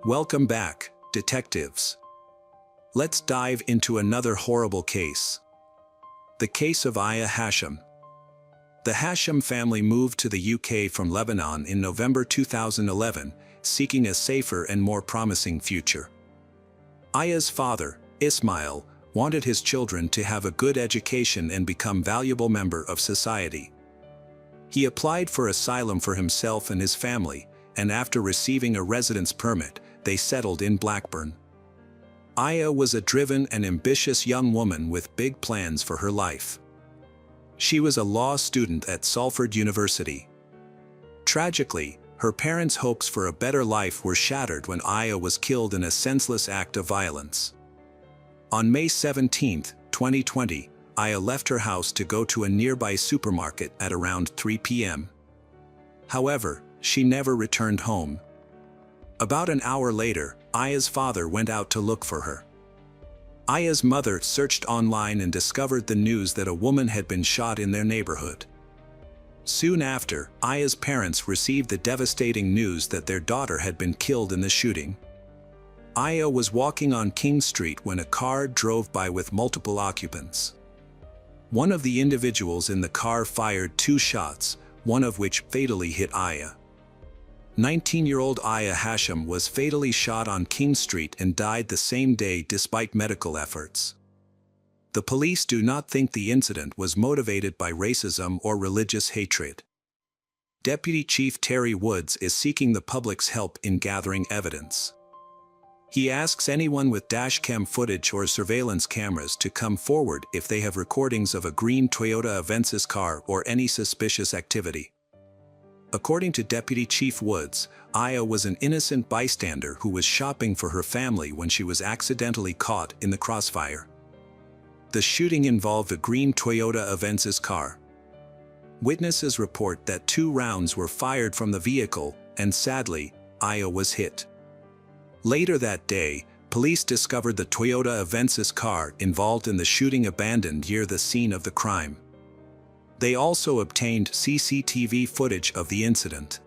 Welcome back, detectives. Let's dive into another horrible case. The case of Aya Hashim. The Hashim family moved to the UK from Lebanon in November 2011, seeking a safer and more promising future. Aya's father, Ismail, wanted his children to have a good education and become valuable member of society. He applied for asylum for himself and his family, and after receiving a residence permit, they settled in Blackburn. Aya was a driven and ambitious young woman with big plans for her life. She was a law student at Salford University. Tragically, her parents' hopes for a better life were shattered when Aya was killed in a senseless act of violence. On May 17, 2020, Aya left her house to go to a nearby supermarket at around 3 p.m. However, she never returned home. About an hour later, Aya's father went out to look for her. Aya's mother searched online and discovered the news that a woman had been shot in their neighborhood. Soon after, Aya's parents received the devastating news that their daughter had been killed in the shooting. Aya was walking on King Street when a car drove by with multiple occupants. One of the individuals in the car fired 2 shots, one of which fatally hit Aya. 19-year-old Aya Hashim was fatally shot on King Street and died the same day despite medical efforts. The police do not think the incident was motivated by racism or religious hatred. Deputy Chief Terry Woods is seeking the public's help in gathering evidence. He asks anyone with dashcam footage or surveillance cameras to come forward if they have recordings of a green Toyota Avensis car or any suspicious activity. According to Deputy Chief Woods, Aya was an innocent bystander who was shopping for her family when she was accidentally caught in the crossfire. The shooting involved a green Toyota Avensis car. Witnesses report that 2 rounds were fired from the vehicle, and sadly, Aya was hit. Later that day, police discovered the Toyota Avensis car involved in the shooting abandoned near the scene of the crime. They also obtained CCTV footage of the incident.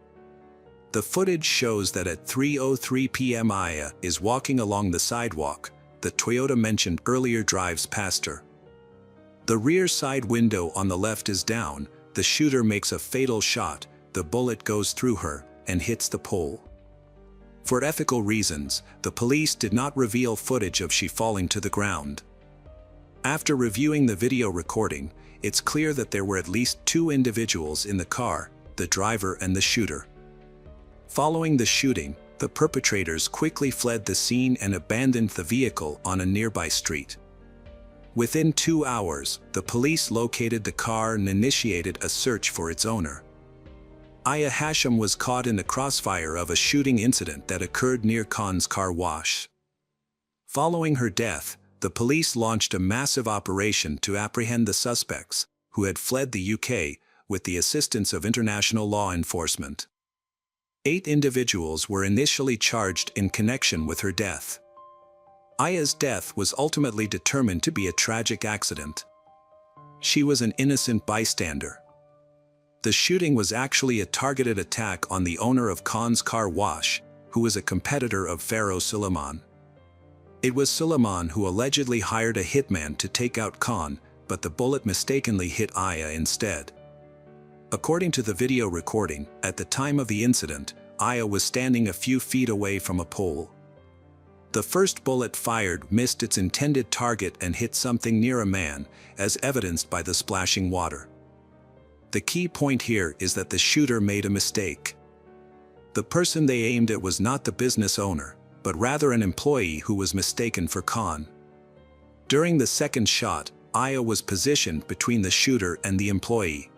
The footage shows that at 3:03 p.m. Aya is walking along the sidewalk. The Toyota mentioned earlier drives past her. The rear side window on the left is down. The shooter makes a fatal shot. The bullet goes through her and hits the pole. For ethical reasons, the police did not reveal footage of she falling to the ground. After reviewing the video recording, it's clear that there were at least 2 individuals in the car, the driver and the shooter. Following the shooting, the perpetrators quickly fled the scene and abandoned the vehicle on a nearby street. Within 2 hours, the police located the car and initiated a search for its owner. Aya Hashim was caught in the crossfire of a shooting incident that occurred near Khan's car wash. Following her death, the police launched a massive operation to apprehend the suspects, who had fled the UK, with the assistance of international law enforcement. 8 individuals were initially charged in connection with her death. Aya's death was ultimately determined to be a tragic accident. She was an innocent bystander. The shooting was actually a targeted attack on the owner of Khan's car wash, who was a competitor of Pharaoh Suleiman. It was Suleiman who allegedly hired a hitman to take out Khan, but the bullet mistakenly hit Aya instead. According to the video recording, at the time of the incident, Aya was standing a few feet away from a pole. The first bullet fired missed its intended target and hit something near a man, as evidenced by the splashing water. The key point here is that the shooter made a mistake. The person they aimed at was not the business owner, but rather an employee who was mistaken for Khan. During the second shot, Aya was positioned between the shooter and the employee.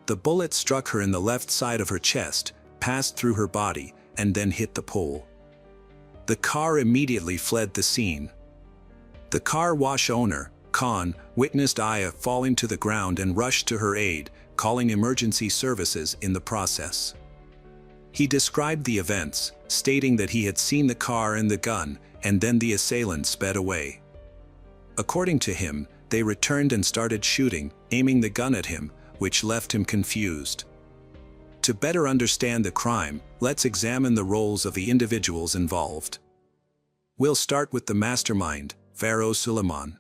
The bullet struck her in the left side of her chest, passed through her body, and then hit the pole. The car immediately fled the scene. The car wash owner, Khan, witnessed Aya falling to the ground and rushed to her aid, calling emergency services in the process. He described the events, stating that he had seen the car and the gun, and then the assailant sped away. According to him, they returned and started shooting, aiming the gun at him, which left him confused. To better understand the crime, let's examine the roles of the individuals involved. We'll start with the mastermind, Pharaoh Suleiman.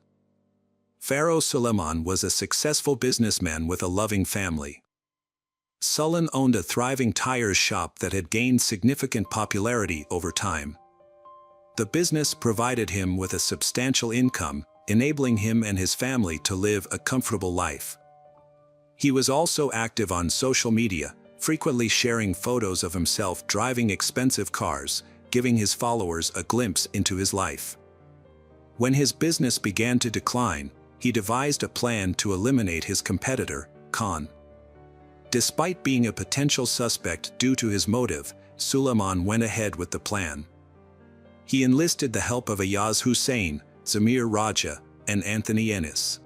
Pharaoh Suleiman was a successful businessman with a loving family. Suleiman owned a thriving tires shop that had gained significant popularity over time. The business provided him with a substantial income, enabling him and his family to live a comfortable life. He was also active on social media, frequently sharing photos of himself driving expensive cars, giving his followers a glimpse into his life. When his business began to decline, he devised a plan to eliminate his competitor, Khan. Despite being a potential suspect due to his motive, Suleiman went ahead with the plan. He enlisted the help of Ayaz Hussein, Zamir Raja, and Anthony Ennis.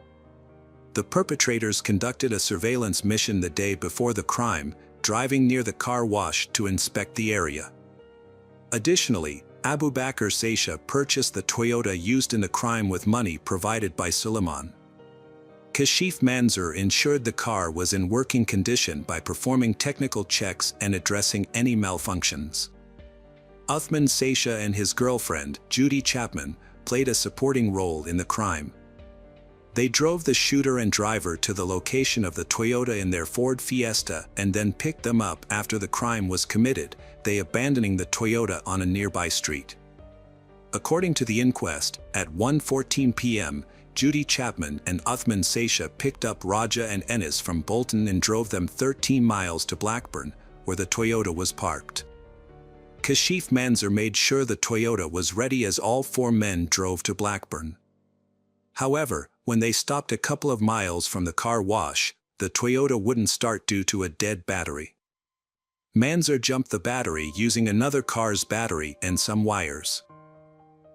The perpetrators conducted a surveillance mission the day before the crime, driving near the car wash to inspect the area. Additionally, Abu Bakr Saisha purchased the Toyota used in the crime with money provided by Suleiman. Kashif Manzoor ensured the car was in working condition by performing technical checks and addressing any malfunctions. Uthman Saisha and his girlfriend, Judy Chapman, played a supporting role in the crime. They drove the shooter and driver to the location of the Toyota in their Ford Fiesta and then picked them up after the crime was committed, they abandoning the Toyota on a nearby street. According to the inquest, at 1:14 p.m., Judy Chapman and Uthman Saisha picked up Raja and Ennis from Bolton and drove them 13 miles to Blackburn, where the Toyota was parked. Kashif Manzoor made sure the Toyota was ready as all four men drove to Blackburn. However, when they stopped a couple of miles from the car wash, the Toyota wouldn't start due to a dead battery. Manzoor jumped the battery using another car's battery and some wires.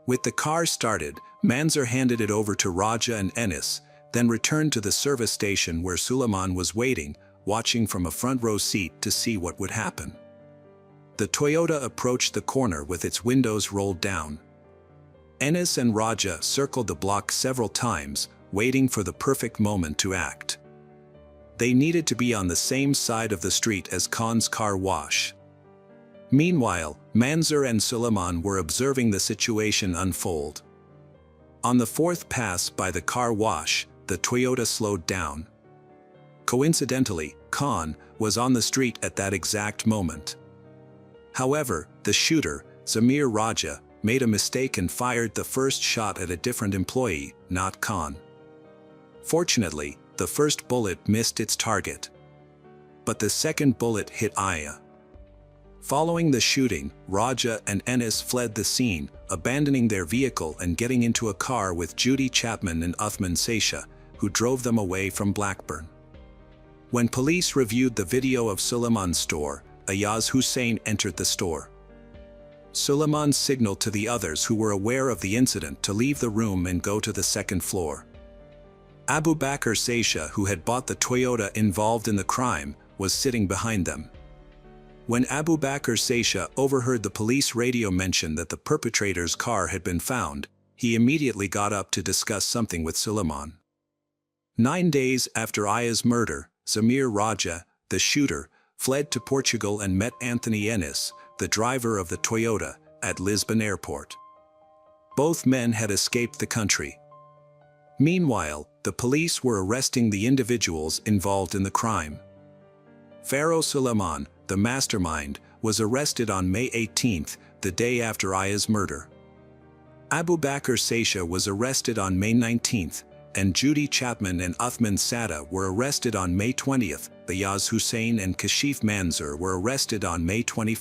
With the car started, Manzoor handed it over to Raja and Ennis, then returned to the service station where Suleiman was waiting, watching from a front row seat to see what would happen. The Toyota approached the corner with its windows rolled down. Ennis and Raja circled the block several times, waiting for the perfect moment to act. They needed to be on the same side of the street as Khan's car wash. Meanwhile, Manzoor and Suleiman were observing the situation unfold. On the fourth pass by the car wash, the Toyota slowed down. Coincidentally, Khan was on the street at that exact moment. However, the shooter, Zamir Raja, made a mistake and fired the first shot at a different employee, not Khan. Fortunately, the first bullet missed its target. But the second bullet hit Aya. Following the shooting, Raja and Ennis fled the scene, abandoning their vehicle and getting into a car with Judy Chapman and Uthman Saisha, who drove them away from Blackburn. When police reviewed the video of Suleiman's store, Ayaz Hussein entered the store. Suleiman signaled to the others who were aware of the incident to leave the room and go to the second floor. Abu Bakr Saisha, who had bought the Toyota involved in the crime, was sitting behind them. When Abu Bakr Saisha overheard the police radio mention that the perpetrator's car had been found, he immediately got up to discuss something with Suleiman. 9 days after Aya's murder, Zamir Raja, the shooter, fled to Portugal and met Anthony Ennis, the driver of the Toyota, at Lisbon Airport. Both men had escaped the country. Meanwhile, the police were arresting the individuals involved in the crime. Pharaoh Suleiman, the mastermind, was arrested on May 18, the day after Aya's murder. Abu Bakr Saisha was arrested on May 19, and Judy Chapman and Uthman Saisha were arrested on May 20. Ayaz Hussein and Kashif Manzoor were arrested on May 21.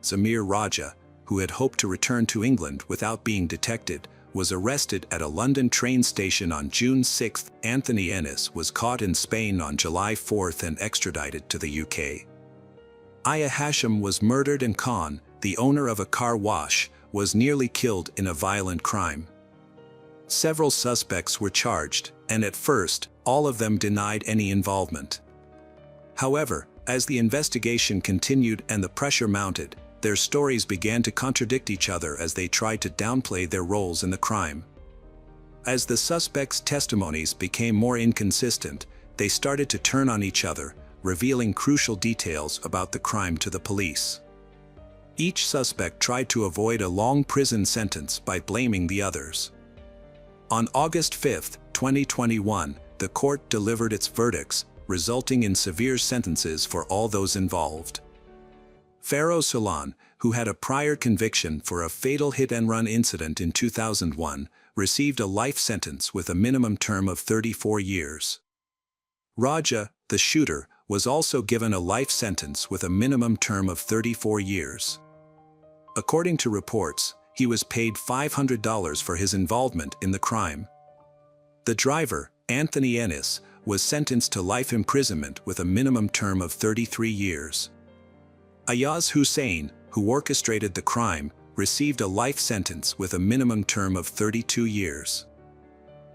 Zamir Raja, who had hoped to return to England without being detected, was arrested at a London train station on June 6. Anthony Ennis was caught in Spain on July 4 and extradited to the UK. Aya Hashim was murdered and Khan, the owner of a car wash, was nearly killed in a violent crime. Several suspects were charged, and at first, all of them denied any involvement. However, as the investigation continued and the pressure mounted, their stories began to contradict each other as they tried to downplay their roles in the crime. As the suspects' testimonies became more inconsistent, they started to turn on each other, revealing crucial details about the crime to the police. Each suspect tried to avoid a long prison sentence by blaming the others. On August 5, 2021, the court delivered its verdicts, resulting in severe sentences for all those involved. Pharaoh Solon, who had a prior conviction for a fatal hit-and-run incident in 2001, received a life sentence with a minimum term of 34 years. Raja, the shooter, was also given a life sentence with a minimum term of 34 years. According to reports, he was paid $500 for his involvement in the crime. The driver, Anthony Ennis, was sentenced to life imprisonment with a minimum term of 33 years. Ayaz Hussein, who orchestrated the crime, received a life sentence with a minimum term of 32 years.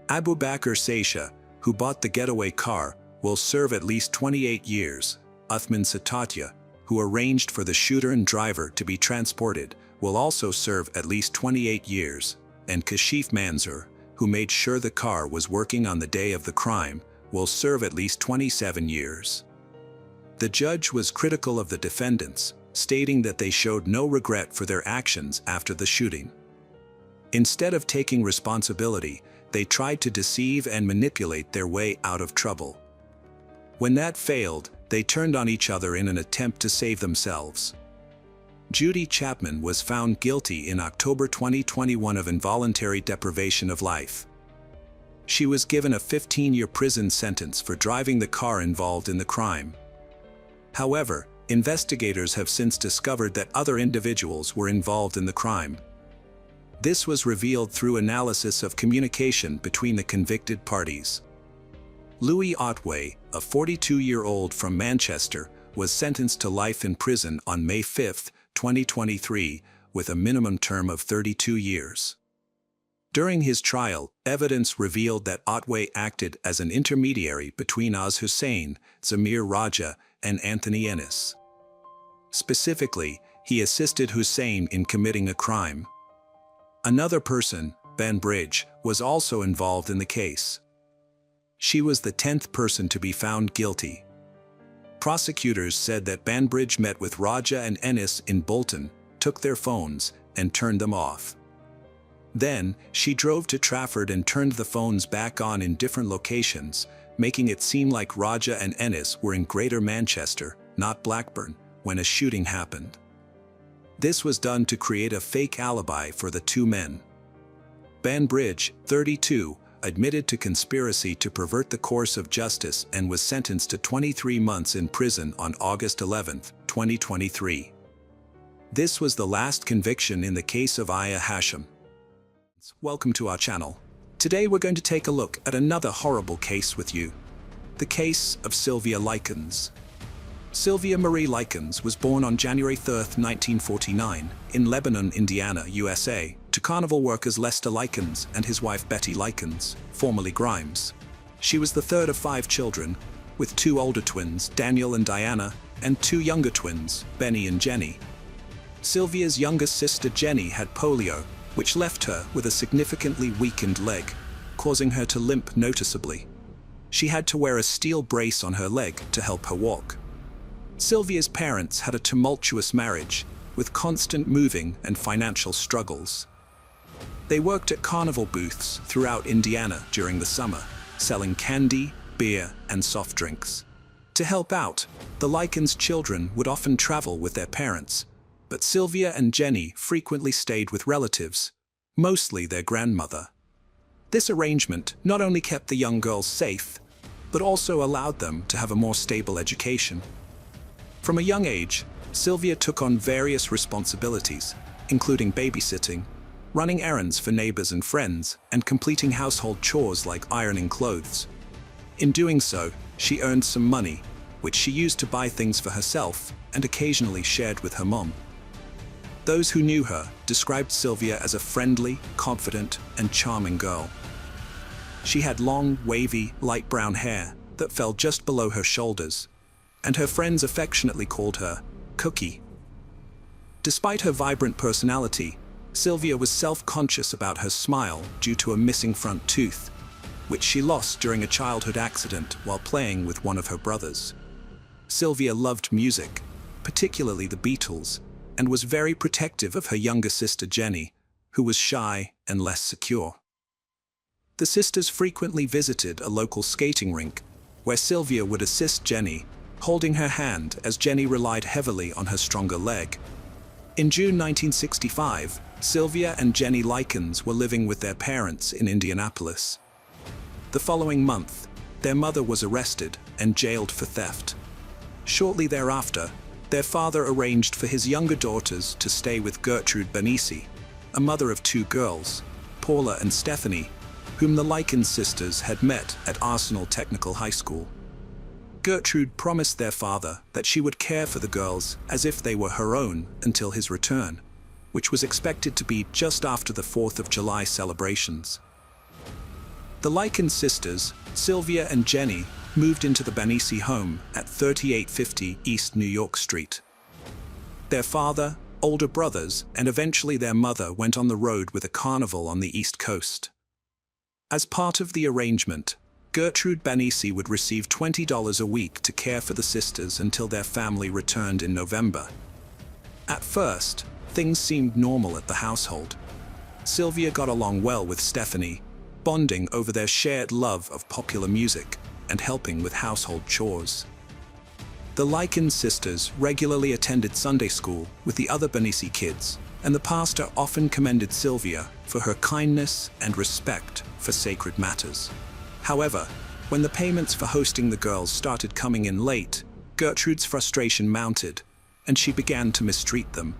Abu Bakr Saisha, who bought the getaway car, will serve at least 28 years. Uthman Satatya, who arranged for the shooter and driver to be transported, will also serve at least 28 years. And Kashif Manzoor, who made sure the car was working on the day of the crime, will serve at least 27 years. The judge was critical of the defendants, stating that they showed no regret for their actions after the shooting. Instead of taking responsibility, they tried to deceive and manipulate their way out of trouble. When that failed, they turned on each other in an attempt to save themselves. Judy Chapman was found guilty in October 2021 of involuntary deprivation of life. She was given a 15-year prison sentence for driving the car involved in the crime. However, investigators have since discovered that other individuals were involved in the crime. This was revealed through analysis of communication between the convicted parties. Louis Otway, a 42-year-old from Manchester, was sentenced to life in prison on May 5, 2023, with a minimum term of 32 years. During his trial, evidence revealed that Otway acted as an intermediary between Ayaz Hussein, Zamir Raja, and Anthony Ennis. Specifically, he assisted Hussein in committing a crime. Another person, Banbridge, was also involved in the case. She was the 10th person to be found guilty. Prosecutors said that Banbridge met with Raja and Ennis in Bolton, took their phones, and turned them off. Then, she drove to Trafford and turned the phones back on in different locations, making it seem like Raja and Ennis were in Greater Manchester, not Blackburn, when a shooting happened. This was done to create a fake alibi for the two men. Banbridge, 32, admitted to conspiracy to pervert the course of justice and was sentenced to 23 months in prison on August 11, 2023. This was the last conviction in the case of Aya Hashim. Welcome to our channel. Today we're going to take a look at another horrible case with you. The case of Sylvia Likens. Sylvia Marie Likens was born on January 3, 1949, in Lebanon, Indiana, USA, to carnival workers Lester Likens and his wife Betty Likens, formerly Grimes. She was the third of 5 children, with 2 older twins, Daniel and Diana, and 2 younger twins, Benny and Jenny. Sylvia's youngest sister Jenny had polio, which left her with a significantly weakened leg, causing her to limp noticeably. She had to wear a steel brace on her leg to help her walk. Sylvia's parents had a tumultuous marriage, with constant moving and financial struggles. They worked at carnival booths throughout Indiana during the summer, selling candy, beer, and soft drinks. To help out, the Likens children would often travel with their parents, but Sylvia and Jenny frequently stayed with relatives, mostly their grandmother. This arrangement not only kept the young girls safe, but also allowed them to have a more stable education. From a young age, Sylvia took on various responsibilities, including babysitting, running errands for neighbors and friends, and completing household chores like ironing clothes. In doing so, she earned some money, which she used to buy things for herself and occasionally shared with her mom. Those who knew her described Sylvia as a friendly, confident, and charming girl. She had long, wavy, light brown hair that fell just below her shoulders, and her friends affectionately called her Cookie. Despite her vibrant personality, Sylvia was self-conscious about her smile due to a missing front tooth, which she lost during a childhood accident while playing with one of her brothers. Sylvia loved music, particularly the Beatles, and was very protective of her younger sister Jenny, who was shy and less secure. The sisters frequently visited a local skating rink, where Sylvia would assist Jenny, holding her hand as Jenny relied heavily on her stronger leg. In June 1965, Sylvia and Jenny Likens were living with their parents in Indianapolis. The following month, their mother was arrested and jailed for theft. Shortly thereafter, their father arranged for his younger daughters to stay with Gertrude Benici, a mother of two girls, Paula and Stephanie, whom the Likens sisters had met at Arsenal Technical High School. Gertrude promised their father that she would care for the girls as if they were her own until his return, which was expected to be just after the 4th of July celebrations. The Likens sisters, Sylvia and Jenny, moved into the Benici home at 3850 East New York Street. Their father, older brothers, and eventually their mother went on the road with a carnival on the East Coast. As part of the arrangement, Gertrude Benici would receive $20 a week to care for the sisters until their family returned in November. At first, things seemed normal at the household. Sylvia got along well with Stephanie, bonding over their shared love of popular music and helping with household chores. The Likens sisters regularly attended Sunday school with the other Benici kids, and the pastor often commended Sylvia for her kindness and respect for sacred matters. However, when the payments for hosting the girls started coming in late, Gertrude's frustration mounted, and she began to mistreat them.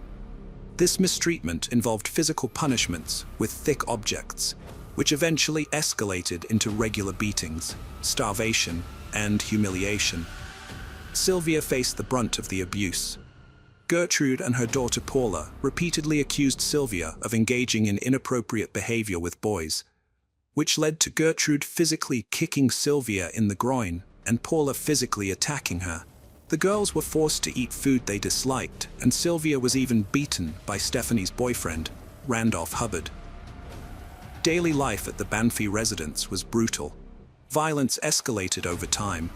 This mistreatment involved physical punishments with thick objects, which eventually escalated into regular beatings, starvation, and humiliation. Sylvia faced the brunt of the abuse. Gertrude and her daughter Paula repeatedly accused Sylvia of engaging in inappropriate behavior with boys, which led to Gertrude physically kicking Sylvia in the groin and Paula physically attacking her. The girls were forced to eat food they disliked, and Sylvia was even beaten by Stephanie's boyfriend, Randolph Hubbard. Daily life at the Banfi residence was brutal. Violence escalated over time.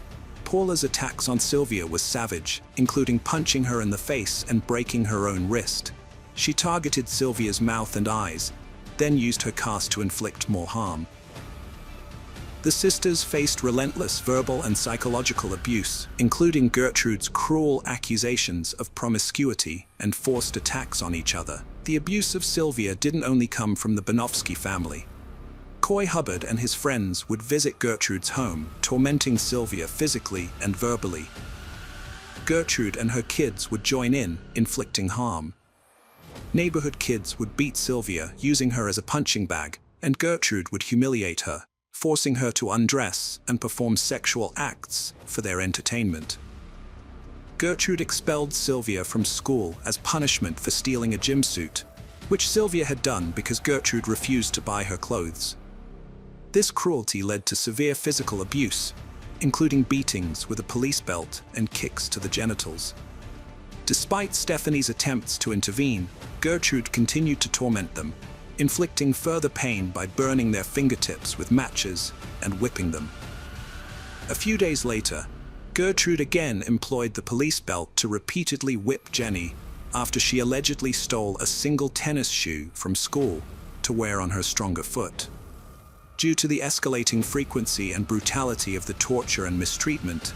Paula's attacks on Sylvia was savage, including punching her in the face and breaking her own wrist. She targeted Sylvia's mouth and eyes, then used her cast to inflict more harm. The sisters faced relentless verbal and psychological abuse, including Gertrude's cruel accusations of promiscuity and forced attacks on each other. The abuse of Sylvia didn't only come from the Banofsky family. Coy Hubbard and his friends would visit Gertrude's home, tormenting Sylvia physically and verbally. Gertrude and her kids would join in, inflicting harm. Neighborhood kids would beat Sylvia, using her as a punching bag, and Gertrude would humiliate her, forcing her to undress and perform sexual acts for their entertainment. Gertrude expelled Sylvia from school as punishment for stealing a gym suit, which Sylvia had done because Gertrude refused to buy her clothes. This cruelty led to severe physical abuse, including beatings with a police belt and kicks to the genitals. Despite Stephanie's attempts to intervene, Gertrude continued to torment them, inflicting further pain by burning their fingertips with matches and whipping them. A few days later, Gertrude again employed the police belt to repeatedly whip Jenny after she allegedly stole a single tennis shoe from school to wear on her stronger foot. Due to the escalating frequency and brutality of the torture and mistreatment,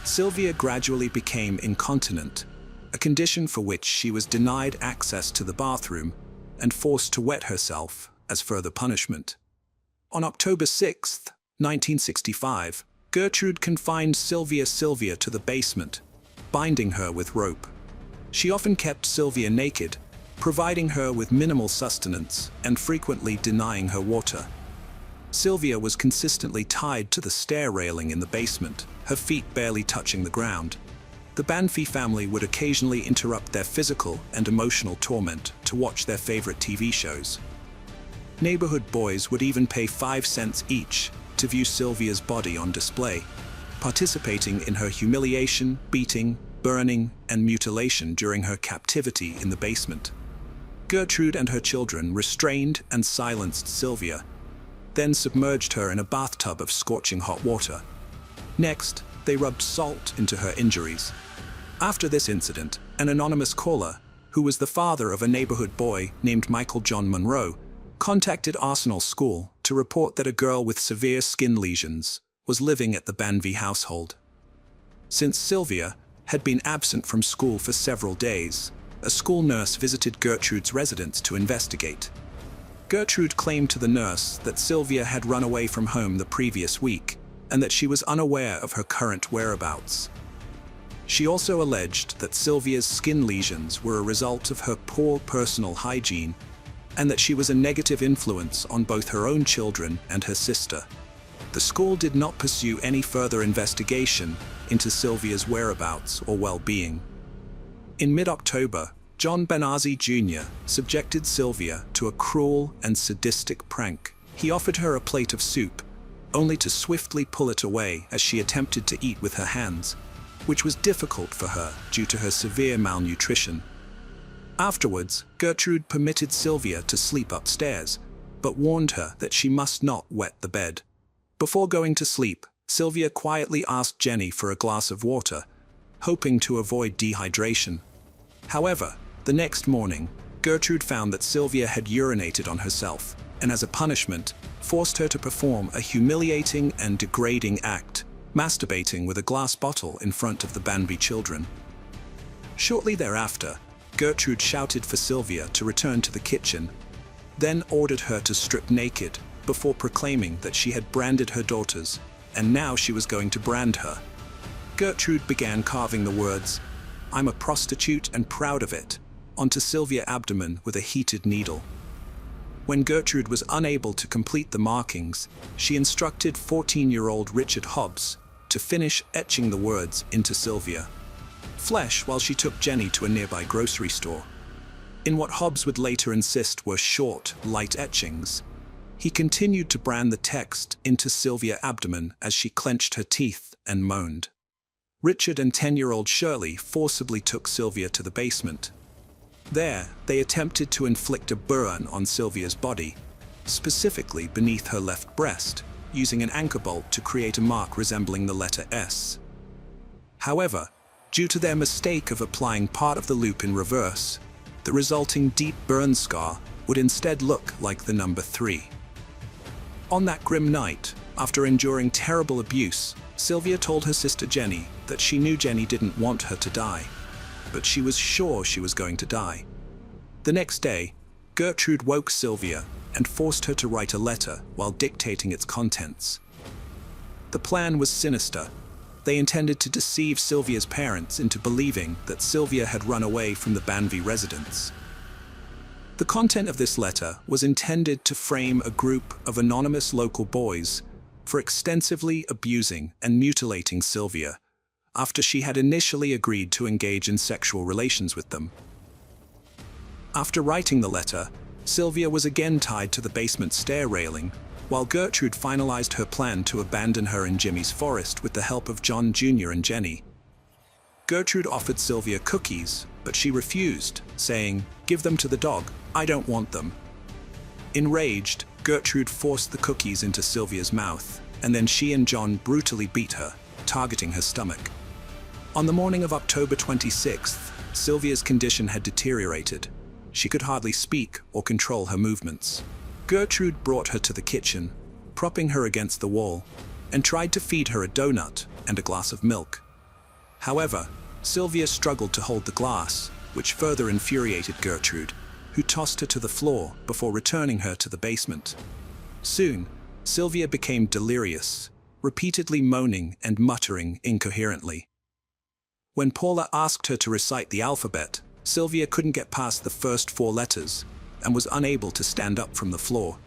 Sylvia gradually became incontinent, a condition for which she was denied access to the bathroom and forced to wet herself as further punishment. On October 6, 1965, Gertrude confined Sylvia to the basement, binding her with rope. She often kept Sylvia naked, providing her with minimal sustenance and frequently denying her water. Sylvia was consistently tied to the stair railing in the basement, her feet barely touching the ground. The Banfi family would occasionally interrupt their physical and emotional torment to watch their favorite TV shows. Neighborhood boys would even pay 5 cents each to view Sylvia's body on display, participating in her humiliation, beating, burning, and mutilation during her captivity in the basement. Gertrude and her children restrained and silenced Sylvia, then submerged her in a bathtub of scorching hot water. Next, they rubbed salt into her injuries. After this incident, an anonymous caller, who was the father of a neighborhood boy named Michael John Monroe, contacted Arsenal School to report that a girl with severe skin lesions was living at the Banvey household. Since Sylvia had been absent from school for several days, a school nurse visited Gertrude's residence to investigate. Gertrude claimed to the nurse that Sylvia had run away from home the previous week and that she was unaware of her current whereabouts. She also alleged that Sylvia's skin lesions were a result of her poor personal hygiene and that she was a negative influence on both her own children and her sister. The school did not pursue any further investigation into Sylvia's whereabouts or well-being. In mid-October, John Benazzi Jr. subjected Sylvia to a cruel and sadistic prank. He offered her a plate of soup, only to swiftly pull it away as she attempted to eat with her hands, which was difficult for her due to her severe malnutrition. Afterwards, Gertrude permitted Sylvia to sleep upstairs, but warned her that she must not wet the bed. Before going to sleep, Sylvia quietly asked Jenny for a glass of water, hoping to avoid dehydration. However, the next morning, Gertrude found that Sylvia had urinated on herself, and as a punishment, forced her to perform a humiliating and degrading act, masturbating with a glass bottle in front of the Banvey children. Shortly thereafter, Gertrude shouted for Sylvia to return to the kitchen, then ordered her to strip naked before proclaiming that she had branded her daughters, and now she was going to brand her. Gertrude began carving the words, "I'm a prostitute and proud of it," onto Sylvia's abdomen with a heated needle. When Gertrude was unable to complete the markings, she instructed 14-year-old Richard Hobbs to finish etching the words into Sylvia's flesh while she took Jenny to a nearby grocery store. In what Hobbs would later insist were short, light etchings, he continued to brand the text into Sylvia's abdomen as she clenched her teeth and moaned. Richard and 10-year-old Shirley forcibly took Sylvia to the basement. There, they attempted to inflict a burn on Sylvia's body, specifically beneath her left breast, using an anchor bolt to create a mark resembling the letter S. However, due to their mistake of applying part of the loop in reverse, the resulting deep burn scar would instead look like the number 3. On that grim night, after enduring terrible abuse, Sylvia told her sister Jenny that she knew Jenny didn't want her to die, but she was sure she was going to die. The next day, Gertrude woke Sylvia and forced her to write a letter while dictating its contents. The plan was sinister. They intended to deceive Sylvia's parents into believing that Sylvia had run away from the Banvey residence. The content of this letter was intended to frame a group of anonymous local boys for extensively abusing and mutilating Sylvia after she had initially agreed to engage in sexual relations with them. After writing the letter, Sylvia was again tied to the basement stair railing, while Gertrude finalized her plan to abandon her in Jimmy's forest with the help of John Jr. and Jenny. Gertrude offered Sylvia cookies, but she refused, saying, "Give them to the dog, I don't want them." Enraged, Gertrude forced the cookies into Sylvia's mouth, and then she and John brutally beat her, targeting her stomach. On the morning of October 26th, Sylvia's condition had deteriorated. She could hardly speak or control her movements. Gertrude brought her to the kitchen, propping her against the wall, and tried to feed her a donut and a glass of milk. However, Sylvia struggled to hold the glass, which further infuriated Gertrude, who tossed her to the floor before returning her to the basement. Soon, Sylvia became delirious, repeatedly moaning and muttering incoherently. When Paula asked her to recite the alphabet, Sylvia couldn't get past the first 4 letters and was unable to stand up from the floor.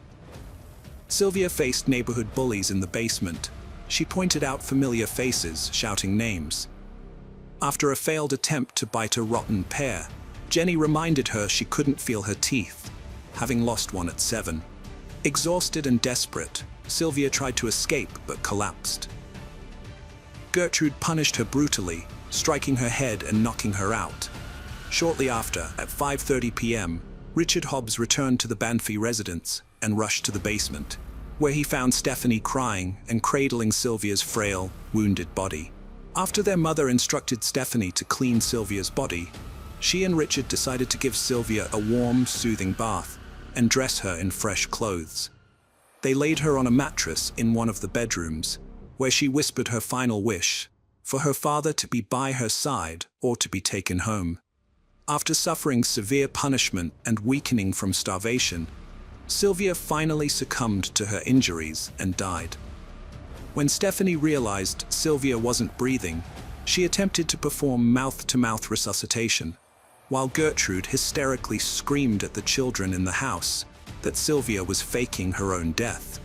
Sylvia faced neighborhood bullies in the basement. She pointed out familiar faces, shouting names. After a failed attempt to bite a rotten pear, Jenny reminded her she couldn't feel her teeth, having lost one at 7. Exhausted and desperate, Sylvia tried to escape but collapsed. Gertrude punished her brutally, striking her head and knocking her out. Shortly after, at 5:30 p.m., Richard Hobbs returned to the Banvey residence and rushed to the basement, where he found Stephanie crying and cradling Sylvia's frail, wounded body. After their mother instructed Stephanie to clean Sylvia's body, she and Richard decided to give Sylvia a warm, soothing bath and dress her in fresh clothes. They laid her on a mattress in one of the bedrooms, where she whispered her final wish, for her father to be by her side or to be taken home. After suffering severe punishment and weakening from starvation, Sylvia finally succumbed to her injuries and died. When Stephanie realized Sylvia wasn't breathing, she attempted to perform mouth-to-mouth resuscitation, while Gertrude hysterically screamed at the children in the house that Sylvia was faking her own death.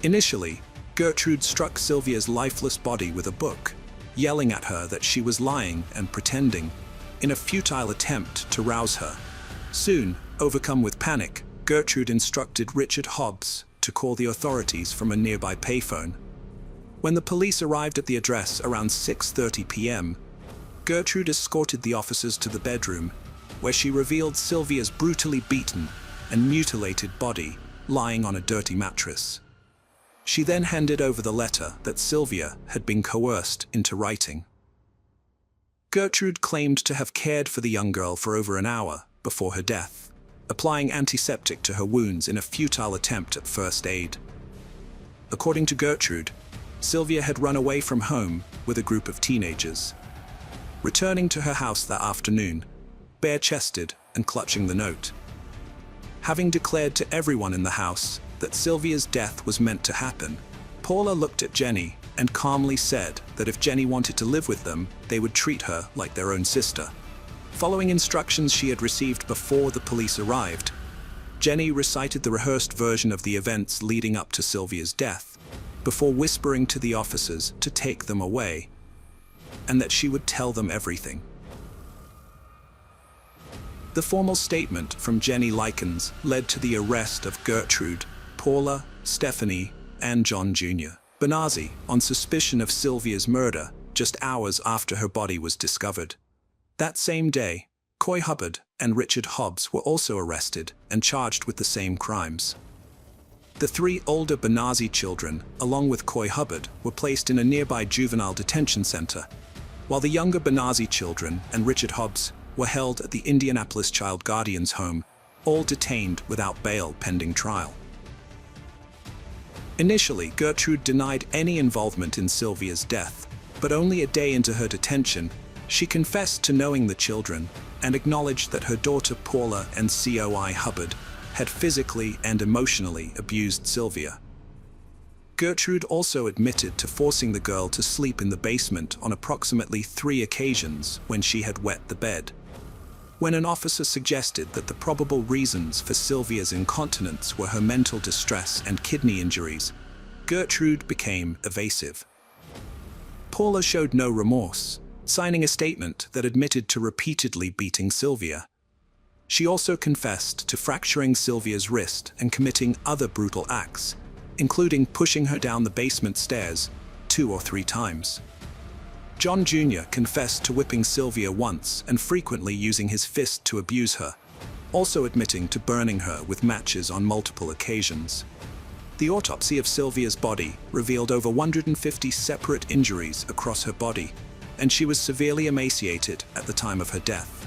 Initially, Gertrude struck Sylvia's lifeless body with a book, yelling at her that she was lying and pretending, in a futile attempt to rouse her. Soon, overcome with panic, Gertrude instructed Richard Hobbs to call the authorities from a nearby payphone. When the police arrived at the address around 6:30 p.m., Gertrude escorted the officers to the bedroom, where she revealed Sylvia's brutally beaten and mutilated body lying on a dirty mattress. She then handed over the letter that Sylvia had been coerced into writing. Gertrude claimed to have cared for the young girl for over an hour before her death, applying antiseptic to her wounds in a futile attempt at first aid. According to Gertrude, Sylvia had run away from home with a group of teenagers. Returning to her house that afternoon, bare-chested and clutching the note. Having declared to everyone in the house that Sylvia's death was meant to happen, Paula looked at Jenny and calmly said that if Jenny wanted to live with them, they would treat her like their own sister. Following instructions she had received before the police arrived, Jenny recited the rehearsed version of the events leading up to Sylvia's death, before whispering to the officers to take them away, and that she would tell them everything. The formal statement from Jenny Likens led to the arrest of Gertrude, Paula, Stephanie, and John Jr. Benazzi on suspicion of Sylvia's murder just hours after her body was discovered. That same day, Coy Hubbard and Richard Hobbs were also arrested and charged with the same crimes. The three older Benazzi children, along with Coy Hubbard, were placed in a nearby juvenile detention center, while the younger Benazzi children and Richard Hobbs were held at the Indianapolis Child Guardians Home, all detained without bail pending trial. Initially, Gertrude denied any involvement in Sylvia's death, but only a day into her detention, she confessed to knowing the children and acknowledged that her daughter Paula and Coy Hubbard had physically and emotionally abused Sylvia. Gertrude also admitted to forcing the girl to sleep in the basement on approximately 3 occasions when she had wet the bed. When an officer suggested that the probable reasons for Sylvia's incontinence were her mental distress and kidney injuries, Gertrude became evasive. Paula showed no remorse, signing a statement that admitted to repeatedly beating Sylvia. She also confessed to fracturing Sylvia's wrist and committing other brutal acts, including pushing her down the basement stairs 2 or 3 times. John Jr. confessed to whipping Sylvia once and frequently using his fist to abuse her, also admitting to burning her with matches on multiple occasions. The autopsy of Sylvia's body revealed over 150 separate injuries across her body, and she was severely emaciated at the time of her death.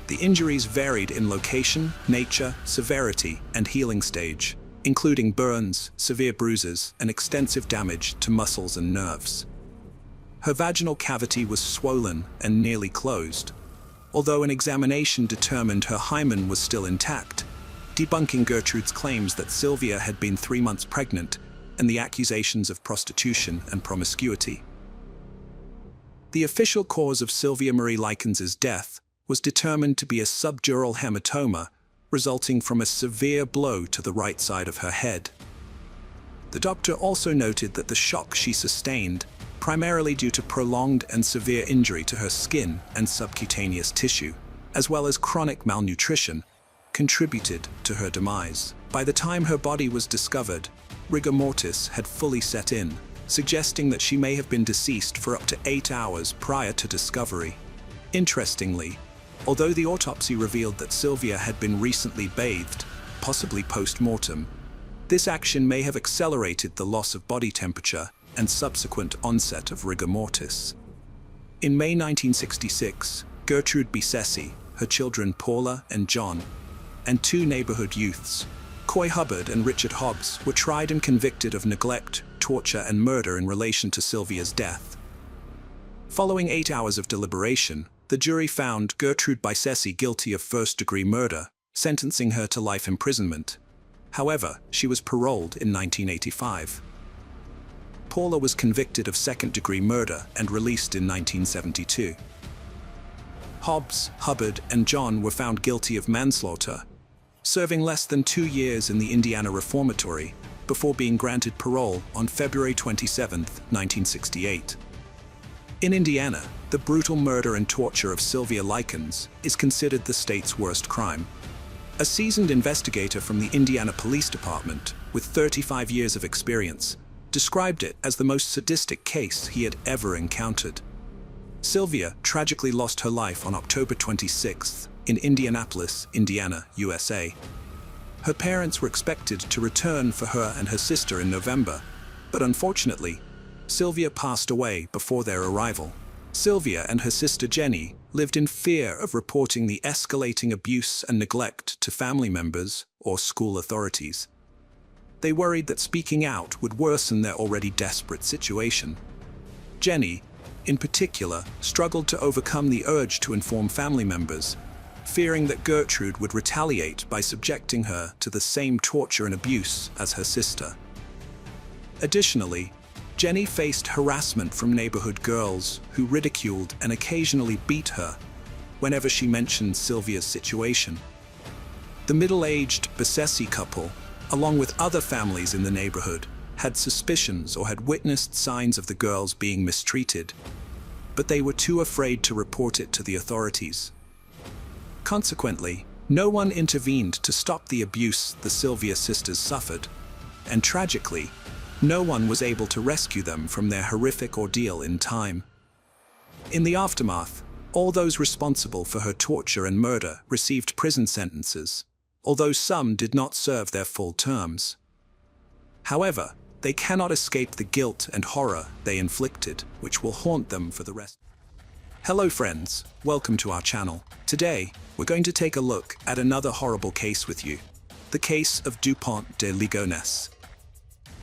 The injuries varied in location, nature, severity, and healing stage, including burns, severe bruises, and extensive damage to muscles and nerves. Her vaginal cavity was swollen and nearly closed, although an examination determined her hymen was still intact, debunking Gertrude's claims that Sylvia had been 3 months pregnant and the accusations of prostitution and promiscuity. The official cause of Sylvia Marie Likens' death was determined to be a subdural hematoma resulting from a severe blow to the right side of her head. The doctor also noted that the shock she sustained, primarily due to prolonged and severe injury to her skin and subcutaneous tissue, as well as chronic malnutrition, contributed to her demise. By the time her body was discovered, rigor mortis had fully set in, suggesting that she may have been deceased for up to 8 hours prior to discovery. Interestingly, although the autopsy revealed that Sylvia had been recently bathed, possibly post-mortem, this action may have accelerated the loss of body temperature and subsequent onset of rigor mortis. In May 1966, Gertrude Bissessi, her children Paula and John, and 2 neighborhood youths, Coy Hubbard and Richard Hobbs, were tried and convicted of neglect, torture, and murder in relation to Sylvia's death. Following 8 hours of deliberation, the jury found Gertrude Bicesi guilty of first-degree murder, sentencing her to life imprisonment. However, she was paroled in 1985. Paula was convicted of second-degree murder and released in 1972. Hobbs, Hubbard, and John were found guilty of manslaughter, serving less than 2 years in the Indiana Reformatory before being granted parole on February 27, 1968. In Indiana, the brutal murder and torture of Sylvia Likens is considered the state's worst crime. A seasoned investigator from the Indiana Police Department, with 35 years of experience, described it as the most sadistic case he had ever encountered. Sylvia tragically lost her life on October 26 in Indianapolis, Indiana, USA. Her parents were expected to return for her and her sister in November, but unfortunately, Sylvia passed away before their arrival. Sylvia and her sister Jenny lived in fear of reporting the escalating abuse and neglect to family members or school authorities. They worried that speaking out would worsen their already desperate situation. Jenny, in particular, struggled to overcome the urge to inform family members, fearing that Gertrude would retaliate by subjecting her to the same torture and abuse as her sister. Additionally, Jenny faced harassment from neighborhood girls who ridiculed and occasionally beat her whenever she mentioned Sylvia's situation. The middle-aged Bicesi couple, along with other families in the neighborhood, had suspicions or had witnessed signs of the girls being mistreated, but they were too afraid to report it to the authorities. Consequently, no one intervened to stop the abuse the Sylvia sisters suffered, and tragically, no one was able to rescue them from their horrific ordeal in time. In the aftermath, all those responsible for her torture and murder received prison sentences, although some did not serve their full terms. However, they cannot escape the guilt and horror they inflicted, which will haunt them for the rest. Hello friends, welcome to our channel. Today, we're going to take a look at another horrible case with you, the case of Dupont de Ligonnès.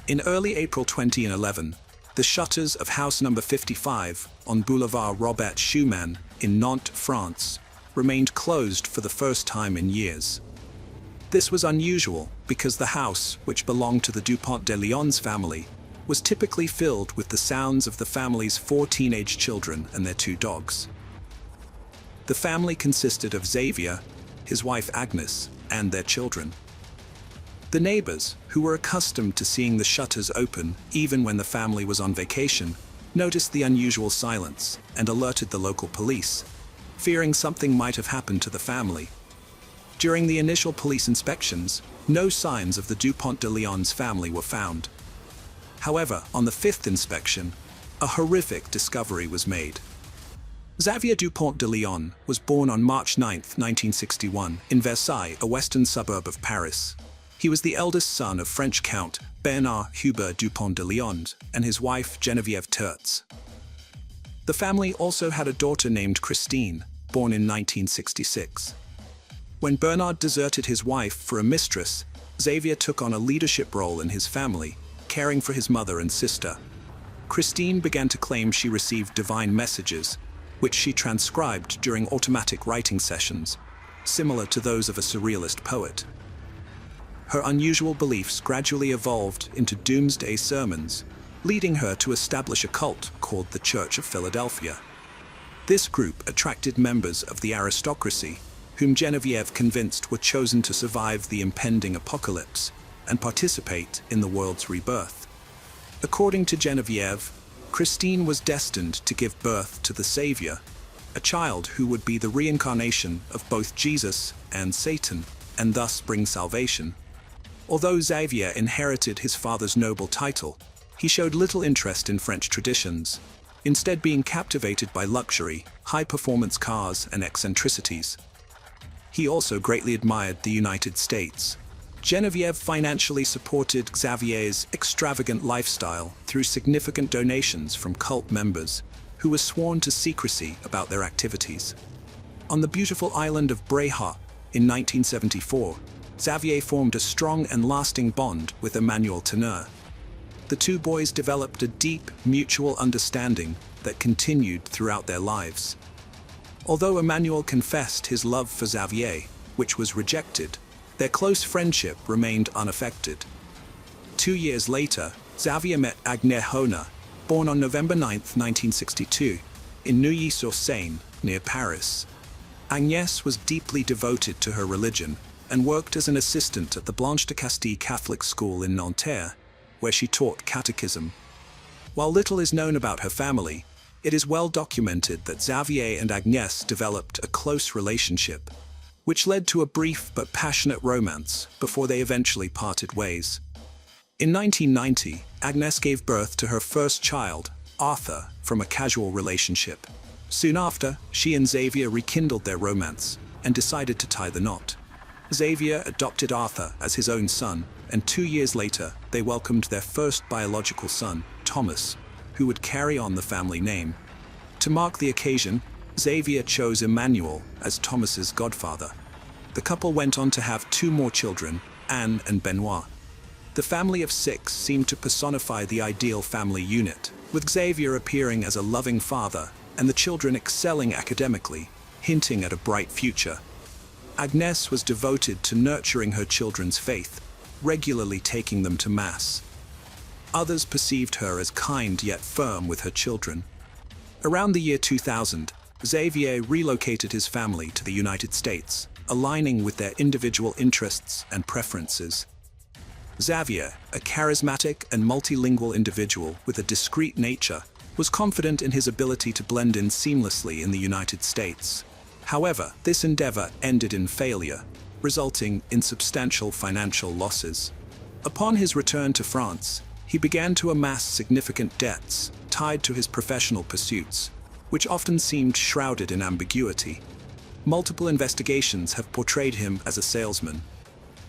In early April 2011, the shutters of house number 55 on Boulevard Robert Schumann in Nantes, France, remained closed for the first time in years. This was unusual because the house, which belonged to the Dupont de Ligonnès family, was typically filled with the sounds of the family's 4 teenage children and their 2 dogs. The family consisted of Xavier, his wife Agnes, and their children. The neighbors, who were accustomed to seeing the shutters open even when the family was on vacation, noticed the unusual silence and alerted the local police, fearing something might have happened to the family. During the initial police inspections, no signs of the Dupont de Ligonnès family were found. However, on the 5th inspection, a horrific discovery was made. Xavier Dupont de Ligonnès was born on March 9, 1961, in Versailles, a western suburb of Paris. He was the eldest son of French Count Bernard Hubert Dupont de Ligonnès and his wife Geneviève Tertz. The family also had a daughter named Christine, born in 1966. When Bernard deserted his wife for a mistress, Xavier took on a leadership role in his family, caring for his mother and sister. Christine began to claim she received divine messages, which she transcribed during automatic writing sessions, similar to those of a surrealist poet. Her unusual beliefs gradually evolved into doomsday sermons, leading her to establish a cult called the Church of Philadelphia. This group attracted members of the aristocracy, whom Geneviève convinced were chosen to survive the impending apocalypse and participate in the world's rebirth. According to Geneviève, Christine was destined to give birth to the Savior, a child who would be the reincarnation of both Jesus and Satan, and thus bring salvation. Although Xavier inherited his father's noble title, he showed little interest in French traditions, instead being captivated by luxury, high-performance cars, and eccentricities. He also greatly admired the United States. Geneviève financially supported Xavier's extravagant lifestyle through significant donations from cult members, who were sworn to secrecy about their activities. On the beautiful island of Breha in 1974, Xavier formed a strong and lasting bond with Emmanuel Teneur. The two boys developed a deep, mutual understanding that continued throughout their lives. Although Emmanuel confessed his love for Xavier, which was rejected, their close friendship remained unaffected. 2 years later, Xavier met Agnès Hona, born on November 9, 1962, in Neuilly-sur-Seine, near Paris. Agnès was deeply devoted to her religion and worked as an assistant at the Blanche de Castille Catholic School in Nanterre, where she taught catechism. While little is known about her family, it is well documented that Xavier and Agnès developed a close relationship, which led to a brief but passionate romance before they eventually parted ways. In 1990, Agnès gave birth to her first child, Arthur, from a casual relationship. Soon after, she and Xavier rekindled their romance and decided to tie the knot. Xavier adopted Arthur as his own son, and 2 years later, they welcomed their first biological son, Thomas, who would carry on the family name. To mark the occasion, Xavier chose Emmanuel as Thomas's godfather. The couple went on to have 2 more children, Anne and Benoit. The family of 6 seemed to personify the ideal family unit, with Xavier appearing as a loving father and the children excelling academically, hinting at a bright future. Agnès was devoted to nurturing her children's faith, regularly taking them to Mass. Others perceived her as kind yet firm with her children. Around the year 2000, Xavier relocated his family to the United States, aligning with their individual interests and preferences. Xavier, a charismatic and multilingual individual with a discreet nature, was confident in his ability to blend in seamlessly in the United States. However, this endeavor ended in failure, resulting in substantial financial losses. Upon his return to France, he began to amass significant debts tied to his professional pursuits, which often seemed shrouded in ambiguity. Multiple investigations have portrayed him as a salesman.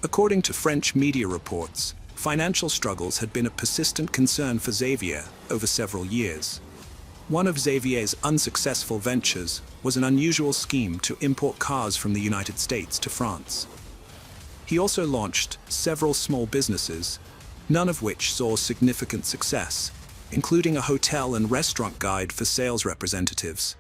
According to French media reports, financial struggles had been a persistent concern for Xavier over several years. One of Xavier's unsuccessful ventures was an unusual scheme to import cars from the United States to France. He also launched several small businesses, none of which saw significant success, including a hotel and restaurant guide for sales representatives,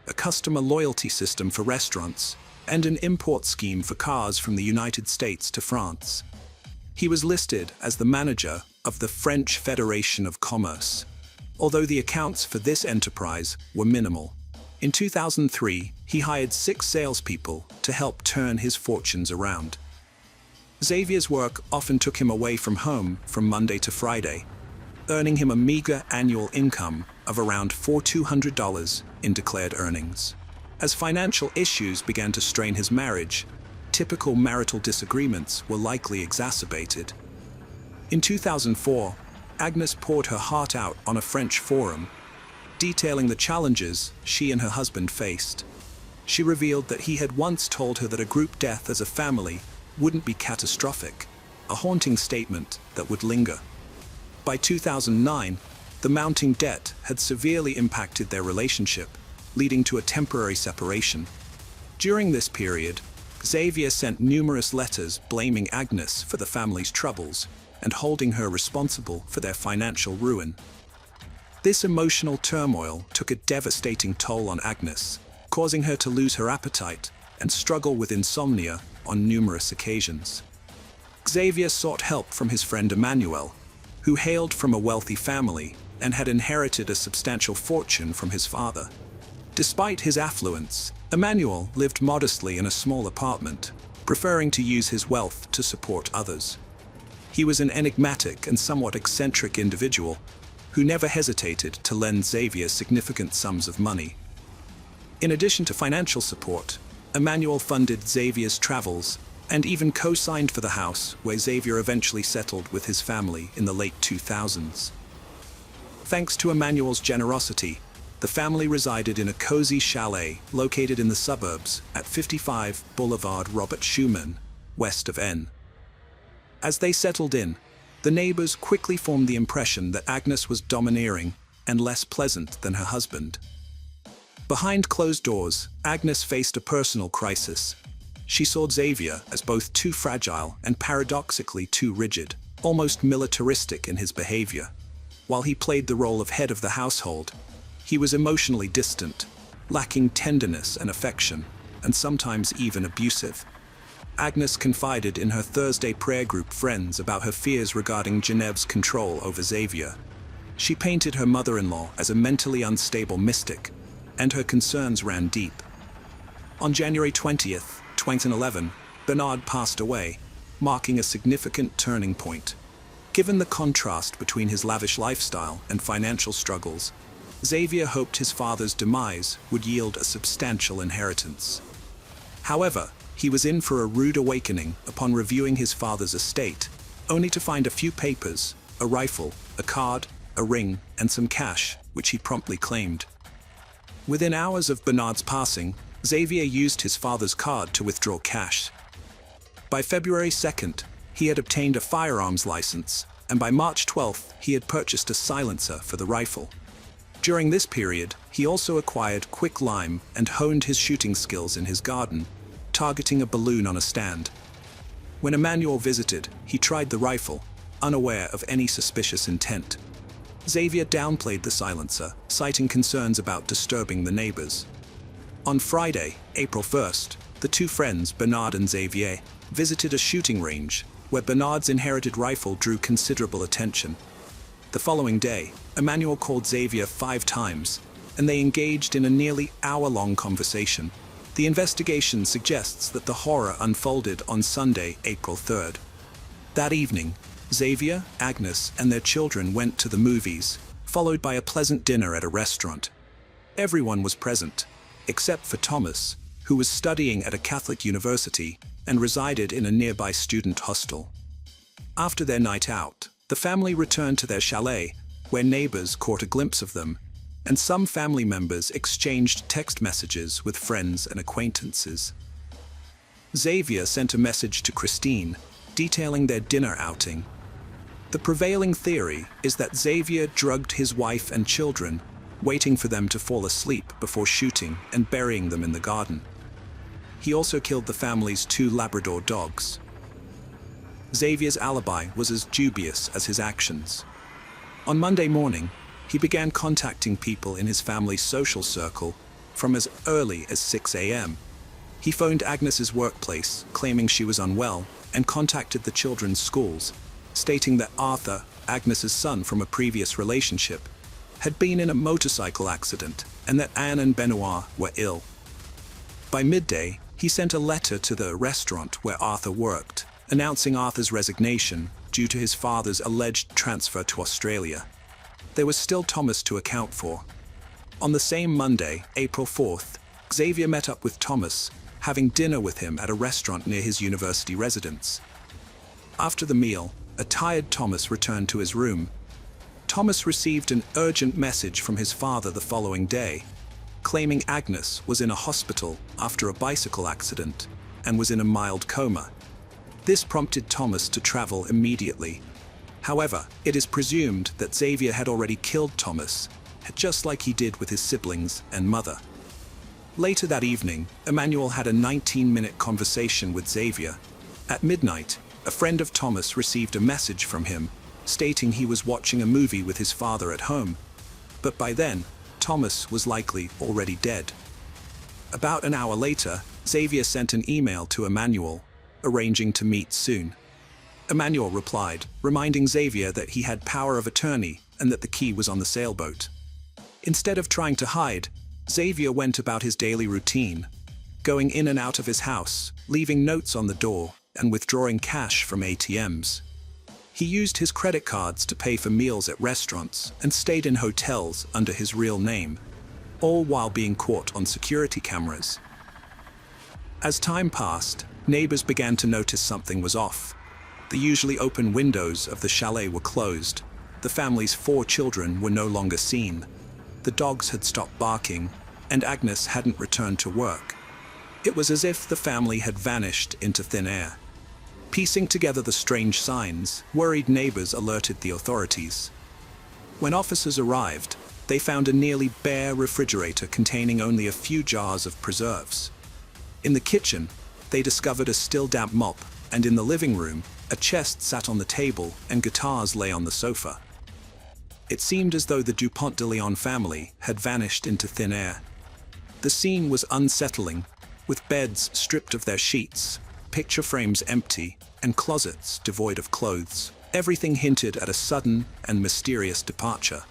a customer loyalty system for restaurants, and an import scheme for cars from the United States to France. He was listed as the manager of the French Federation of Commerce, although the accounts for this enterprise were minimal. In 2003, he hired 6 salespeople to help turn his fortunes around. Xavier's work often took him away from home from Monday to Friday, earning him a meager annual income of around $4,200 in declared earnings. As financial issues began to strain his marriage, typical marital disagreements were likely exacerbated. In 2004, Agnès poured her heart out on a French forum, detailing the challenges she and her husband faced. She revealed that he had once told her that a group death as a family wouldn't be catastrophic, a haunting statement that would linger. By 2009, the mounting debt had severely impacted their relationship, leading to a temporary separation. During this period, Xavier sent numerous letters blaming Agnès for the family's troubles and holding her responsible for their financial ruin. This emotional turmoil took a devastating toll on Agnès, causing her to lose her appetite and struggle with insomnia on numerous occasions. Xavier sought help from his friend Emmanuel, who hailed from a wealthy family and had inherited a substantial fortune from his father. Despite his affluence, Emmanuel lived modestly in a small apartment, preferring to use his wealth to support others. He was an enigmatic and somewhat eccentric individual who never hesitated to lend Xavier significant sums of money. In addition to financial support, Emmanuel funded Xavier's travels and even co-signed for the house where Xavier eventually settled with his family in the late 2000s. Thanks to Emmanuel's generosity, the family resided in a cozy chalet located in the suburbs at 55 Boulevard Robert Schumann, west of N. As they settled in, the neighbors quickly formed the impression that Agnès was domineering and less pleasant than her husband. Behind closed doors, Agnes faced a personal crisis. She saw Xavier as both too fragile and paradoxically too rigid, almost militaristic in his behavior. While he played the role of head of the household, he was emotionally distant, lacking tenderness and affection, and sometimes even abusive. Agnes confided in her Thursday prayer group friends about her fears regarding Genev's control over Xavier. She painted her mother-in-law as a mentally unstable mystic, and her concerns ran deep. On January 20th, 2011, Bernard passed away, marking a significant turning point. Given the contrast between his lavish lifestyle and financial struggles, Xavier hoped his father's demise would yield a substantial inheritance. However, he was in for a rude awakening upon reviewing his father's estate, only to find a few papers, a rifle, a card, a ring, and some cash, which he promptly claimed. Within hours of Bernard's passing, Xavier used his father's card to withdraw cash. By February 2nd, he had obtained a firearms license, and by March 12th, he had purchased a silencer for the rifle. During this period, he also acquired quicklime and honed his shooting skills in his garden, targeting a balloon on a stand. When Emmanuel visited, he tried the rifle, unaware of any suspicious intent. Xavier downplayed the silencer, citing concerns about disturbing the neighbors. On Friday, April 1st, the two friends, Bernard and Xavier, visited a shooting range, where Bernard's inherited rifle drew considerable attention. The following day, Emmanuel called Xavier 5 times, and they engaged in a nearly hour-long conversation. The investigation suggests that the horror unfolded on Sunday, April 3rd. That evening, Xavier, Agnes, and their children went to the movies, followed by a pleasant dinner at a restaurant. Everyone was present, except for Thomas, who was studying at a Catholic university and resided in a nearby student hostel. After their night out, the family returned to their chalet, where neighbors caught a glimpse of them, and some family members exchanged text messages with friends and acquaintances. Xavier sent a message to Christine, detailing their dinner outing. The prevailing theory is that Xavier drugged his wife and children, waiting for them to fall asleep before shooting and burying them in the garden. He also killed the family's 2 Labrador dogs. Xavier's alibi was as dubious as his actions. On Monday morning, he began contacting people in his family's social circle from as early as 6 a.m. He phoned Agnes's workplace, claiming she was unwell, and contacted the children's schools, stating that Arthur, Agnes's son from a previous relationship, had been in a motorcycle accident and that Anne and Benoit were ill. By midday, he sent a letter to the restaurant where Arthur worked, announcing Arthur's resignation due to his father's alleged transfer to Australia. There was still Thomas to account for. On the same Monday, April 4th, Xavier met up with Thomas, having dinner with him at a restaurant near his university residence. After the meal, a tired Thomas returned to his room. Thomas received an urgent message from his father the following day, claiming Agnes was in a hospital after a bicycle accident and was in a mild coma. This prompted Thomas to travel immediately. However, it is presumed that Xavier had already killed Thomas, just like he did with his siblings and mother. Later that evening, Emmanuel had a 19-minute conversation with Xavier. At midnight, a friend of Thomas received a message from him, stating he was watching a movie with his father at home. But by then, Thomas was likely already dead. About an hour later, Xavier sent an email to Emmanuel, arranging to meet soon. Emmanuel replied, reminding Xavier that he had power of attorney and that the key was on the sailboat. Instead of trying to hide, Xavier went about his daily routine, going in and out of his house, leaving notes on the door, and withdrawing cash from ATMs. He used his credit cards to pay for meals at restaurants and stayed in hotels under his real name, all while being caught on security cameras. As time passed, neighbors began to notice something was off. The usually open windows of the chalet were closed. The family's 4 children were no longer seen. The dogs had stopped barking, and Agnes hadn't returned to work. It was as if the family had vanished into thin air. Piecing together the strange signs, worried neighbors alerted the authorities. When officers arrived, they found a nearly bare refrigerator containing only a few jars of preserves. In the kitchen, they discovered a still damp mop, and in the living room, a chest sat on the table and guitars lay on the sofa. It seemed as though the Dupont de Leon family had vanished into thin air. The scene was unsettling, with beds stripped of their sheets, picture frames empty, and closets devoid of clothes. Everything hinted at a sudden and mysterious departure.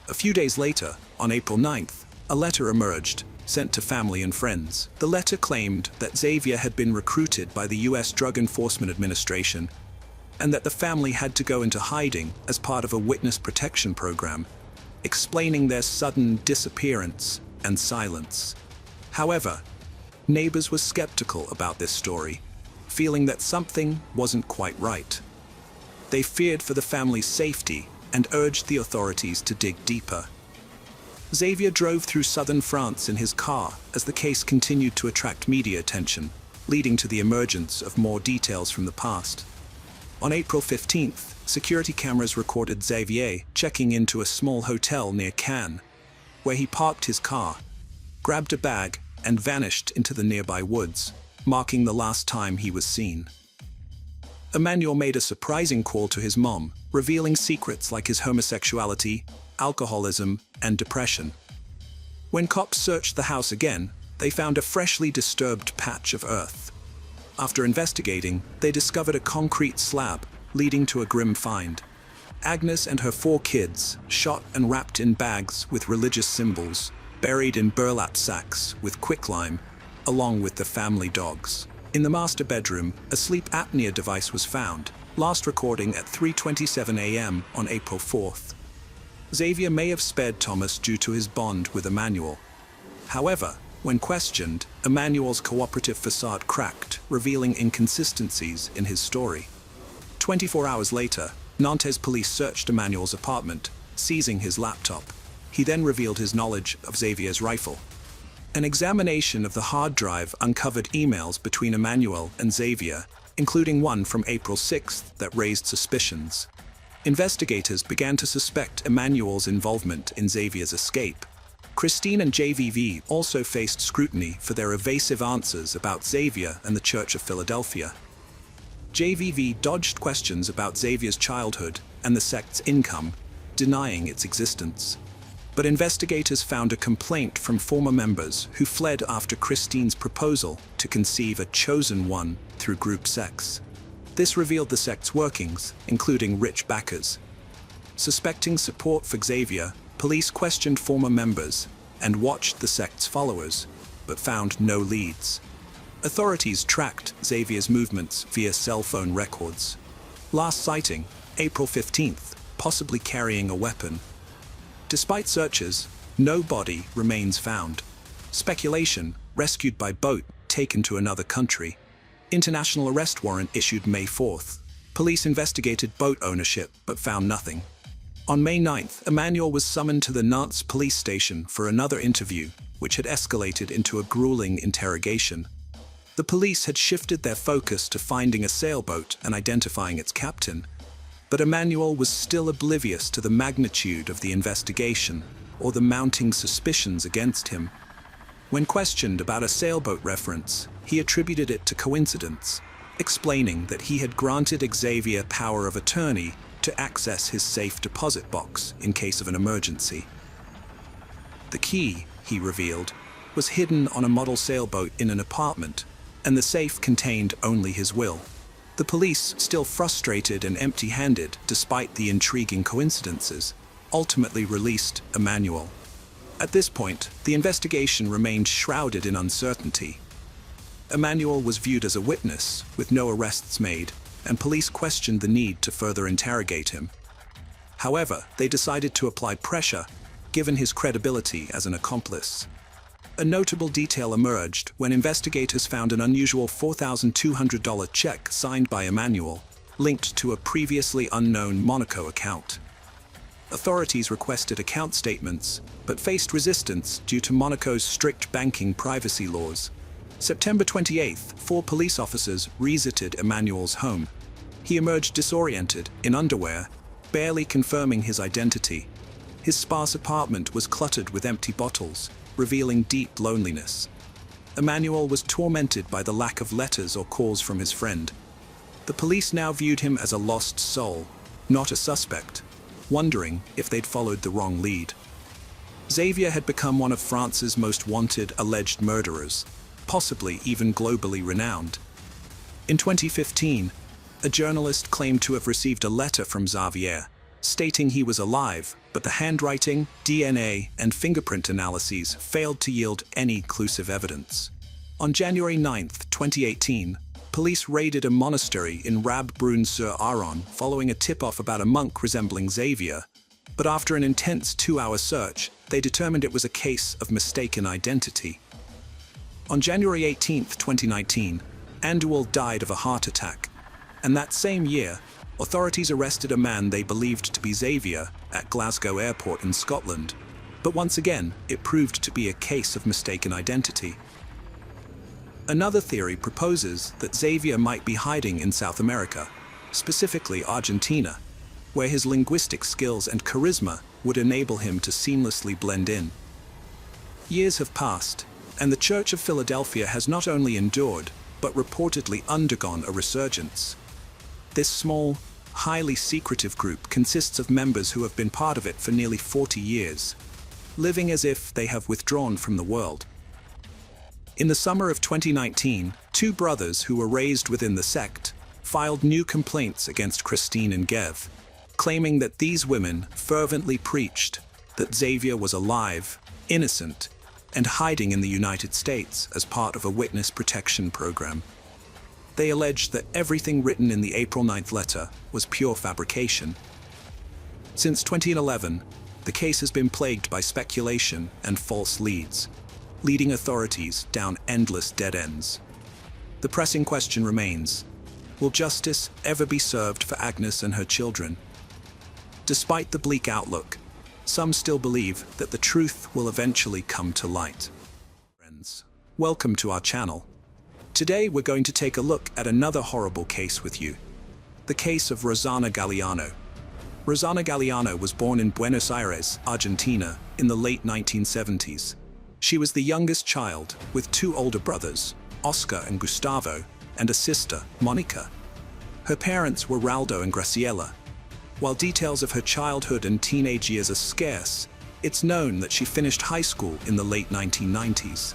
A few days later, on April 9th, a letter emerged, sent to family and friends. The letter claimed that Xavier had been recruited by the U.S. Drug Enforcement Administration and that the family had to go into hiding as part of a witness protection program, explaining their sudden disappearance and silence. However, neighbors were skeptical about this story, feeling that something wasn't quite right. They feared for the family's safety and urged the authorities to dig deeper. Xavier drove through southern France in his car as the case continued to attract media attention, leading to the emergence of more details from the past. On April 15th, security cameras recorded Xavier checking into a small hotel near Cannes, where he parked his car, grabbed a bag, and vanished into the nearby woods, marking the last time he was seen. Emmanuel made a surprising call to his mom, revealing secrets like his homosexuality, alcoholism, and depression. When cops searched the house again, they found a freshly disturbed patch of earth. After investigating, they discovered a concrete slab, leading to a grim find. Agnes and her 4 kids, shot and wrapped in bags with religious symbols, buried in burlap sacks with quicklime, along with the family dogs. In the master bedroom, a sleep apnea device was found, last recording at 3:27 a.m. on April 4th. Xavier may have spared Thomas due to his bond with Emmanuel. However, when questioned, Emmanuel's cooperative facade cracked, revealing inconsistencies in his story. 24 hours later, Nantes police searched Emmanuel's apartment, seizing his laptop. He then revealed his knowledge of Xavier's rifle. An examination of the hard drive uncovered emails between Emmanuel and Xavier, including one from April 6th that raised suspicions. Investigators began to suspect Emmanuel's involvement in Xavier's escape. Christine and JVV also faced scrutiny for their evasive answers about Xavier and the Church of Philadelphia. JVV dodged questions about Xavier's childhood and the sect's income, denying its existence. But investigators found a complaint from former members who fled after Christine's proposal to conceive a chosen one through group sex. This revealed the sect's workings, including rich backers. Suspecting support for Xavier, police questioned former members and watched the sect's followers, but found no leads. Authorities tracked Xavier's movements via cell phone records. Last sighting, April 15th, possibly carrying a weapon. Despite searches, no body remains found. Speculation, rescued by boat, taken to another country. International arrest warrant issued May 4th. Police investigated boat ownership but found nothing. On May 9th, Emmanuel was summoned to the Nantes police station for another interview, which had escalated into a grueling interrogation. The police had shifted their focus to finding a sailboat and identifying its captain. But Emmanuel was still oblivious to the magnitude of the investigation or the mounting suspicions against him. When questioned about a sailboat reference, he attributed it to coincidence, explaining that he had granted Xavier power of attorney to access his safe deposit box in case of an emergency. The key, he revealed, was hidden on a model sailboat in an apartment, and the safe contained only his will. The police, still frustrated and empty-handed despite the intriguing coincidences, ultimately released Emmanuel. At this point, the investigation remained shrouded in uncertainty. Emmanuel was viewed as a witness, with no arrests made, and police questioned the need to further interrogate him. However, they decided to apply pressure, given his credibility as an accomplice. A notable detail emerged when investigators found an unusual $4,200 check signed by Emmanuel, linked to a previously unknown Monaco account. Authorities requested account statements, but faced resistance due to Monaco's strict banking privacy laws. September 28th, 4 police officers visited Emmanuel's home. He emerged disoriented, in underwear, barely confirming his identity. His sparse apartment was cluttered with empty bottles, revealing deep loneliness. Emmanuel was tormented by the lack of letters or calls from his friend. The police now viewed him as a lost soul, not a suspect, wondering if they'd followed the wrong lead. Xavier had become one of France's most wanted alleged murderers, possibly even globally renowned. In 2015, a journalist claimed to have received a letter from Xavier, stating he was alive, but the handwriting, DNA, and fingerprint analyses failed to yield any conclusive evidence. On January 9, 2018, police raided a monastery in Rab-Brun-sur-Aron following a tip-off about a monk resembling Xavier, but after an intense 2-hour search, they determined it was a case of mistaken identity. On January 18, 2019, Anduel died of a heart attack, and that same year, authorities arrested a man they believed to be Xavier at Glasgow Airport in Scotland, but once again, it proved to be a case of mistaken identity. Another theory proposes that Xavier might be hiding in South America, specifically Argentina, where his linguistic skills and charisma would enable him to seamlessly blend in. Years have passed, and the Church of Philadelphia has not only endured, but reportedly undergone a resurgence. This small, highly secretive group consists of members who have been part of it for nearly 40 years, living as if they have withdrawn from the world. In the summer of 2019, 2 brothers who were raised within the sect filed new complaints against Christine and Gev, claiming that these women fervently preached that Xavier was alive, innocent, and hiding in the United States as part of a witness protection program. They alleged that everything written in the April 9th letter was pure fabrication. Since 2011, the case has been plagued by speculation and false leads, leading authorities down endless dead ends. The pressing question remains, will justice ever be served for Agnes and her children? Despite the bleak outlook, some still believe that the truth will eventually come to light. Friends, welcome to our channel. Today we're going to take a look at another horrible case with you. The case of Rosana Galliano. Rosana Galliano was born in Buenos Aires, Argentina, in the late 1970s. She was the youngest child, with 2 older brothers, Oscar and Gustavo, and a sister, Monica. Her parents were Raldo and Graciela. While details of her childhood and teenage years are scarce, it's known that she finished high school in the late 1990s.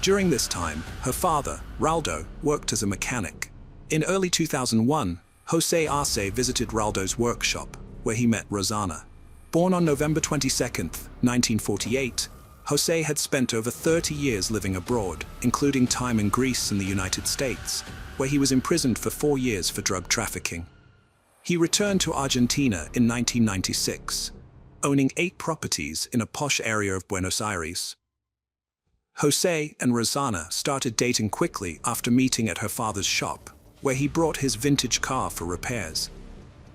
During this time, her father, Raldo, worked as a mechanic. In early 2001, Jose Arce visited Raldo's workshop, where he met Rosana. Born on November 22, 1948, Jose had spent over 30 years living abroad, including time in Greece and the United States, where he was imprisoned for 4 years for drug trafficking. He returned to Argentina in 1996, owning 8 properties in a posh area of Buenos Aires. Jose and Rosana started dating quickly after meeting at her father's shop, where he brought his vintage car for repairs.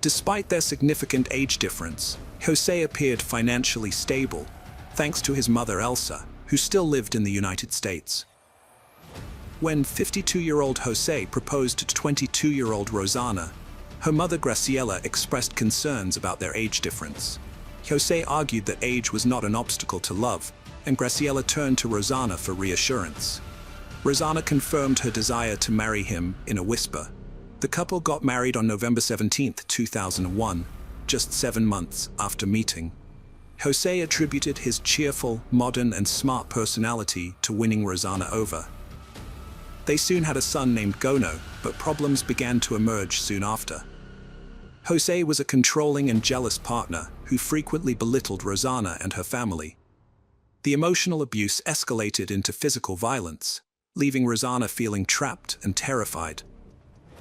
Despite their significant age difference, Jose appeared financially stable, thanks to his mother Elsa, who still lived in the United States. When 52-year-old Jose proposed to 22-year-old Rosana, her mother Graciela expressed concerns about their age difference. Jose argued that age was not an obstacle to love, and Graciela turned to Rosana for reassurance. Rosana confirmed her desire to marry him in a whisper. The couple got married on November 17, 2001, just 7 months after meeting. Jose attributed his cheerful, modern, and smart personality to winning Rosana over. They soon had a son named Gono, but problems began to emerge soon after. Jose was a controlling and jealous partner who frequently belittled Rosana and her family. The emotional abuse escalated into physical violence, leaving Rosana feeling trapped and terrified.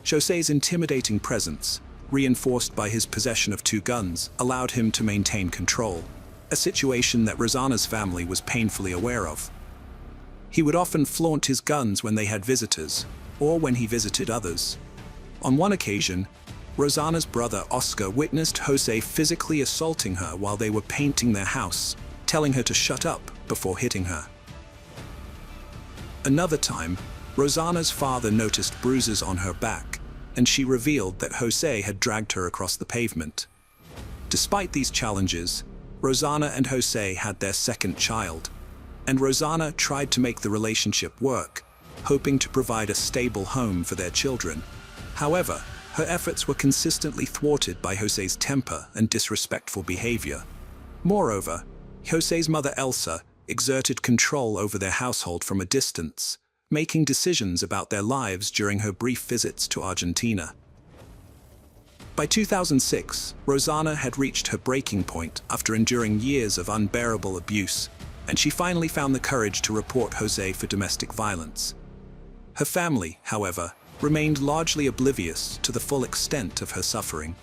Jose's intimidating presence, reinforced by his possession of 2 guns, allowed him to maintain control, a situation that Rosana's family was painfully aware of. He would often flaunt his guns when they had visitors, or when he visited others. On one occasion, Rosana's brother Oscar witnessed Jose physically assaulting her while they were painting their house, telling her to shut up before hitting her. Another time, Rosana's father noticed bruises on her back, and she revealed that Jose had dragged her across the pavement. Despite these challenges, Rosanna and Jose had their second child, and Rosanna tried to make the relationship work, hoping to provide a stable home for their children. However, her efforts were consistently thwarted by Jose's temper and disrespectful behavior. Moreover, Jose's mother Elsa exerted control over their household from a distance, making decisions about their lives during her brief visits to Argentina. By 2006, Rosanna had reached her breaking point after enduring years of unbearable abuse, and she finally found the courage to report Jose for domestic violence. Her family, however, remained largely oblivious to the full extent of her suffering.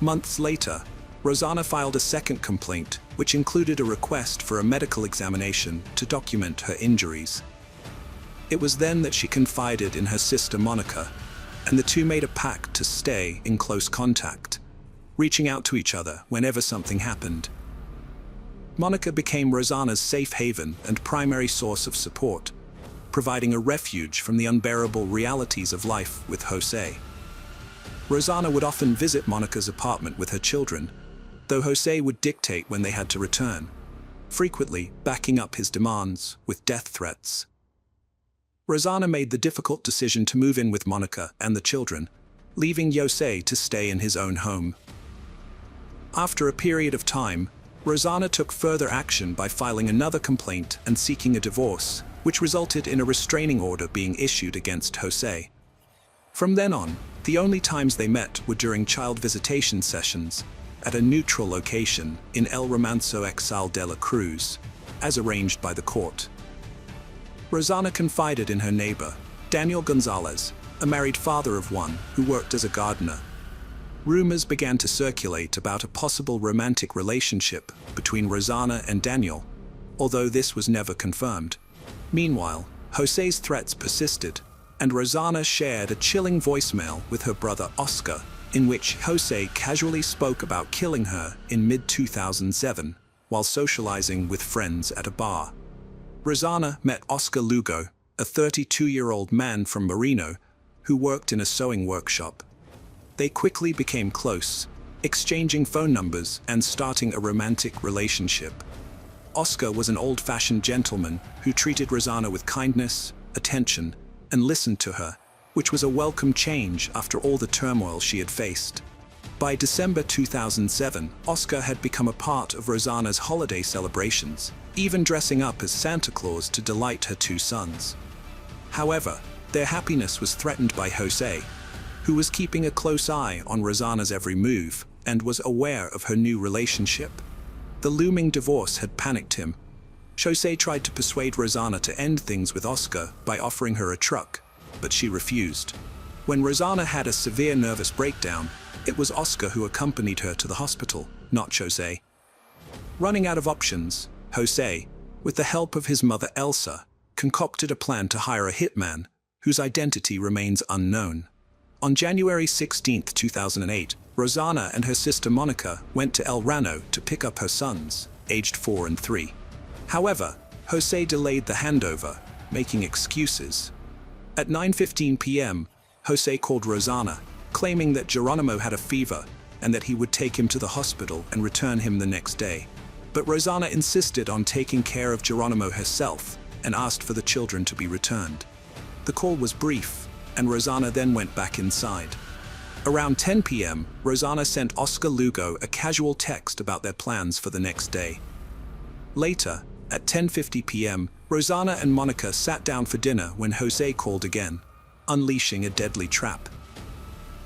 Months later, Rosanna filed a second complaint, which included a request for a medical examination to document her injuries. It was then that she confided in her sister Monica, and the two made a pact to stay in close contact, reaching out to each other whenever something happened. Monica became Rosanna's safe haven and primary source of support, providing a refuge from the unbearable realities of life with Jose. Rosanna would often visit Monica's apartment with her children, though Jose would dictate when they had to return, frequently backing up his demands with death threats. Rosanna made the difficult decision to move in with Monica and the children, leaving Jose to stay in his own home. After a period of time, Rosanna took further action by filing another complaint and seeking a divorce, which resulted in a restraining order being issued against Jose. From then on, the only times they met were during child visitation sessions at a neutral location in El Romanzo Exal de la Cruz, as arranged by the court. Rosanna confided in her neighbor, Daniel Gonzalez, a married father of one who worked as a gardener. Rumors began to circulate about a possible romantic relationship between Rosanna and Daniel, although this was never confirmed. Meanwhile, Jose's threats persisted, and Rosanna shared a chilling voicemail with her brother Oscar, in which Jose casually spoke about killing her in mid-2007 while socializing with friends at a bar. Rosanna met Oscar Lugo, a 32-year-old man from Marino who worked in a sewing workshop. They quickly became close, exchanging phone numbers and starting a romantic relationship. Oscar was an old-fashioned gentleman who treated Rosanna with kindness, attention, and listened to her, which was a welcome change after all the turmoil she had faced. By December 2007, Oscar had become a part of Rosanna's holiday celebrations, even dressing up as Santa Claus to delight her two sons. However, their happiness was threatened by Jose, who was keeping a close eye on Rosanna's every move and was aware of her new relationship. The looming divorce had panicked him. Jose tried to persuade Rosanna to end things with Oscar by offering her a truck, but she refused. When Rosanna had a severe nervous breakdown, it was Oscar who accompanied her to the hospital, not Jose. Running out of options, Jose, with the help of his mother Elsa, concocted a plan to hire a hitman, whose identity remains unknown. On January 16, 2008, Rosanna and her sister Monica went to El Rano to pick up her sons, aged 4 and 3. However, Jose delayed the handover, making excuses. At 9:15 p.m., Jose called Rosanna, claiming that Geronimo had a fever and that he would take him to the hospital and return him the next day. But Rosanna insisted on taking care of Geronimo herself and asked for the children to be returned. The call was brief, and Rosanna then went back inside. Around 10 p.m., Rosanna sent Oscar Lugo a casual text about their plans for the next day. Later, at 10:50 p.m., Rosanna and Monica sat down for dinner when Jose called again, unleashing a deadly trap.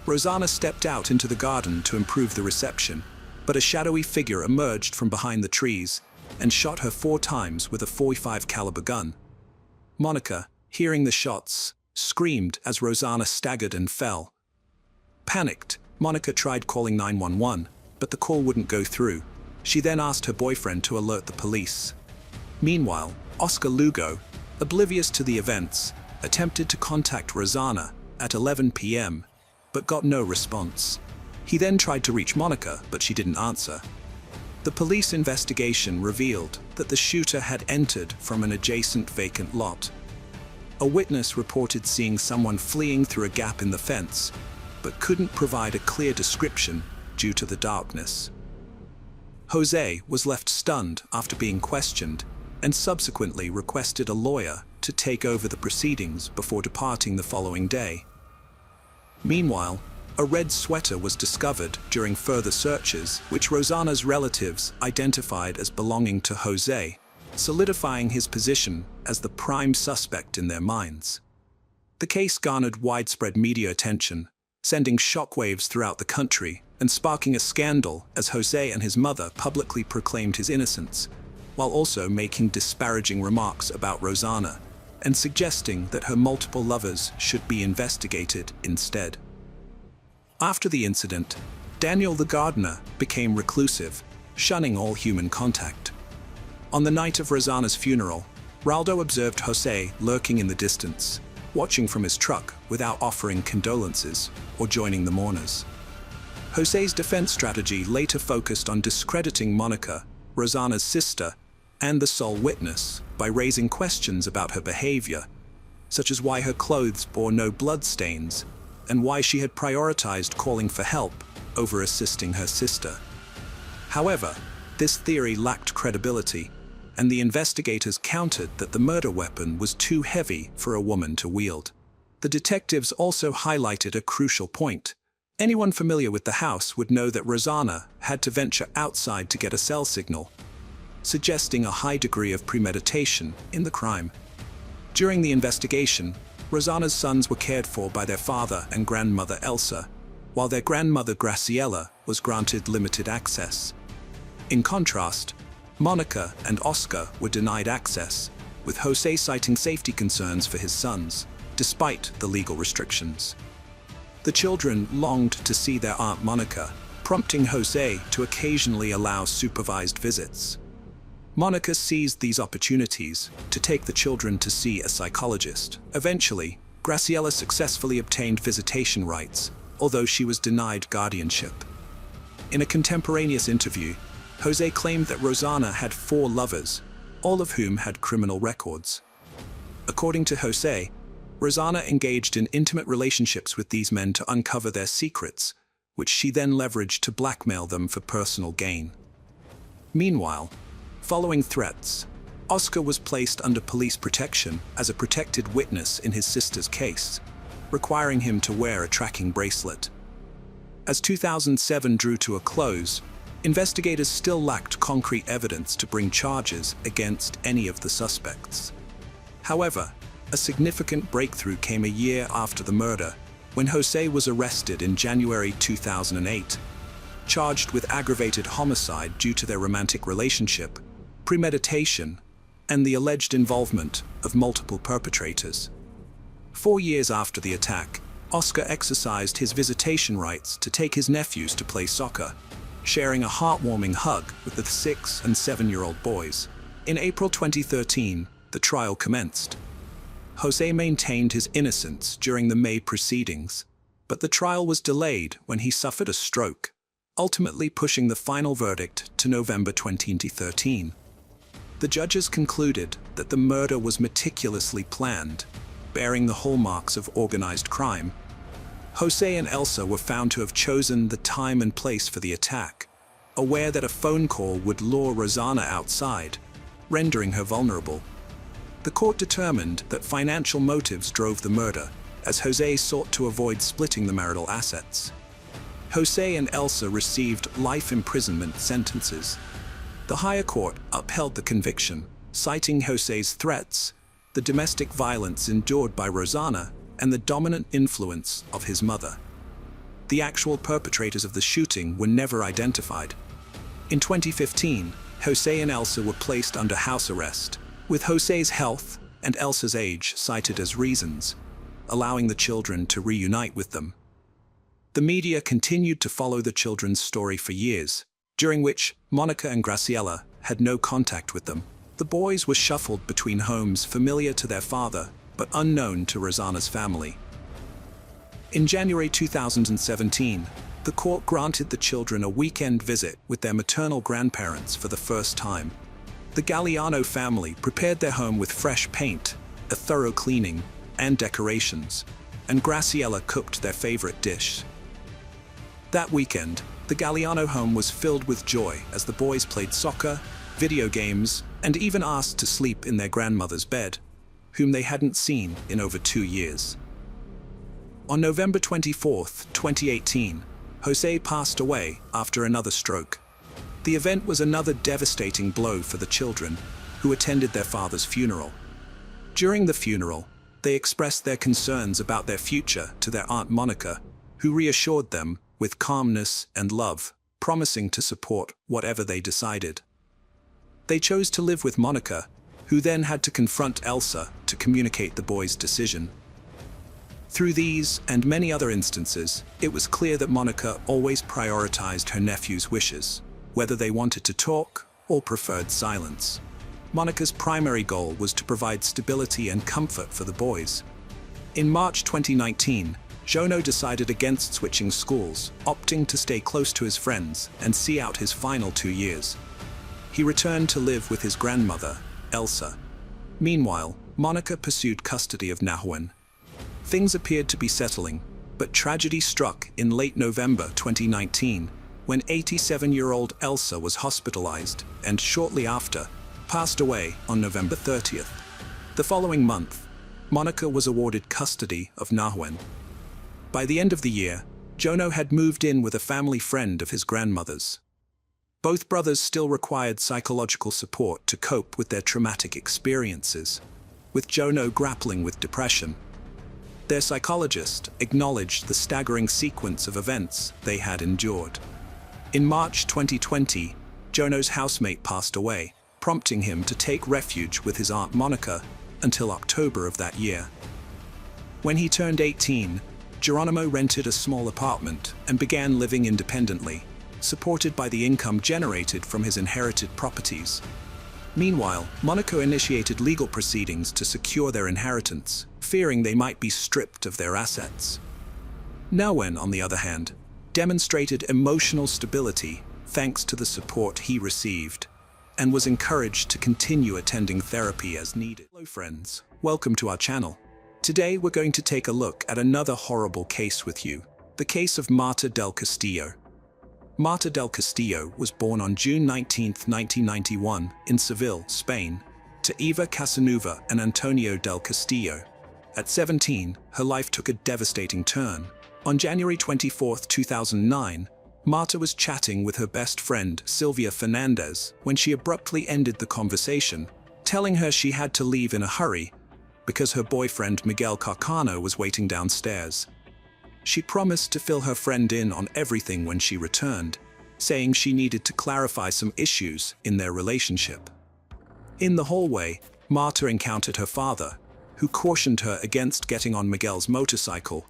Rosanna stepped out into the garden to improve the reception, but a shadowy figure emerged from behind the trees and shot her 4 times with a .45 caliber gun. Monica, hearing the shots, screamed as Rosanna staggered and fell. Panicked, Monica tried calling 911, but the call wouldn't go through. She then asked her boyfriend to alert the police. Meanwhile, Oscar Lugo, oblivious to the events, attempted to contact Rosanna at 11 p.m., but got no response. He then tried to reach Monica, but she didn't answer. The police investigation revealed that the shooter had entered from an adjacent vacant lot. A witness reported seeing someone fleeing through a gap in the fence, but couldn't provide a clear description due to the darkness. Jose was left stunned after being questioned and subsequently requested a lawyer to take over the proceedings before departing the following day. Meanwhile, a red sweater was discovered during further searches, which Rosanna's relatives identified as belonging to Jose, solidifying his position as the prime suspect in their minds. The case garnered widespread media attention, sending shockwaves throughout the country and sparking a scandal as Jose and his mother publicly proclaimed his innocence, while also making disparaging remarks about Rosanna and suggesting that her multiple lovers should be investigated instead. After the incident, Daniel the gardener became reclusive, shunning all human contact. On the night of Rosanna's funeral, Raldo observed Jose lurking in the distance, watching from his truck without offering condolences or joining the mourners. Jose's defense strategy later focused on discrediting Monica, Rosanna's sister, and the sole witness by raising questions about her behavior, such as why her clothes bore no bloodstains and why she had prioritized calling for help over assisting her sister. However, this theory lacked credibility, and the investigators countered that the murder weapon was too heavy for a woman to wield. The detectives also highlighted a crucial point. Anyone familiar with the house would know that Rosanna had to venture outside to get a cell signal, suggesting a high degree of premeditation in the crime. During the investigation, Rosanna's sons were cared for by their father and grandmother Elsa, while their grandmother Graciela was granted limited access. In contrast, Monica and Oscar were denied access, with Jose citing safety concerns for his sons, despite the legal restrictions. The children longed to see their Aunt Monica, prompting Jose to occasionally allow supervised visits. Monica seized these opportunities to take the children to see a psychologist. Eventually, Graciela successfully obtained visitation rights, although she was denied guardianship. In a contemporaneous interview, Jose claimed that Rosanna had 4 lovers, all of whom had criminal records. According to Jose, Rosanna engaged in intimate relationships with these men to uncover their secrets, which she then leveraged to blackmail them for personal gain. Meanwhile, following threats, Oscar was placed under police protection as a protected witness in his sister's case, requiring him to wear a tracking bracelet. As 2007 drew to a close, investigators still lacked concrete evidence to bring charges against any of the suspects. However, a significant breakthrough came a year after the murder, when Jose was arrested in January 2008, charged with aggravated homicide due to their romantic relationship, premeditation, and the alleged involvement of multiple perpetrators. 4 years after the attack, Oscar exercised his visitation rights to take his nephews to play soccer, sharing a heartwarming hug with the 6- and 7-year-old boys. In April 2013, the trial commenced. Jose maintained his innocence during the May proceedings, but the trial was delayed when he suffered a stroke, ultimately pushing the final verdict to November 2013. The judges concluded that the murder was meticulously planned, bearing the hallmarks of organized crime. Jose and Elsa were found to have chosen the time and place for the attack, aware that a phone call would lure Rosanna outside, rendering her vulnerable. The court determined that financial motives drove the murder, as Jose sought to avoid splitting the marital assets. Jose and Elsa received life imprisonment sentences. The higher court upheld the conviction, citing Jose's threats, the domestic violence endured by Rosanna, and the dominant influence of his mother. The actual perpetrators of the shooting were never identified. In 2015, Jose and Elsa were placed under house arrest, with Jose's health and Elsa's age cited as reasons, allowing the children to reunite with them. The media continued to follow the children's story for years, during which Monica and Graciela had no contact with them. The boys were shuffled between homes familiar to their father, but unknown to Rosanna's family. In January 2017, the court granted the children a weekend visit with their maternal grandparents for the first time. The Galliano family prepared their home with fresh paint, a thorough cleaning, and decorations, and Graciela cooked their favorite dish. That weekend, The Galliano home was filled with joy as the boys played soccer, video games, and even asked to sleep in their grandmother's bed, whom they hadn't seen in over 2 years. On November 24, 2018, Jose passed away after another stroke. The event was another devastating blow for the children, who attended their father's funeral. During the funeral, they expressed their concerns about their future to their Aunt Monica, who reassured them with calmness and love, promising to support whatever they decided. They chose to live with Monica, who then had to confront Elsa to communicate the boys' decision. Through these and many other instances, it was clear that Monica always prioritized her nephew's wishes, whether they wanted to talk or preferred silence. Monica's primary goal was to provide stability and comfort for the boys. In March 2019, Jono decided against switching schools, opting to stay close to his friends and see out his final 2 years. He returned to live with his grandmother, Elsa. Meanwhile, Monica pursued custody of Nahuan. Things appeared to be settling, but tragedy struck in late November 2019 when 87-year-old Elsa was hospitalized and shortly after passed away on November 30th. The following month, Monica was awarded custody of Nahuan. By the end of the year, Jono had moved in with a family friend of his grandmother's. Both brothers still required psychological support to cope with their traumatic experiences, with Jono grappling with depression. Their psychologist acknowledged the staggering sequence of events they had endured. In March 2020, Jono's housemate passed away, prompting him to take refuge with his Aunt Monica until October of that year. When he turned 18, Geronimo rented a small apartment and began living independently, supported by the income generated from his inherited properties. Meanwhile, Monica initiated legal proceedings to secure their inheritance, fearing they might be stripped of their assets. Nahuan, on the other hand, demonstrated emotional stability thanks to the support he received, and was encouraged to continue attending therapy as needed. Hello friends, welcome to our channel. Today we're going to take a look at another horrible case with you, the case of Marta del Castillo. Marta del Castillo was born on June 19, 1991 in Seville, Spain, to Eva Casanova and Antonio del Castillo. At 17, her life took a devastating turn. On January 24, 2009, Marta was chatting with her best friend, Silvia Fernandez, when she abruptly ended the conversation, telling her she had to leave in a hurry because her boyfriend Miguel Carcano was waiting downstairs. She promised to fill her friend in on everything when she returned, saying she needed to clarify some issues in their relationship. In the hallway, Marta encountered her father, who cautioned her against getting on Miguel's motorcycle,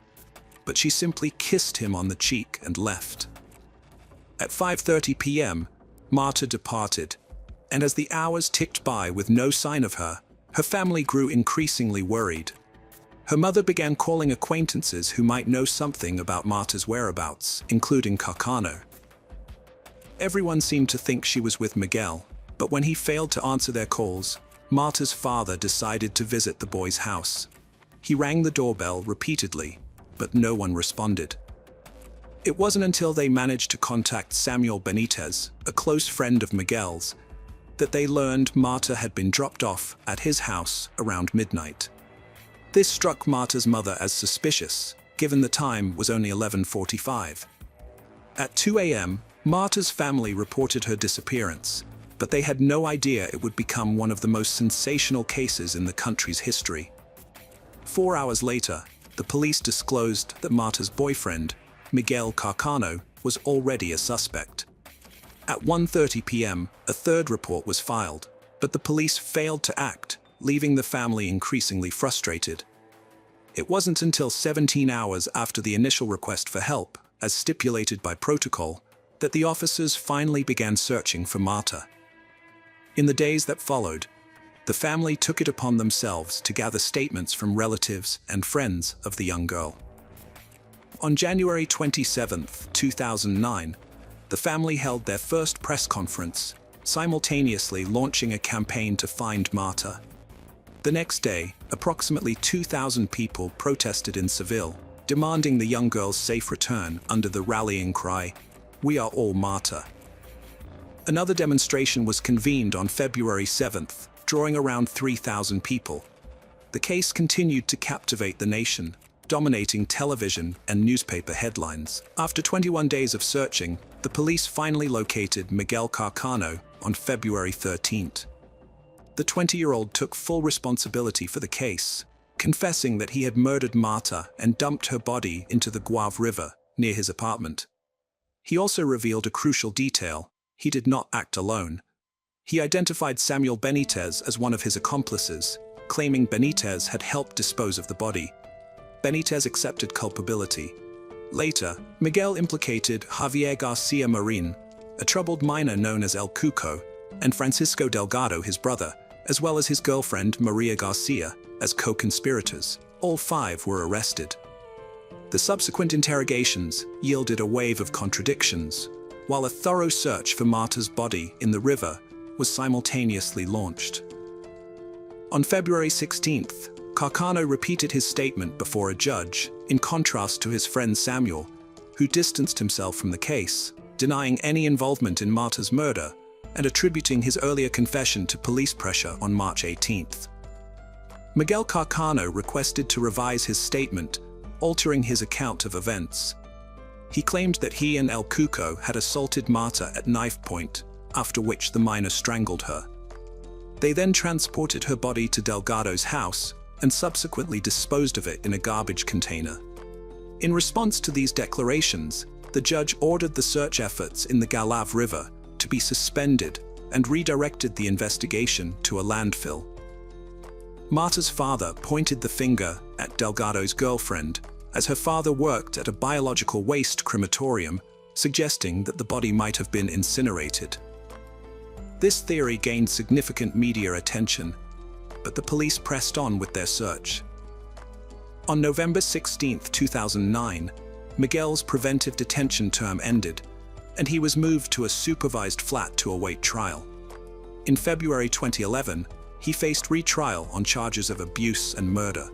but she simply kissed him on the cheek and left. At 5:30 p.m., Marta departed, and as the hours ticked by with no sign of her, her family grew increasingly worried. Her mother began calling acquaintances who might know something about Marta's whereabouts, including Carcano. Everyone seemed to think she was with Miguel, but when he failed to answer their calls, Marta's father decided to visit the boy's house. He rang the doorbell repeatedly, but no one responded. It wasn't until they managed to contact Samuel Benitez, a close friend of Miguel's, that they learned Marta had been dropped off at his house around midnight. This struck Marta's mother as suspicious, given the time was only 11:45. At 2 a.m., Marta's family reported her disappearance, but they had no idea it would become one of the most sensational cases in the country's history. 4 hours later, the police disclosed that Marta's boyfriend, Miguel Carcano, was already a suspect. At 1:30 p.m., a third report was filed, but the police failed to act, leaving the family increasingly frustrated. It wasn't until 17 hours after the initial request for help, as stipulated by protocol, that the officers finally began searching for Marta. In the days that followed, the family took it upon themselves to gather statements from relatives and friends of the young girl. On January 27, 2009, the family held their first press conference, simultaneously launching a campaign to find Marta. The next day, approximately 2,000 people protested in Seville, demanding the young girl's safe return under the rallying cry, "We are all Marta." Another demonstration was convened on February 7th, drawing around 3,000 people. The case continued to captivate the nation, dominating television and newspaper headlines. After 21 days of searching, the police finally located Miguel Carcano on February 13th. The 20-year-old took full responsibility for the case, confessing that he had murdered Marta and dumped her body into the Guave River near his apartment. He also revealed a crucial detail: he did not act alone. He identified Samuel Benitez as one of his accomplices, claiming Benitez had helped dispose of the body. Benitez accepted culpability. Later, Miguel implicated Javier Garcia Marin, a troubled miner known as El Cuco, and Francisco Delgado, his brother, as well as his girlfriend Maria Garcia, as co-conspirators. All five were arrested. The subsequent interrogations yielded a wave of contradictions, while a thorough search for Marta's body in the river was simultaneously launched. On February 16th, Carcano repeated his statement before a judge, in contrast to his friend Samuel, who distanced himself from the case, denying any involvement in Marta's murder and attributing his earlier confession to police pressure on March 18th. Miguel Carcano requested to revise his statement, altering his account of events. He claimed that he and El Cuco had assaulted Marta at knife point, after which the miner strangled her. They then transported her body to Delgado's house and subsequently disposed of it in a garbage container. In response to these declarations, the judge ordered the search efforts in the Guave River to be suspended and redirected the investigation to a landfill. Marta's father pointed the finger at Delgado's girlfriend, as her father worked at a biological waste crematorium, suggesting that the body might have been incinerated. This theory gained significant media attention, but the police pressed on with their search. On November 16, 2009, Miguel's preventive detention term ended, and he was moved to a supervised flat to await trial. In February 2011, he faced retrial on charges of abuse and murder.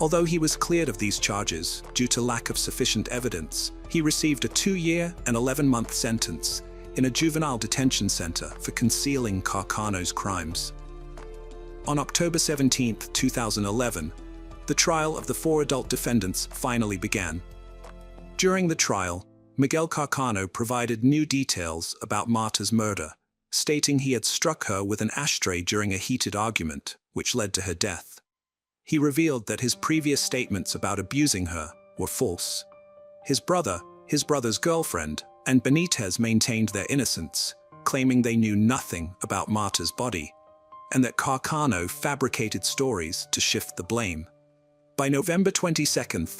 Although he was cleared of these charges due to lack of sufficient evidence, he received a 2-year and 11-month sentence in a juvenile detention center for concealing Carcano's crimes. On October 17, 2011, the trial of the 4 adult defendants finally began. During the trial, Miguel Carcano provided new details about Marta's murder, stating he had struck her with an ashtray during a heated argument, which led to her death. He revealed that his previous statements about abusing her were false. His brother, his brother's girlfriend, and Benitez maintained their innocence, claiming they knew nothing about Marta's body, and that Carcano fabricated stories to shift the blame. By November 22,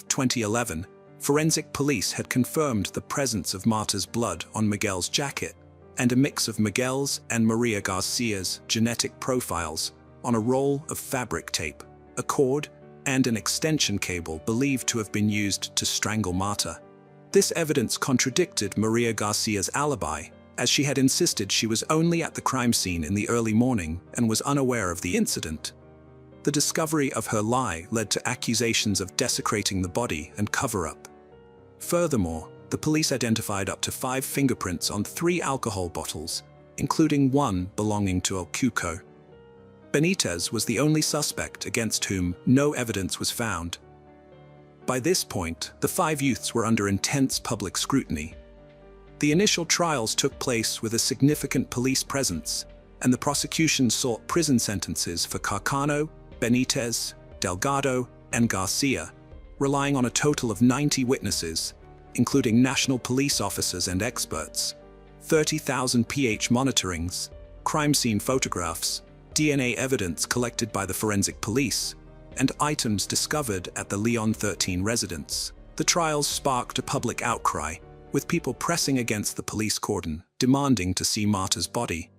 2011, forensic police had confirmed the presence of Marta's blood on Miguel's jacket, and a mix of Miguel's and Maria Garcia's genetic profiles on a roll of fabric tape, a cord, and an extension cable believed to have been used to strangle Marta. This evidence contradicted Maria Garcia's alibi, as she had insisted she was only at the crime scene in the early morning and was unaware of the incident. The discovery of her lie led to accusations of desecrating the body and cover-up. Furthermore, the police identified up to 5 fingerprints on 3 alcohol bottles, including one belonging to El Cuco. Benitez was the only suspect against whom no evidence was found. By this point, the 5 youths were under intense public scrutiny. The initial trials took place with a significant police presence, and the prosecution sought prison sentences for Carcano, Benitez, Delgado, and Garcia, relying on a total of 90 witnesses, including national police officers and experts, 30,000 pH monitorings, crime scene photographs, DNA evidence collected by the forensic police, and items discovered at the Leon 13 residence. The trials sparked a public outcry, with people pressing against the police cordon, demanding to see Marta's body.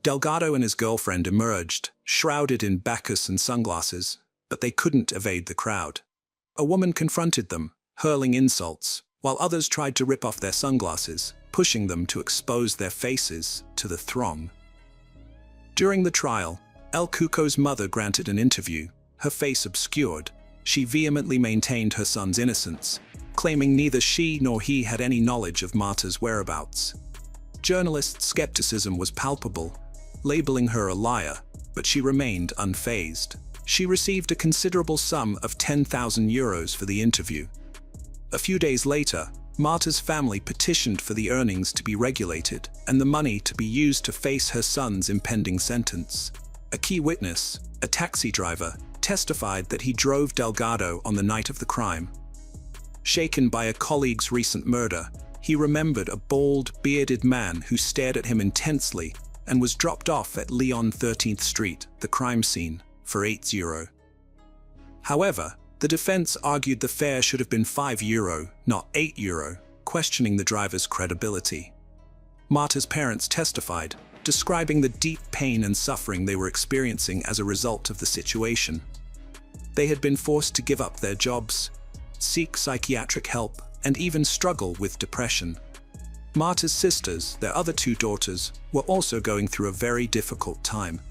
Delgado and his girlfriend emerged, shrouded in bacchus and sunglasses, but they couldn't evade the crowd. A woman confronted them, hurling insults, while others tried to rip off their sunglasses, pushing them to expose their faces to the throng. During the trial, El Cuco's mother granted an interview, her face obscured. She vehemently maintained her son's innocence, claiming neither she nor he had any knowledge of Marta's whereabouts. Journalists' skepticism was palpable, labeling her a liar, but she remained unfazed. She received a considerable sum of €10,000 for the interview. A few days later, Marta's family petitioned for the earnings to be regulated and the money to be used to face her son's impending sentence. A key witness, a taxi driver, testified that he drove Delgado on the night of the crime. Shaken by a colleague's recent murder, he remembered a bald, bearded man who stared at him intensely and was dropped off at Leon 13th Street, the crime scene, for €8. However, the defense argued the fare should have been €5, not €8, questioning the driver's credibility. Marta's parents testified, describing the deep pain and suffering they were experiencing as a result of the situation. They had been forced to give up their jobs, seek psychiatric help, and even struggle with depression. Marta's sisters, their other two daughters, were also going through a very difficult time.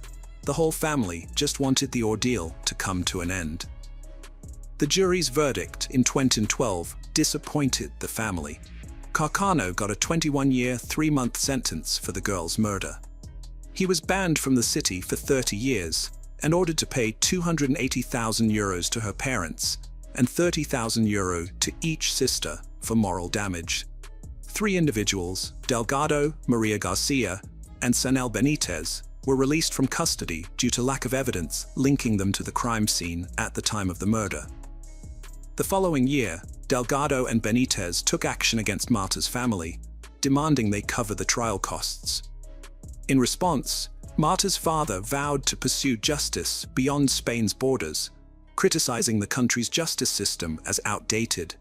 The whole family just wanted the ordeal to come to an end. The jury's verdict in 2012 disappointed the family. Carcano got a 21-year, 3-month sentence for the girl's murder. He was banned from the city for 30 years and ordered to pay €280,000 to her parents and €30,000 to each sister for moral damage. 3 individuals, Delgado, Maria Garcia, and Sanel Benitez, were released from custody due to lack of evidence linking them to the crime scene at the time of the murder. The following year, Delgado and Benitez took action against Marta's family, demanding they cover the trial costs. In response, Marta's father vowed to pursue justice beyond Spain's borders, criticizing the country's justice system as outdated.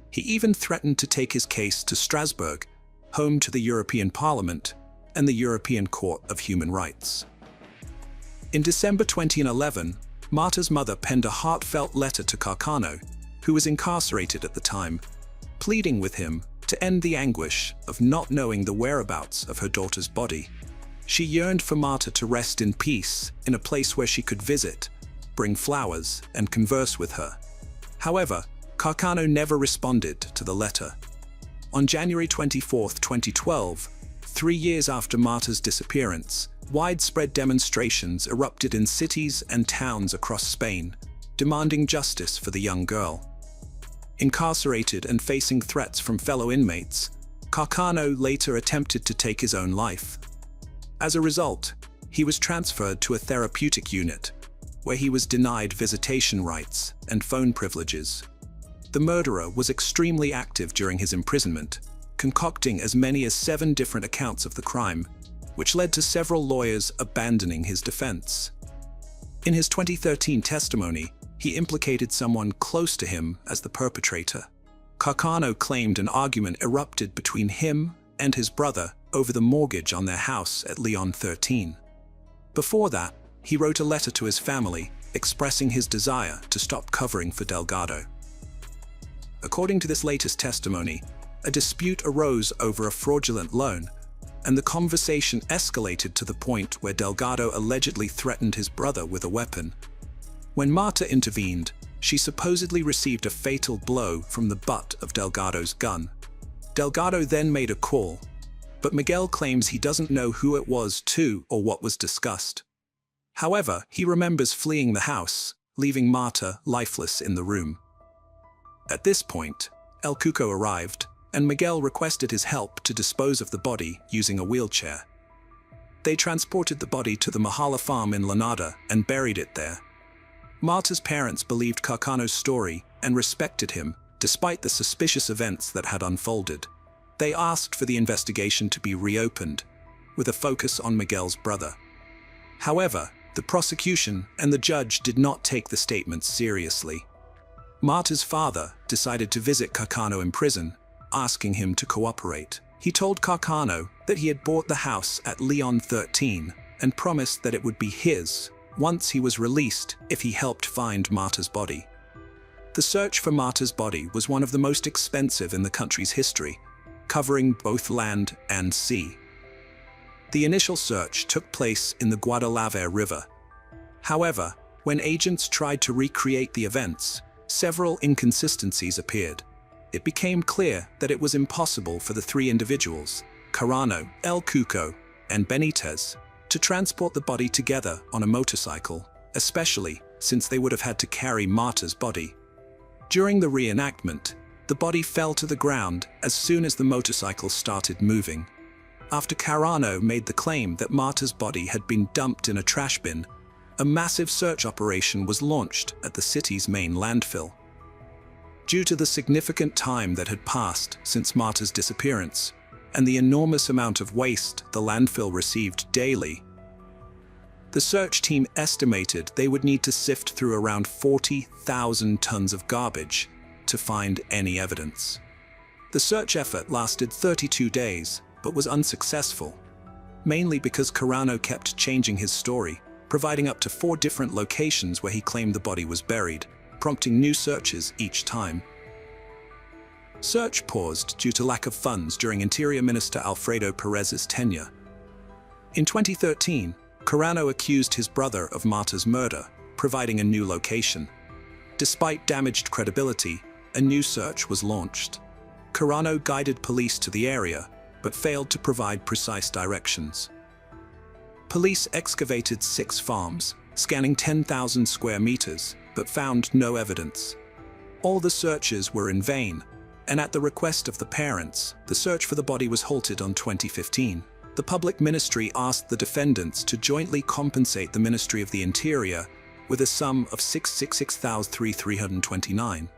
He even threatened to take his case to Strasbourg, home to the European Parliament and the European Court of Human Rights. In December 2011, Marta's mother penned a heartfelt letter to Carcano, who was incarcerated at the time, pleading with him to end the anguish of not knowing the whereabouts of her daughter's body. She yearned for Marta to rest in peace in a place where she could visit, bring flowers, and converse with her. However, Carcano never responded to the letter. On January 24, 2012, 3 years after Marta's disappearance, widespread demonstrations erupted in cities and towns across Spain, demanding justice for the young girl. Incarcerated and facing threats from fellow inmates, Carcano later attempted to take his own life. As a result, he was transferred to a therapeutic unit, where he was denied visitation rights and phone privileges. The murderer was extremely active during his imprisonment, concocting as many as 7 different accounts of the crime, which led to several lawyers abandoning his defense. In his 2013 testimony, he implicated someone close to him as the perpetrator. Carcano claimed an argument erupted between him and his brother over the mortgage on their house at Leon 13. Before that, he wrote a letter to his family expressing his desire to stop covering for Delgado. According to this latest testimony, a dispute arose over a fraudulent loan, and the conversation escalated to the point where Delgado allegedly threatened his brother with a weapon. When Marta intervened, she supposedly received a fatal blow from the butt of Delgado's gun. Delgado then made a call, but Miguel claims he doesn't know who it was to or what was discussed. However, he remembers fleeing the house, leaving Marta lifeless in the room. At this point, El Cuco arrived, and Miguel requested his help to dispose of the body using a wheelchair. They transported the body to the Mahala farm in Lanada and buried it there. Marta's parents believed Carcano's story and respected him, despite the suspicious events that had unfolded. They asked for the investigation to be reopened, with a focus on Miguel's brother. However, the prosecution and the judge did not take the statements seriously. Marta's father decided to visit Carcano in prison, asking him to cooperate. He told Carcano that he had bought the house at Leon 13 and promised that it would be his once he was released if he helped find Marta's body. The search for Marta's body was one of the most expensive in the country's history, covering both land and sea. The initial search took place in the Guadalave River. However, when agents tried to recreate the events, several inconsistencies appeared. it became clear that it was impossible for the three individuals, Carano, El Cuco, and Benitez, to transport the body together on a motorcycle, especially since they would have had to carry Marta's body. During the reenactment, the body fell to the ground as soon as the motorcycle started moving. After Carano made the claim that Marta's body had been dumped in a trash bin, a massive search operation was launched at the city's main landfill. Due to the significant time that had passed since Marta's disappearance, and the enormous amount of waste the landfill received daily, the search team estimated they would need to sift through around 40,000 tons of garbage to find any evidence. The search effort lasted 32 days, but was unsuccessful, mainly because Carano kept changing his story, providing up to 4 different locations where he claimed the body was buried, prompting new searches each time. Search paused due to lack of funds during Interior Minister Alfredo Perez's tenure. In 2013, Carano accused his brother of Marta's murder, providing a new location. Despite damaged credibility, a new search was launched. Carano guided police to the area, but failed to provide precise directions. Police excavated 6 farms, scanning 10,000 square meters, but found no evidence. All the searches were in vain, and at the request of the parents, the search for the body was halted on 2015. The public ministry asked the defendants to jointly compensate the Ministry of the Interior with a sum of $666,329.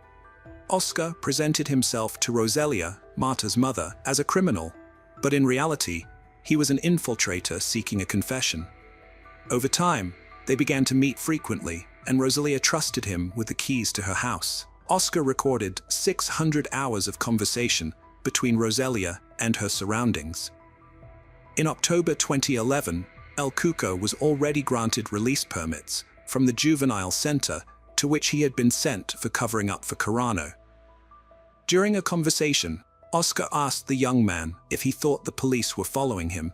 Oscar presented himself to Roselia, Marta's mother, as a criminal, but in reality, he was an infiltrator seeking a confession. Over time, they began to meet frequently, and Roselia trusted him with the keys to her house. Oscar recorded 600 hours of conversation between Roselia and her surroundings. In October 2011, El Cuco was already granted release permits from the juvenile center to which he had been sent for covering up for Carano. During a conversation, Oscar asked the young man if he thought the police were following him,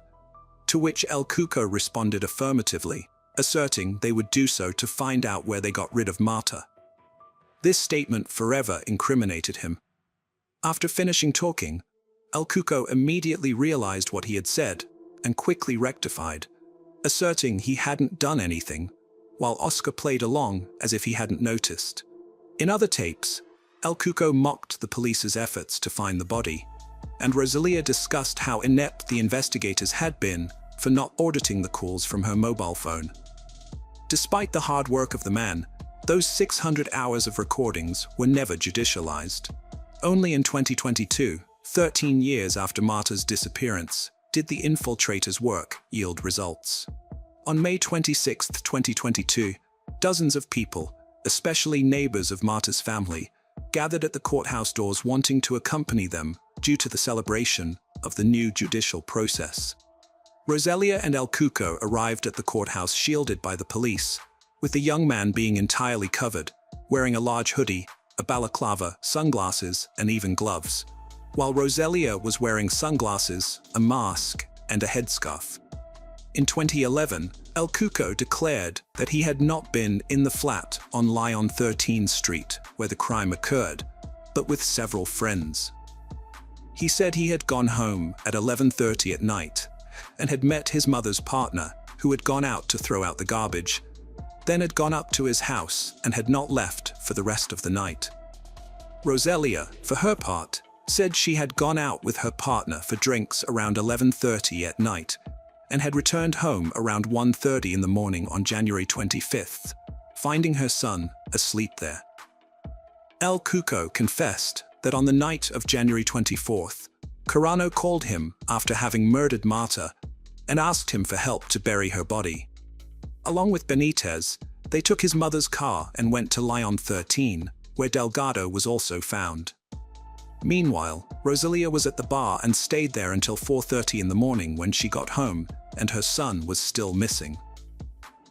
to which El Cuco responded affirmatively, asserting they would do so to find out where they got rid of Marta. This statement forever incriminated him. After finishing talking, El Cuco immediately realized what he had said and quickly rectified, asserting he hadn't done anything, while Oscar played along as if he hadn't noticed. In other tapes, El Cuco mocked the police's efforts to find the body, and Roselia discussed how inept the investigators had been for not auditing the calls from her mobile phone. Despite the hard work of the man, those 600 hours of recordings were never judicialized. Only in 2022, 13 years after Marta's disappearance, did the infiltrators' work yield results. On May 26, 2022, dozens of people, especially neighbors of Marta's family, gathered at the courthouse doors wanting to accompany them due to the celebration of the new judicial process. Roselia and El Cuco arrived at the courthouse shielded by the police, with the young man being entirely covered, wearing a large hoodie, a balaclava, sunglasses, and even gloves, while Roselia was wearing sunglasses, a mask, and a headscarf. In 2011, El Cuco declared that he had not been in the flat on Lyon 13th Street where the crime occurred, but with several friends. He said he had gone home at 11:30 at night and had met his mother's partner, who had gone out to throw out the garbage, then had gone up to his house and had not left for the rest of the night. Roselia, for her part, said she had gone out with her partner for drinks around 11:30 at night and had returned home around 1:30 in the morning on January 25th, finding her son asleep there. El Cuco confessed that on the night of January 24th, Carano called him after having murdered Marta and asked him for help to bury her body. Along with Benitez, they took his mother's car and went to Lyon 13, where Delgado was also found. Meanwhile, Roselia was at the bar and stayed there until 4:30 in the morning when she got home, and her son was still missing.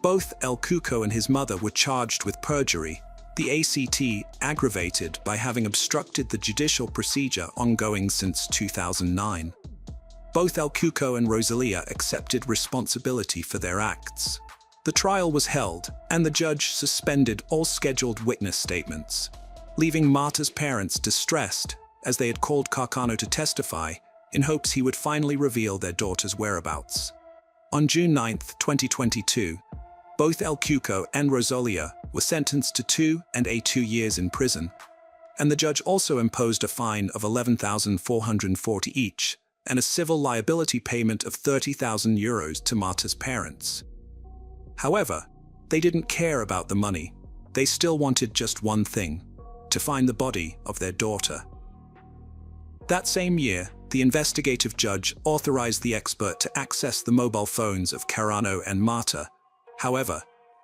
Both El Cuco and his mother were charged with perjury, the ACT aggravated by having obstructed the judicial procedure ongoing since 2009. Both El Cuco and Roselia accepted responsibility for their acts. The trial was held, and the judge suspended all scheduled witness statements, leaving Marta's parents distressed as they had called Carcano to testify in hopes he would finally reveal their daughter's whereabouts. On June 9, 2022, both El Cuco and Rosalia were sentenced to 2 and 2 years in prison, and the judge also imposed a fine of €11,440 each and a civil liability payment of €30,000 to Marta's parents. However, they didn't care about the money. They still wanted just one thing: to find the body of their daughter. That same year, the investigative judge authorized the expert to access the mobile phones of Carano and Marta. However,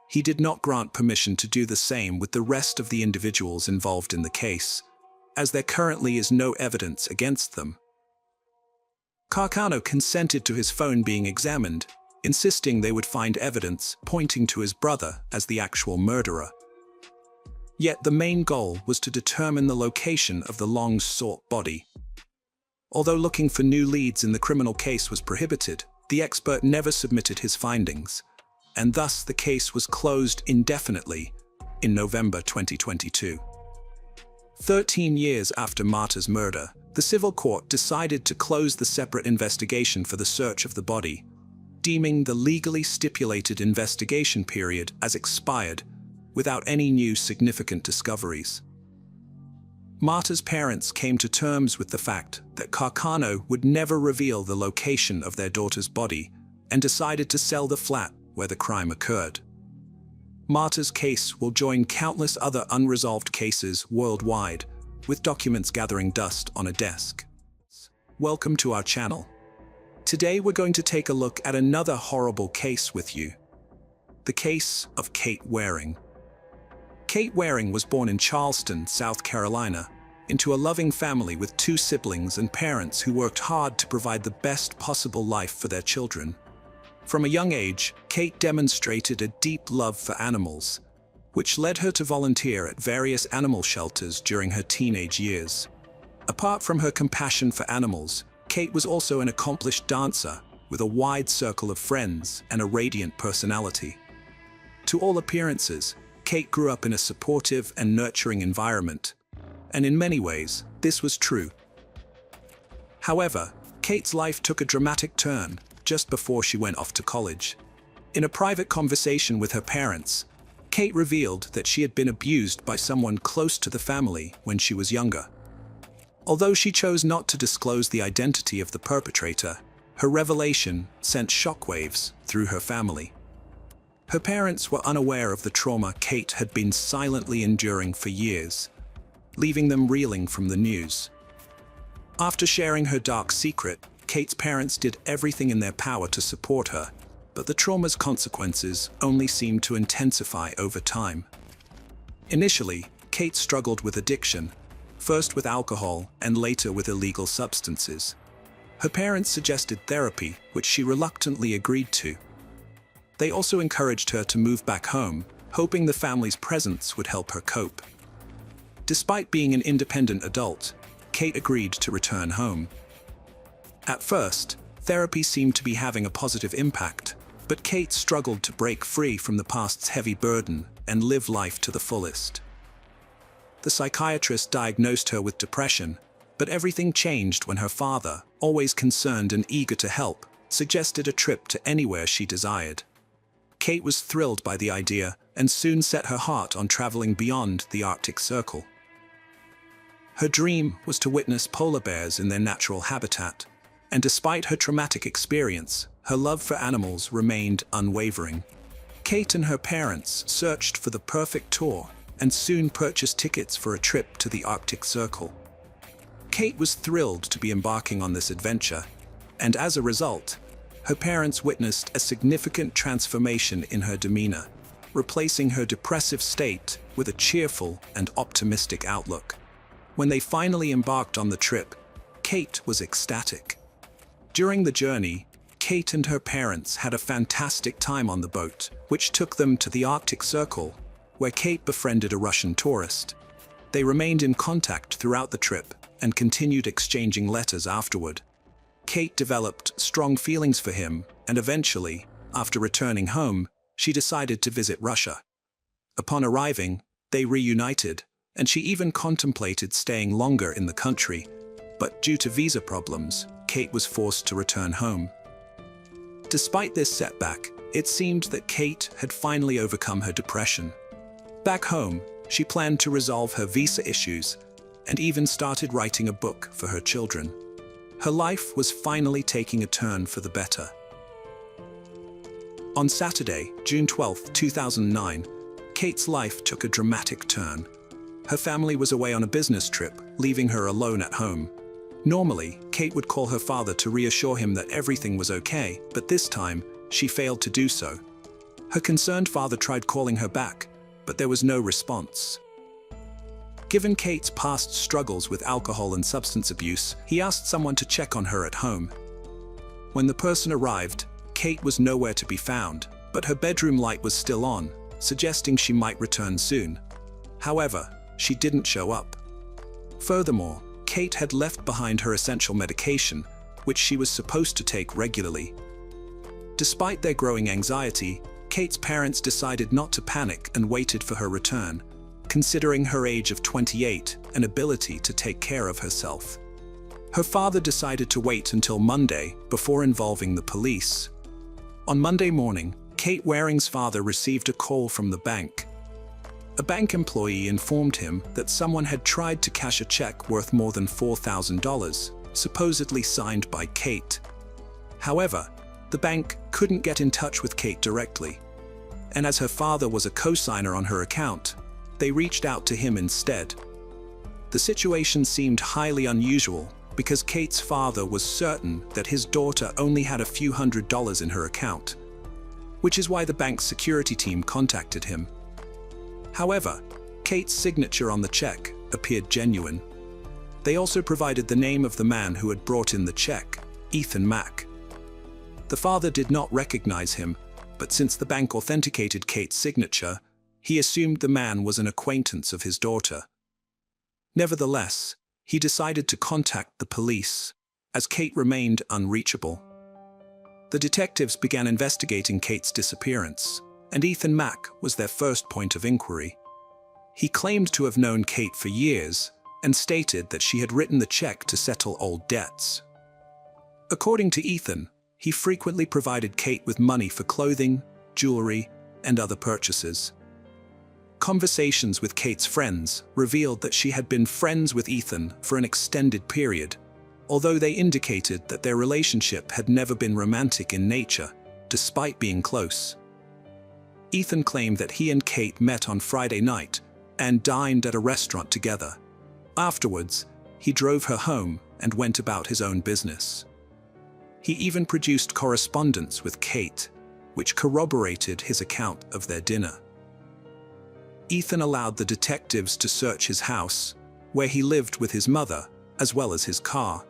he did not grant permission to do the same with the rest of the individuals involved in the case, as there currently is no evidence against them. Carcano consented to his phone being examined, insisting they would find evidence pointing to his brother as the actual murderer. Yet the main goal was to determine the location of the long-sought body. Although looking for new leads in the criminal case was prohibited, the expert never submitted his findings, and thus the case was closed indefinitely in November 2022. 13 years after Marta's murder, the civil court decided to close the separate investigation for the search of the body, deeming the legally stipulated investigation period as expired without any new significant discoveries. Marta's parents came to terms with the fact that Carcano would never reveal the location of their daughter's body and decided to sell the flat where the crime occurred. Marta's case will join countless other unresolved cases worldwide, with documents gathering dust on a desk. Welcome to our channel. Today we're going to take a look at another horrible case with you. The case of Kate Waring. Kate Waring was born in Charleston, South Carolina, into a loving family with 2 siblings and parents who worked hard to provide the best possible life for their children. From a young age, Kate demonstrated a deep love for animals, which led her to volunteer at various animal shelters during her teenage years. Apart from her compassion for animals, Kate was also an accomplished dancer with a wide circle of friends and a radiant personality. To all appearances, Kate grew up in a supportive and nurturing environment, and in many ways, this was true. However, Kate's life took a dramatic turn just before she went off to college. In a private conversation with her parents, Kate revealed that she had been abused by someone close to the family when she was younger. Although she chose not to disclose the identity of the perpetrator, her revelation sent shockwaves through her family. Her parents were unaware of the trauma Kate had been silently enduring for years, leaving them reeling from the news. After sharing her dark secret, Kate's parents did everything in their power to support her, but the trauma's consequences only seemed to intensify over time. Initially, Kate struggled with addiction, first with alcohol and later with illegal substances. Her parents suggested therapy, which she reluctantly agreed to. They also encouraged her to move back home, hoping the family's presence would help her cope. Despite being an independent adult, Kate agreed to return home. At first, therapy seemed to be having a positive impact, but Kate struggled to break free from the past's heavy burden and live life to the fullest. The psychiatrist diagnosed her with depression, but everything changed when her father, always concerned and eager to help, suggested a trip to anywhere she desired. Kate was thrilled by the idea and soon set her heart on traveling beyond the Arctic Circle. Her dream was to witness polar bears in their natural habitat, and despite her traumatic experience, her love for animals remained unwavering. Kate and her parents searched for the perfect tour and soon purchased tickets for a trip to the Arctic Circle. Kate was thrilled to be embarking on this adventure, and as a result, her parents witnessed a significant transformation in her demeanor, replacing her depressive state with a cheerful and optimistic outlook. When they finally embarked on the trip, Kate was ecstatic. During the journey, Kate and her parents had a fantastic time on the boat, which took them to the Arctic Circle, where Kate befriended a Russian tourist. They remained in contact throughout the trip and continued exchanging letters afterward. Kate developed strong feelings for him, and eventually, after returning home, she decided to visit Russia. Upon arriving, they reunited, and she even contemplated staying longer in the country, but due to visa problems, Kate was forced to return home. Despite this setback, it seemed that Kate had finally overcome her depression. Back home, she planned to resolve her visa issues and even started writing a book for her children. Her life was finally taking a turn for the better. On Saturday, June 12, 2009, Kate's life took a dramatic turn. Her family was away on a business trip, leaving her alone at home. Normally, Kate would call her father to reassure him that everything was okay, but this time, she failed to do so. Her concerned father tried calling her back, but there was no response. Given Kate's past struggles with alcohol and substance abuse, he asked someone to check on her at home. When the person arrived, Kate was nowhere to be found, but her bedroom light was still on, suggesting she might return soon. However, she didn't show up. Furthermore, Kate had left behind her essential medication, which she was supposed to take regularly. Despite their growing anxiety, Kate's parents decided not to panic and waited for her return, considering her age of 28 and ability to take care of herself. Her father decided to wait until Monday before involving the police. On Monday morning, Kate Waring's father received a call from the bank. A bank employee informed him that someone had tried to cash a check worth more than $4,000, supposedly signed by Kate. However, the bank couldn't get in touch with Kate directly, and as her father was a co-signer on her account, they reached out to him instead. The situation seemed highly unusual because Kate's father was certain that his daughter only had a few $100s in her account, which is why the bank's security team contacted him. However, Kate's signature on the check appeared genuine. They also provided the name of the man who had brought in the check, Ethan Mack. The father did not recognize him, but since the bank authenticated Kate's signature, he assumed the man was an acquaintance of his daughter. Nevertheless, he decided to contact the police, as Kate remained unreachable. The detectives began investigating Kate's disappearance, and Ethan Mack was their first point of inquiry. He claimed to have known Kate for years and stated that she had written the check to settle old debts. According to Ethan, he frequently provided Kate with money for clothing, jewelry, and other purchases. Conversations with Kate's friends revealed that she had been friends with Ethan for an extended period, although they indicated that their relationship had never been romantic in nature, despite being close. Ethan claimed that he and Kate met on Friday night and dined at a restaurant together. Afterwards, he drove her home and went about his own business. He even produced correspondence with Kate, which corroborated his account of their dinner. Ethan allowed the detectives to search his house, where he lived with his mother, as well as his car.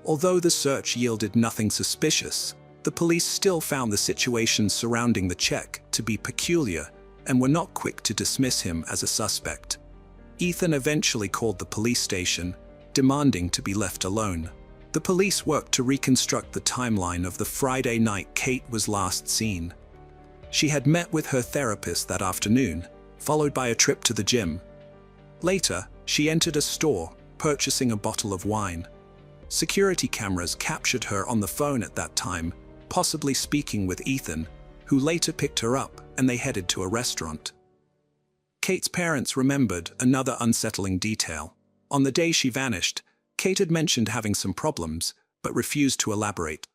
Although the search yielded nothing suspicious, the police still found the situation surrounding the check to be peculiar and were not quick to dismiss him as a suspect. Ethan eventually called the police station, demanding to be left alone. The police worked to reconstruct the timeline of the Friday night Kate was last seen. She had met with her therapist that afternoon, followed by a trip to the gym. Later, she entered a store, purchasing a bottle of wine. Security cameras captured her on the phone at that time, possibly speaking with Ethan, who later picked her up and they headed to a restaurant. Kate's parents remembered another unsettling detail. On the day she vanished, Kate had mentioned having some problems, but refused to elaborate.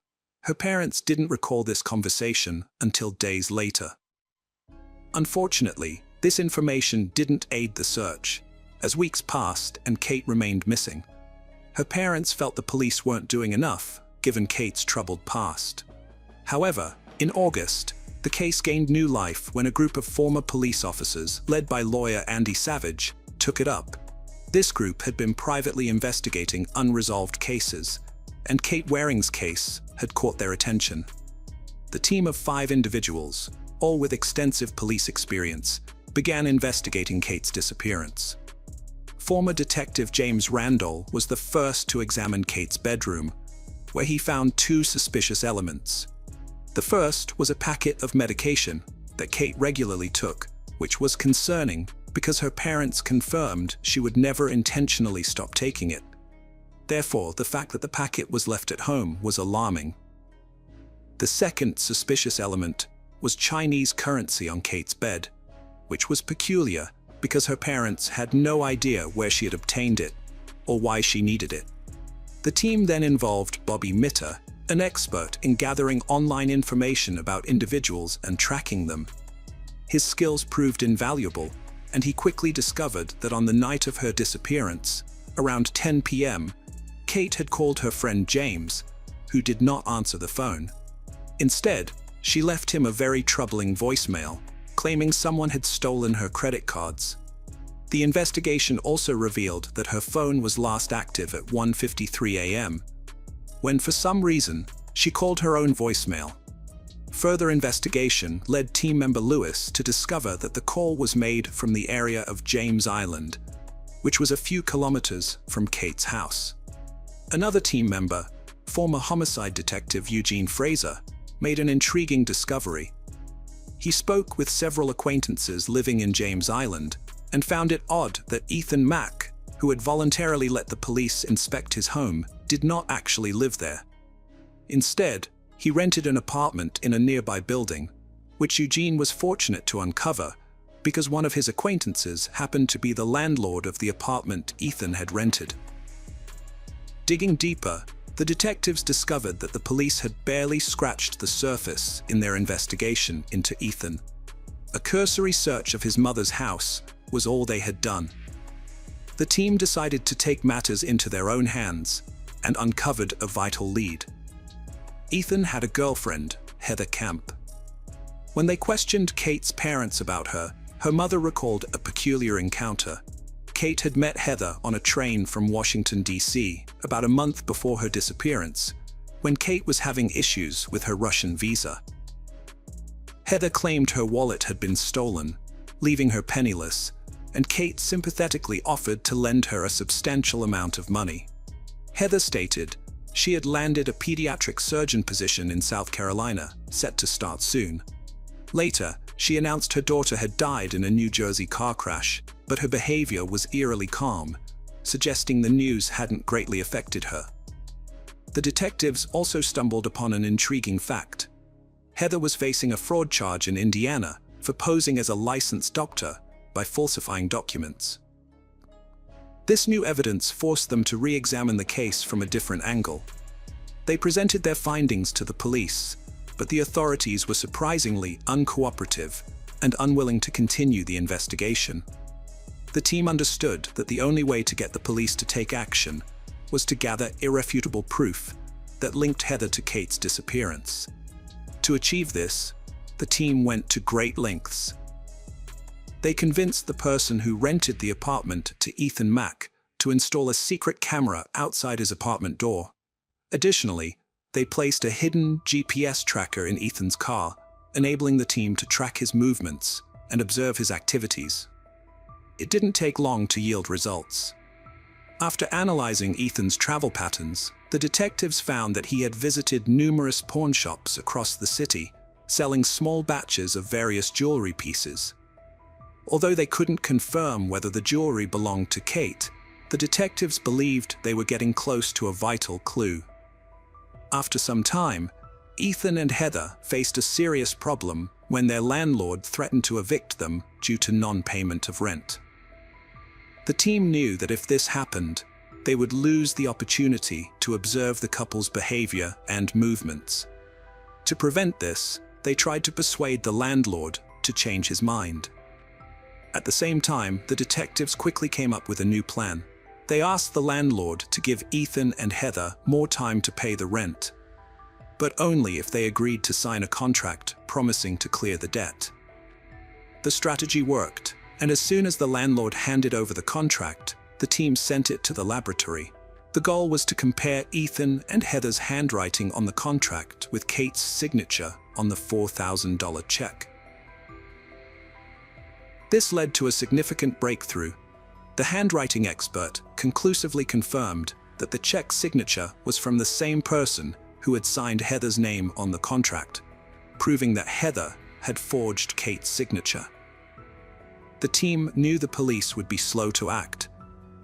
Her parents didn't recall this conversation until days later. Unfortunately, this information didn't aid the search, as weeks passed and Kate remained missing. Her parents felt the police weren't doing enough, given Kate's troubled past. However, in August, the case gained new life when a group of former police officers, led by lawyer Andy Savage, took it up. This group had been privately investigating unresolved cases, and Kate Waring's case had caught their attention. The team of 5 individuals, all with extensive police experience, began investigating Kate's disappearance. Former detective James Randall was the first to examine Kate's bedroom, where he found 2 suspicious elements. The first was a packet of medication that Kate regularly took, which was concerning because her parents confirmed she would never intentionally stop taking it. Therefore, the fact that the packet was left at home was alarming. The second suspicious element was Chinese currency on Kate's bed, which was peculiar because her parents had no idea where she had obtained it or why she needed it. The team then involved Bobby Mitter, an expert in gathering online information about individuals and tracking them. His skills proved invaluable, and he quickly discovered that on the night of her disappearance, around 10 p.m., Kate had called her friend James, who did not answer the phone. Instead, she left him a very troubling voicemail, claiming someone had stolen her credit cards. The investigation also revealed that her phone was last active at 1:53 a.m., when for some reason she called her own voicemail. Further investigation led team member Lewis to discover that the call was made from the area of James Island, which was a few kilometers from Kate's house. Another team member, former homicide detective Eugene Fraser, made an intriguing discovery. He spoke with several acquaintances living in James Island and found it odd that Ethan Mack, who had voluntarily let the police inspect his home, did not actually live there. Instead, he rented an apartment in a nearby building, which Eugene was fortunate to uncover because one of his acquaintances happened to be the landlord of the apartment Ethan had rented. Digging deeper, the detectives discovered that the police had barely scratched the surface in their investigation into Ethan. A cursory search of his mother's house was all they had done. The team decided to take matters into their own hands and uncovered a vital lead. Ethan had a girlfriend, Heather Camp. When they questioned Kate's parents about her, her mother recalled a peculiar encounter. Kate had met Heather on a train from Washington, D.C. about a month before her disappearance, when Kate was having issues with her Russian visa. Heather claimed her wallet had been stolen, leaving her penniless, and Kate sympathetically offered to lend her a substantial amount of money. Heather stated she had landed a pediatric surgeon position in South Carolina, set to start soon. Later, she announced her daughter had died in a New Jersey car crash, but her behavior was eerily calm, suggesting the news hadn't greatly affected her. The detectives also stumbled upon an intriguing fact. Heather was facing a fraud charge in Indiana for posing as a licensed doctor by falsifying documents. This new evidence forced them to re-examine the case from a different angle. They presented their findings to the police, but the authorities were surprisingly uncooperative and unwilling to continue the investigation. The team understood that the only way to get the police to take action was to gather irrefutable proof that linked Heather to Kate's disappearance. To achieve this, the team went to great lengths. They convinced the person who rented the apartment to Ethan Mack to install a secret camera outside his apartment door. Additionally, they placed a hidden GPS tracker in Ethan's car, enabling the team to track his movements and observe his activities. It didn't take long to yield results. After analyzing Ethan's travel patterns, the detectives found that he had visited numerous pawn shops across the city, selling small batches of various jewelry pieces. Although they couldn't confirm whether the jewelry belonged to Kate, the detectives believed they were getting close to a vital clue. After some time, Ethan and Heather faced a serious problem when their landlord threatened to evict them due to non-payment of rent. The team knew that if this happened, they would lose the opportunity to observe the couple's behavior and movements. To prevent this, they tried to persuade the landlord to change his mind. At the same time, the detectives quickly came up with a new plan. They asked the landlord to give Ethan and Heather more time to pay the rent, but only if they agreed to sign a contract promising to clear the debt. The strategy worked, and as soon as the landlord handed over the contract, the team sent it to the laboratory. The goal was to compare Ethan and Heather's handwriting on the contract with Kate's signature on the $4,000 check. This led to a significant breakthrough. The handwriting expert conclusively confirmed that the check signature was from the same person who had signed Heather's name on the contract, proving that Heather had forged Kate's signature. The team knew the police would be slow to act,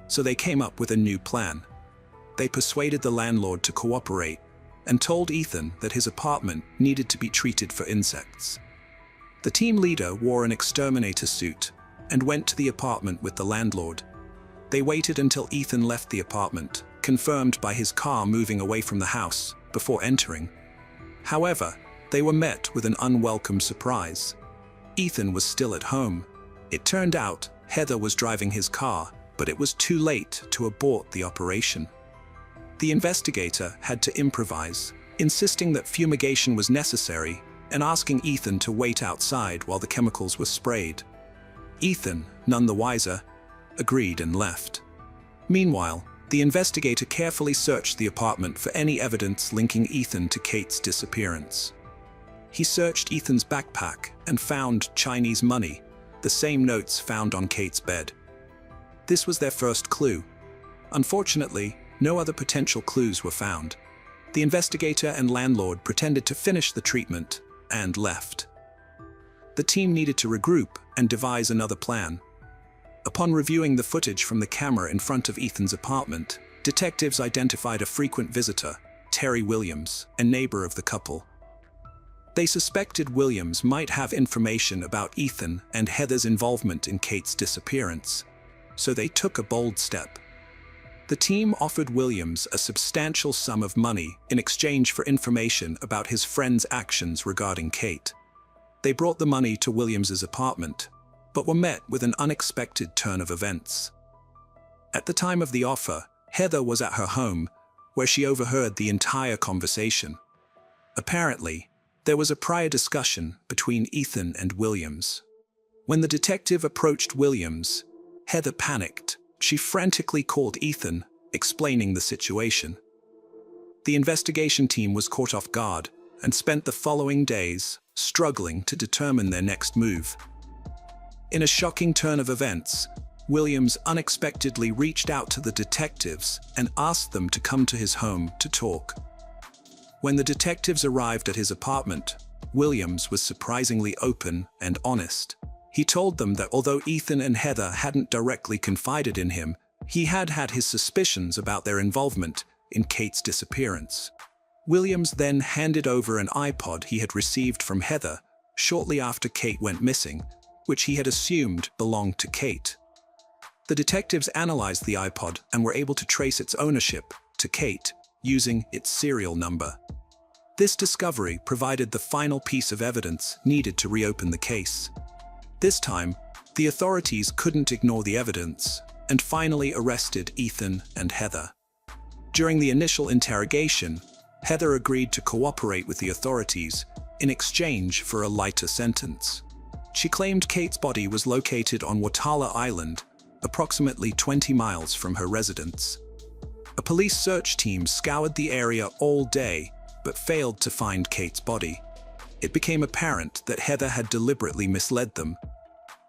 so they came up with a new plan. They persuaded the landlord to cooperate and told Ethan that his apartment needed to be treated for insects. The team leader wore an exterminator suit and went to the apartment with the landlord. They waited until Ethan left the apartment, confirmed by his car moving away from the house, before entering. However, they were met with an unwelcome surprise. Ethan was still at home. It turned out Heather was driving his car, but it was too late to abort the operation. The investigator had to improvise, insisting that fumigation was necessary and asking Ethan to wait outside while the chemicals were sprayed. Ethan, none the wiser, agreed and left. Meanwhile, the investigator carefully searched the apartment for any evidence linking Ethan to Kate's disappearance. He searched Ethan's backpack and found Chinese money, the same notes found on Kate's bed. This was their first clue. Unfortunately, no other potential clues were found. The investigator and landlord pretended to finish the treatment and left. The team needed to regroup and devise another plan. Upon reviewing the footage from the camera in front of Ethan's apartment, detectives identified a frequent visitor, Terry Williams, a neighbor of the couple. They suspected Williams might have information about Ethan and Heather's involvement in Kate's disappearance, so they took a bold step. The team offered Williams a substantial sum of money in exchange for information about his friend's actions regarding Kate. They brought the money to Williams's apartment, but were met with an unexpected turn of events. At the time of the offer, Heather was at her home, where she overheard the entire conversation. Apparently, there was a prior discussion between Ethan and Williams. When the detective approached Williams, Heather panicked. She frantically called Ethan, explaining the situation. The investigation team was caught off guard and spent the following days struggling to determine their next move. In a shocking turn of events, Williams unexpectedly reached out to the detectives and asked them to come to his home to talk. When the detectives arrived at his apartment, Williams was surprisingly open and honest. He told them that although Ethan and Heather hadn't directly confided in him, he had had his suspicions about their involvement in Kate's disappearance. Williams then handed over an iPod he had received from Heather shortly after Kate went missing, which he had assumed belonged to Kate. The detectives analyzed the iPod and were able to trace its ownership to Kate using its serial number. This discovery provided the final piece of evidence needed to reopen the case. This time, the authorities couldn't ignore the evidence and finally arrested Ethan and Heather. During the initial interrogation, Heather agreed to cooperate with the authorities in exchange for a lighter sentence. She claimed Kate's body was located on Watala Island, approximately 20 miles from her residence. A police search team scoured the area all day, but failed to find Kate's body. It became apparent that Heather had deliberately misled them.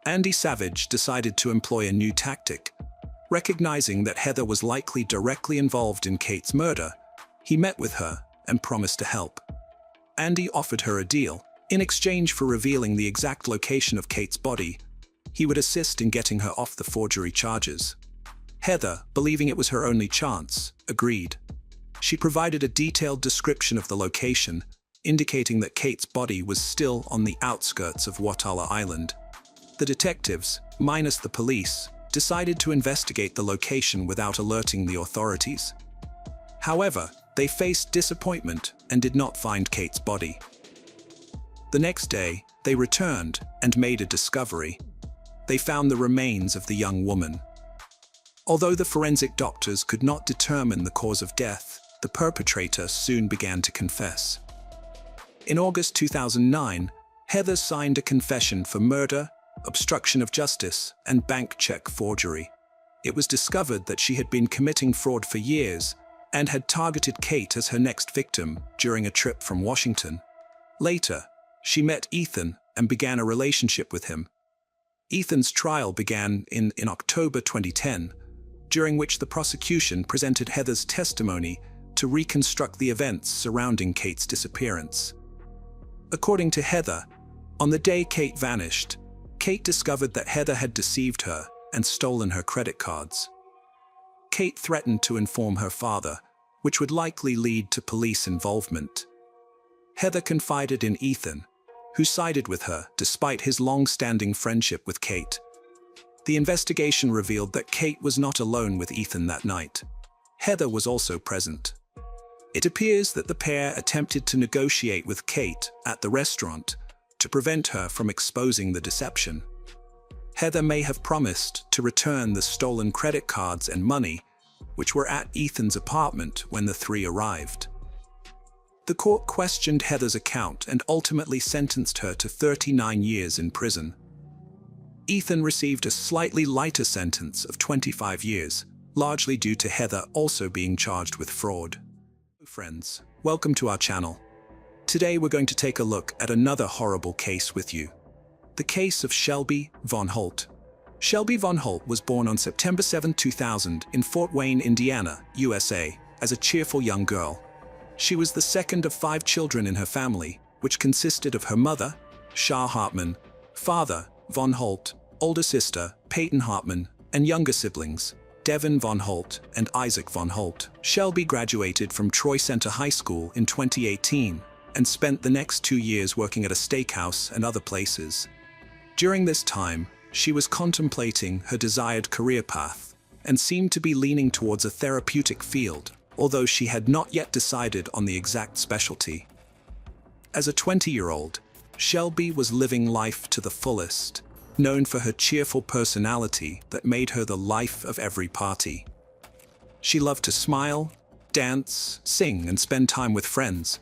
Andy Savage decided to employ a new tactic. Recognizing that Heather was likely directly involved in Kate's murder, he met with her and promised to help. Andy offered her a deal. In exchange for revealing the exact location of Kate's body, he would assist in getting her off the forgery charges. Heather, believing it was her only chance, agreed. She provided a detailed description of the location, indicating that Kate's body was still on the outskirts of Watala Island. The detectives, minus the police, decided to investigate the location without alerting the authorities. However, they faced disappointment and did not find Kate's body. The next day, they returned and made a discovery. They found the remains of the young woman. Although the forensic doctors could not determine the cause of death, the perpetrator soon began to confess. In August 2009, Heather signed a confession for murder, obstruction of justice, and bank check forgery. It was discovered that she had been committing fraud for years and had targeted Kate as her next victim during a trip from Washington. Later, she met Ethan and began a relationship with him. Ethan's trial began in October 2010, during which the prosecution presented Heather's testimony to reconstruct the events surrounding Kate's disappearance. According to Heather, on the day Kate vanished, Kate discovered that Heather had deceived her and stolen her credit cards. Kate threatened to inform her father, which would likely lead to police involvement. Heather confided in Ethan, who sided with her despite his long-standing friendship with Kate. The investigation revealed that Kate was not alone with Ethan that night. Heather was also present. It appears that the pair attempted to negotiate with Kate at the restaurant to prevent her from exposing the deception. Heather may have promised to return the stolen credit cards and money, which were at Ethan's apartment when the three arrived. The court questioned Heather's account and ultimately sentenced her to 39 years in prison. Ethan received a slightly lighter sentence of 25 years, largely due to Heather also being charged with fraud. Hello friends, welcome to our channel. Today we're going to take a look at another horrible case with you. The case of Shelby Von Holt. Shelby Von Holt was born on September 7, 2000 in Fort Wayne, Indiana, USA, as a cheerful young girl. She was the second of 5 children in her family, which consisted of her mother, Shah Hartman, father, Von Holt, older sister, Peyton Hartman, and younger siblings, Devin Von Holt and Isaac Von Holt. Shelby graduated from Troy Center High School in 2018 and spent the next 2 years working at a steakhouse and other places. During this time, she was contemplating her desired career path and seemed to be leaning towards a therapeutic field, although she had not yet decided on the exact specialty. As a 20-year-old, Shelby was living life to the fullest, known for her cheerful personality that made her the life of every party. She loved to smile, dance, sing, and spend time with friends.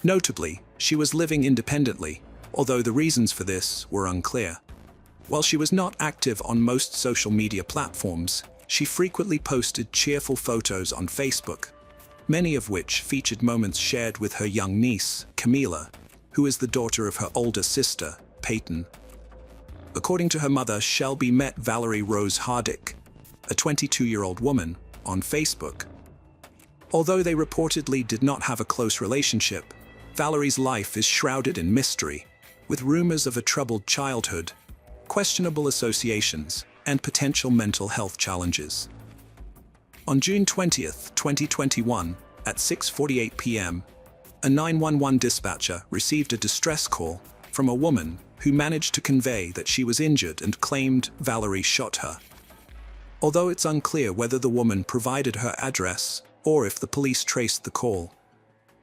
Notably, she was living independently, although the reasons for this were unclear. While she was not active on most social media platforms, she frequently posted cheerful photos on Facebook, many of which featured moments shared with her young niece, Camila, who is the daughter of her older sister, Peyton. According to her mother, Shelby met Valerie Rose Hardick, a 22-year-old woman, on Facebook. Although they reportedly did not have a close relationship, Valerie's life is shrouded in mystery, with rumors of a troubled childhood, questionable associations, and potential mental health challenges. On June 20, 2021, at 6:48 p.m., a 911 dispatcher received a distress call from a woman who managed to convey that she was injured and claimed Valerie shot her. Although it's unclear whether the woman provided her address or if the police traced the call,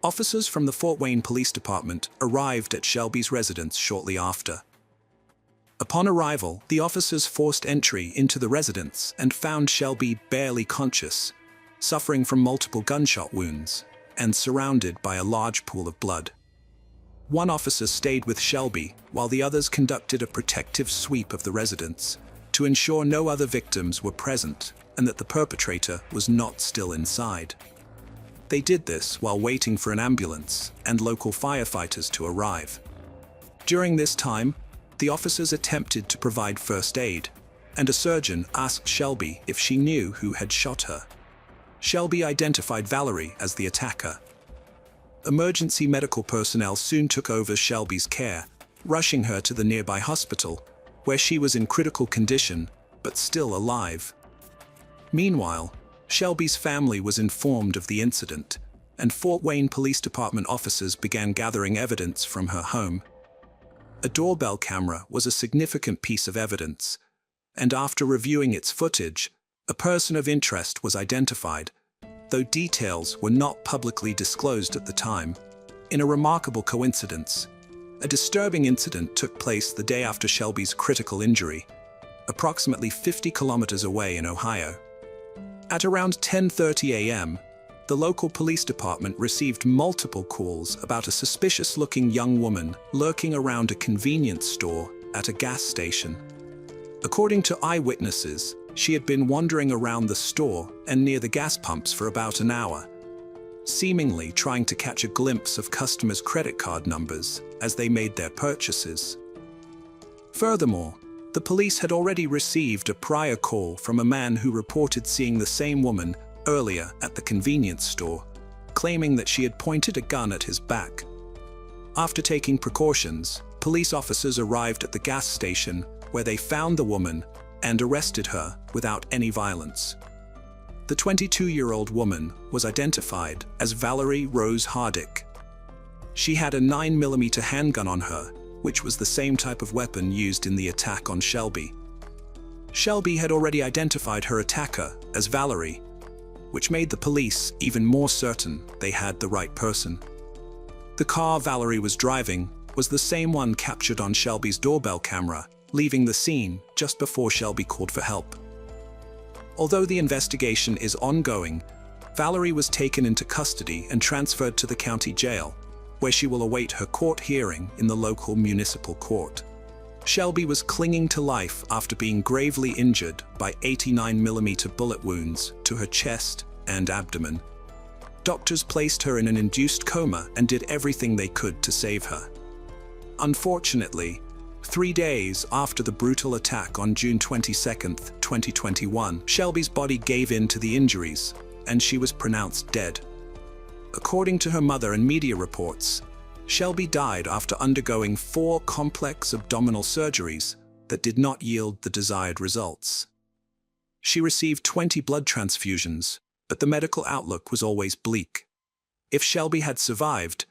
officers from the Fort Wayne Police Department arrived at Shelby's residence shortly after. Upon arrival, the officers forced entry into the residence and found Shelby barely conscious, suffering from multiple gunshot wounds, and surrounded by a large pool of blood. One officer stayed with Shelby, while the others conducted a protective sweep of the residence to ensure no other victims were present and that the perpetrator was not still inside. They did this while waiting for an ambulance and local firefighters to arrive. During this time, the officers attempted to provide first aid, and a surgeon asked Shelby if she knew who had shot her. Shelby identified Valerie as the attacker. Emergency medical personnel soon took over Shelby's care, rushing her to the nearby hospital, where she was in critical condition, but still alive. Meanwhile, Shelby's family was informed of the incident, and Fort Wayne Police Department officers began gathering evidence from her home. A doorbell camera was a significant piece of evidence, and after reviewing its footage, a person of interest was identified, though details were not publicly disclosed at the time. In a remarkable coincidence, a disturbing incident took place the day after Shelby's critical injury, approximately 50 kilometers away in Ohio. At around 10:30 a.m., the local police department received multiple calls about a suspicious-looking young woman lurking around a convenience store at a gas station. According to eyewitnesses, she had been wandering around the store and near the gas pumps for about an hour, seemingly trying to catch a glimpse of customers' credit card numbers as they made their purchases. Furthermore, the police had already received a prior call from a man who reported seeing the same woman earlier at the convenience store, claiming that she had pointed a gun at his back. After taking precautions, police officers arrived at the gas station where they found the woman and arrested her without any violence. The 22-year-old woman was identified as Valerie Rose Hardick. She had a 9mm handgun on her, which was the same type of weapon used in the attack on Shelby. Shelby had already identified her attacker as Valerie, which made the police even more certain they had the right person. The car Valerie was driving was the same one captured on Shelby's doorbell camera, leaving the scene just before Shelby called for help. Although the investigation is ongoing, Valerie was taken into custody and transferred to the county jail, where she will await her court hearing in the local municipal court. Shelby was clinging to life after being gravely injured by 89mm bullet wounds to her chest and abdomen. Doctors placed her in an induced coma and did everything they could to save her. Unfortunately, 3 days after the brutal attack on June 22, 2021, Shelby's body gave in to the injuries, and she was pronounced dead. According to her mother and media reports, Shelby died after undergoing 4 complex abdominal surgeries that did not yield the desired results. She received 20 blood transfusions, but the medical outlook was always bleak. If Shelby had survived,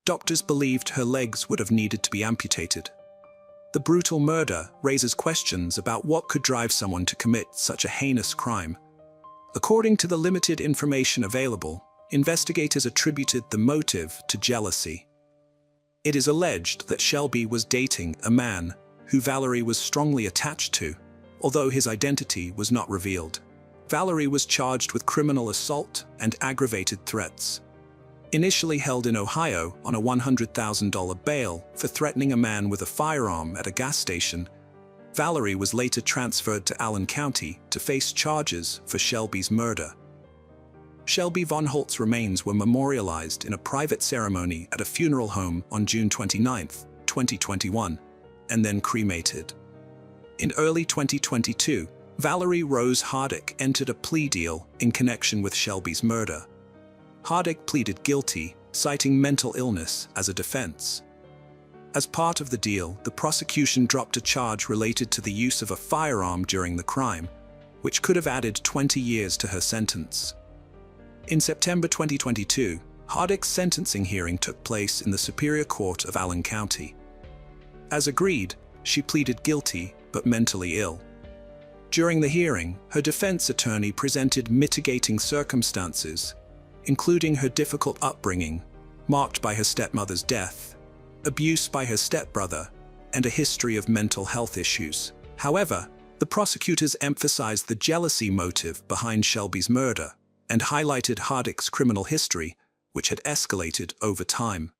doctors believed her legs would have needed to be amputated. The brutal murder raises questions about what could drive someone to commit such a heinous crime. According to the limited information available, investigators attributed the motive to jealousy. It is alleged that Shelby was dating a man who Valerie was strongly attached to, although his identity was not revealed. Valerie was charged with criminal assault and aggravated threats. Initially held in Ohio on a $100,000 bail for threatening a man with a firearm at a gas station, Valerie was later transferred to Allen County to face charges for Shelby's murder. Shelby Von Holt's remains were memorialized in a private ceremony at a funeral home on June 29, 2021, and then cremated. In early 2022, Valerie Rose Hardick entered a plea deal in connection with Shelby's murder. Hardick pleaded guilty, citing mental illness as a defense. As part of the deal, the prosecution dropped a charge related to the use of a firearm during the crime, which could have added 20 years to her sentence. In September 2022, Hardick's sentencing hearing took place in the Superior Court of Allen County. As agreed, she pleaded guilty but mentally ill. During the hearing, her defense attorney presented mitigating circumstances, including her difficult upbringing, marked by her stepmother's death, abuse by her stepbrother, and a history of mental health issues. However, the prosecutors emphasized the jealousy motive behind Shelby's murder and highlighted Hardick's criminal history, which had escalated over time.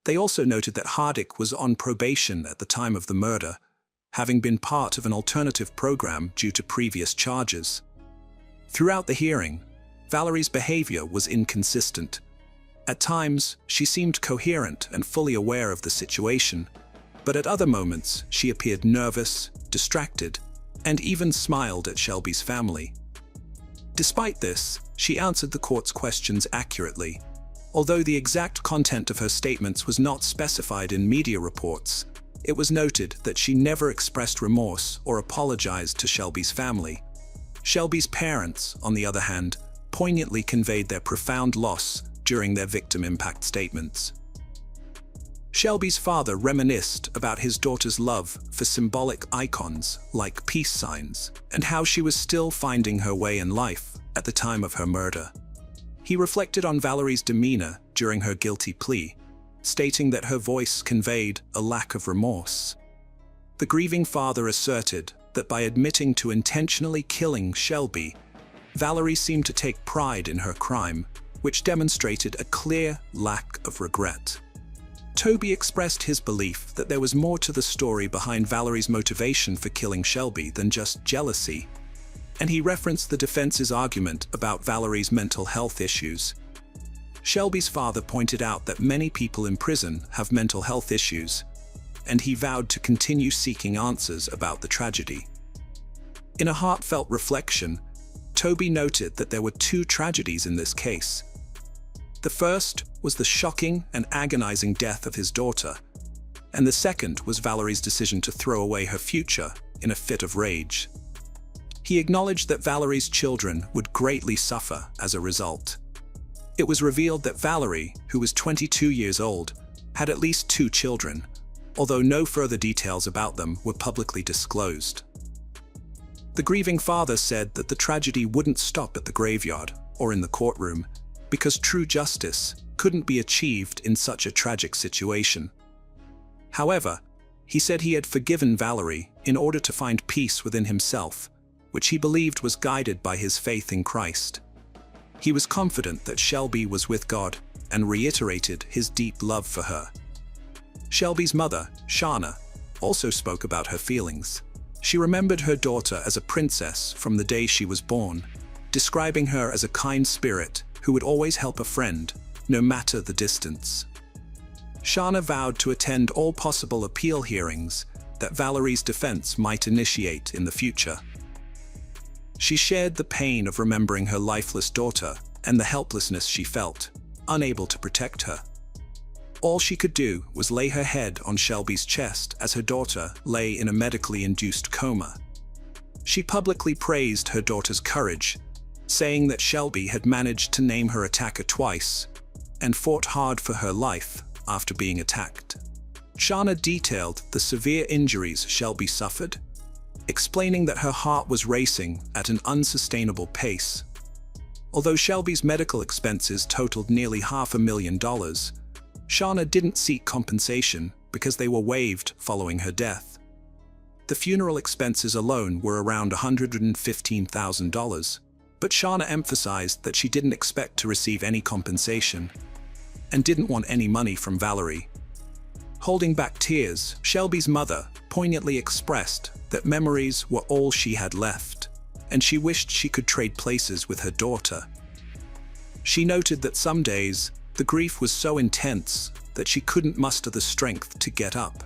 They also noted that Hardick was on probation at the time of the murder, having been part of an alternative program due to previous charges. Throughout the hearing, Valerie's behavior was inconsistent. At times, she seemed coherent and fully aware of the situation, but at other moments, she appeared nervous, distracted, and even smiled at Shelby's family. Despite this, she answered the court's questions accurately. Although the exact content of her statements was not specified in media reports, it was noted that she never expressed remorse or apologized to Shelby's family. Shelby's parents, on the other hand, poignantly conveyed their profound loss during their victim impact statements. Shelby's father reminisced about his daughter's love for symbolic icons like peace signs and how she was still finding her way in life at the time of her murder. He reflected on Valerie's demeanor during her guilty plea, stating that her voice conveyed a lack of remorse. The grieving father asserted that by admitting to intentionally killing Shelby, Valerie seemed to take pride in her crime, which demonstrated a clear lack of regret. Toby expressed his belief that there was more to the story behind Valerie's motivation for killing Shelby than just jealousy, and he referenced the defense's argument about Valerie's mental health issues. Shelby's father pointed out that many people in prison have mental health issues, and he vowed to continue seeking answers about the tragedy. In a heartfelt reflection, Toby noted that there were 2 tragedies in this case. The first was the shocking and agonizing death of his daughter, and the second was Valerie's decision to throw away her future in a fit of rage. He acknowledged that Valerie's children would greatly suffer as a result. It was revealed that Valerie, who was 22 years old, had at least 2 children, although no further details about them were publicly disclosed. The grieving father said that the tragedy wouldn't stop at the graveyard or in the courtroom, because true justice couldn't be achieved in such a tragic situation. However, he said he had forgiven Valerie in order to find peace within himself, which he believed was guided by his faith in Christ. He was confident that Shelby was with God and reiterated his deep love for her. Shelby's mother, Shauna, also spoke about her feelings. She remembered her daughter as a princess from the day she was born, describing her as a kind spirit who would always help a friend, no matter the distance. Shauna vowed to attend all possible appeal hearings that Valerie's defense might initiate in the future. She shared the pain of remembering her lifeless daughter and the helplessness she felt, unable to protect her. All she could do was lay her head on Shelby's chest as her daughter lay in a medically induced coma. She publicly praised her daughter's courage, saying that Shelby had managed to name her attacker twice and fought hard for her life after being attacked. Shauna detailed the severe injuries Shelby suffered, explaining that her heart was racing at an unsustainable pace. Although Shelby's medical expenses totaled nearly $500,000, Shauna didn't seek compensation because they were waived following her death. The funeral expenses alone were around $115,000, but Shauna emphasized that she didn't expect to receive any compensation and didn't want any money from Valerie. Holding back tears, Shelby's mother poignantly expressed that memories were all she had left, and she wished she could trade places with her daughter. She noted that some days, the grief was so intense that she couldn't muster the strength to get up.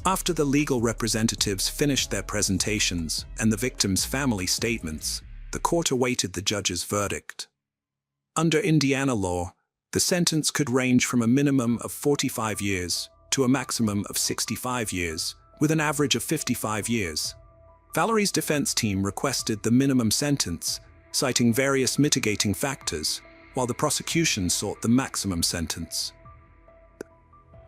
After the legal representatives finished their presentations and the victim's family statements, the court awaited the judge's verdict. Under Indiana law, the sentence could range from a minimum of 45 years to a maximum of 65 years, with an average of 55 years. Valerie's defense team requested the minimum sentence, citing various mitigating factors, while the prosecution sought the maximum sentence.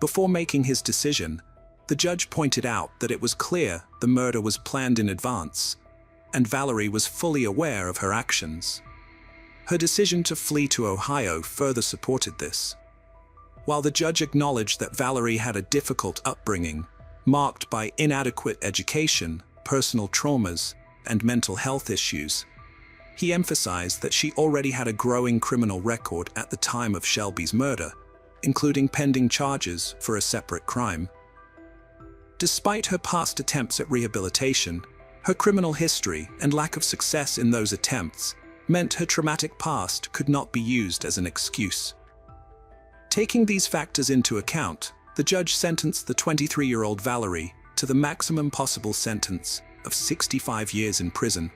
Before making his decision, the judge pointed out that it was clear the murder was planned in advance, and Valerie was fully aware of her actions. Her decision to flee to Ohio further supported this. While the judge acknowledged that Valerie had a difficult upbringing, marked by inadequate education, personal traumas, and mental health issues, he emphasized that she already had a growing criminal record at the time of Shelby's murder, including pending charges for a separate crime. Despite her past attempts at rehabilitation, her criminal history and lack of success in those attempts meant her traumatic past could not be used as an excuse. Taking these factors into account, the judge sentenced the 23-year-old Valerie to the maximum possible sentence of 65 years in prison.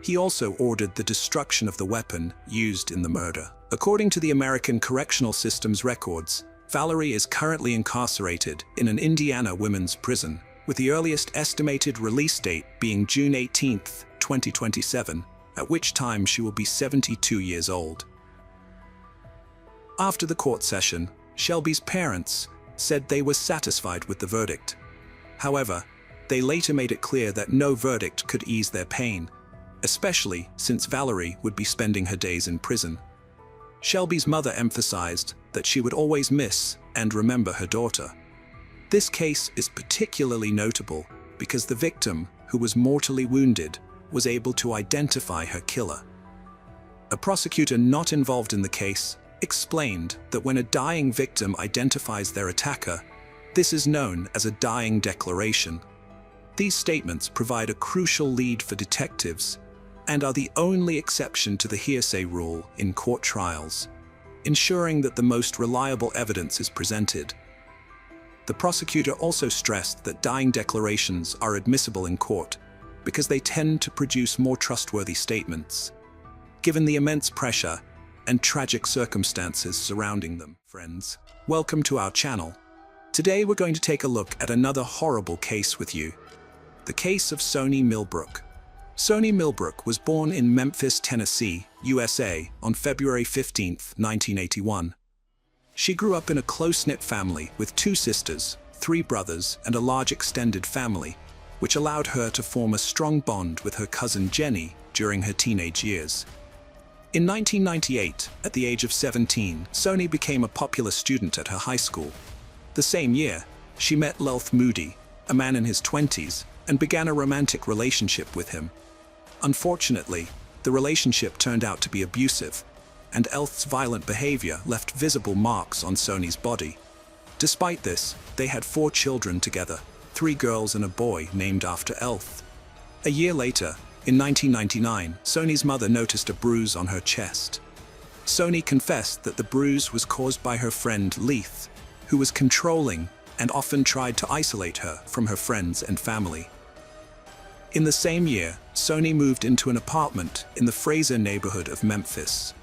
He also ordered the destruction of the weapon used in the murder. According to the American Correctional System's records, Valerie is currently incarcerated in an Indiana women's prison, with the earliest estimated release date being June 18, 2027, at which time she will be 72 years old. After the court session, Shelby's parents said they were satisfied with the verdict. However, they later made it clear that no verdict could ease their pain, especially since Valerie would be spending her days in prison. Shelby's mother emphasized that she would always miss and remember her daughter. This case is particularly notable because the victim, who was mortally wounded, was able to identify her killer. A prosecutor not involved in the case explained that when a dying victim identifies their attacker, this is known as a dying declaration. These statements provide a crucial lead for detectives and are the only exception to the hearsay rule in court trials, ensuring that the most reliable evidence is presented. The prosecutor also stressed that dying declarations are admissible in court because they tend to produce more trustworthy statements. Given the immense pressure and tragic circumstances surrounding them, friends, welcome to our channel. Today we're going to take a look at another horrible case with you. The case of Sony Millbrook. Sony Millbrook was born in Memphis, Tennessee, USA, on February 15, 1981. She grew up in a close-knit family with 2 sisters, 3 brothers, and a large extended family, which allowed her to form a strong bond with her cousin Jenny during her teenage years. In 1998, at the age of 17, Sony became a popular student at her high school. The same year, she met Lelth Moody, a man in his 20s, and began a romantic relationship with him. Unfortunately, the relationship turned out to be abusive, and Elth's violent behavior left visible marks on Sony's body. Despite this, they had 4 children together, 3 girls and a boy named after Elth. A year later, in 1999, Sony's mother noticed a bruise on her chest. Sony confessed that the bruise was caused by her friend Leith, who was controlling and often tried to isolate her from her friends and family. In the same year, Sony moved into an apartment in the Fraser neighborhood of Memphis.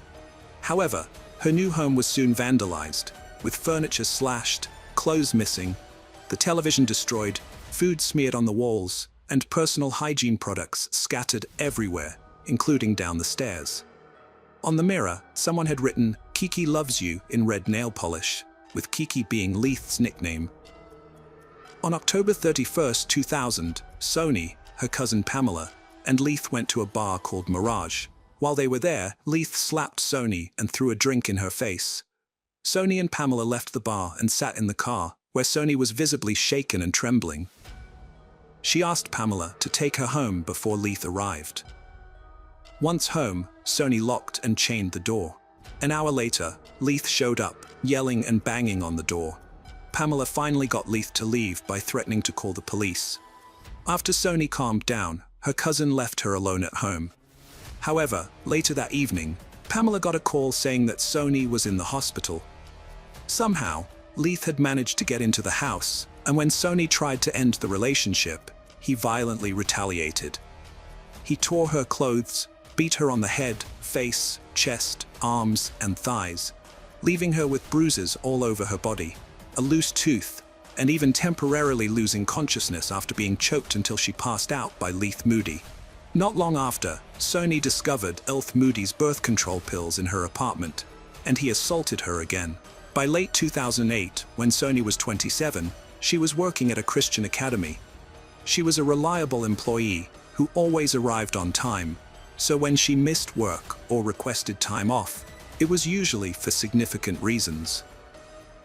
However, her new home was soon vandalized, with furniture slashed, clothes missing, the television destroyed, food smeared on the walls, and personal hygiene products scattered everywhere, including down the stairs. On the mirror, someone had written, "Kiki loves you" in red nail polish, with Kiki being Leith's nickname. On October 31, 2000, Sony, her cousin Pamela, and Leith went to a bar called Mirage. While they were there, Leith slapped Sony and threw a drink in her face. Sony and Pamela left the bar and sat in the car, where Sony was visibly shaken and trembling. She asked Pamela to take her home before Leith arrived. Once home, Sony locked and chained the door. An hour later, Leith showed up, yelling and banging on the door. Pamela finally got Leith to leave by threatening to call the police. After Sony calmed down, her cousin left her alone at home. However, later that evening, Pamela got a call saying that Sony was in the hospital. Somehow, Leith had managed to get into the house, and when Sony tried to end the relationship, he violently retaliated. He tore her clothes, beat her on the head, face, chest, arms, and thighs, leaving her with bruises all over her body, a loose tooth, and even temporarily losing consciousness after being choked until she passed out by Leith Moody. Not long after, Sony discovered Elth Moody's birth control pills in her apartment, and he assaulted her again. By late 2008, when Sony was 27, she was working at a Christian academy. She was a reliable employee who always arrived on time, so when she missed work or requested time off, it was usually for significant reasons.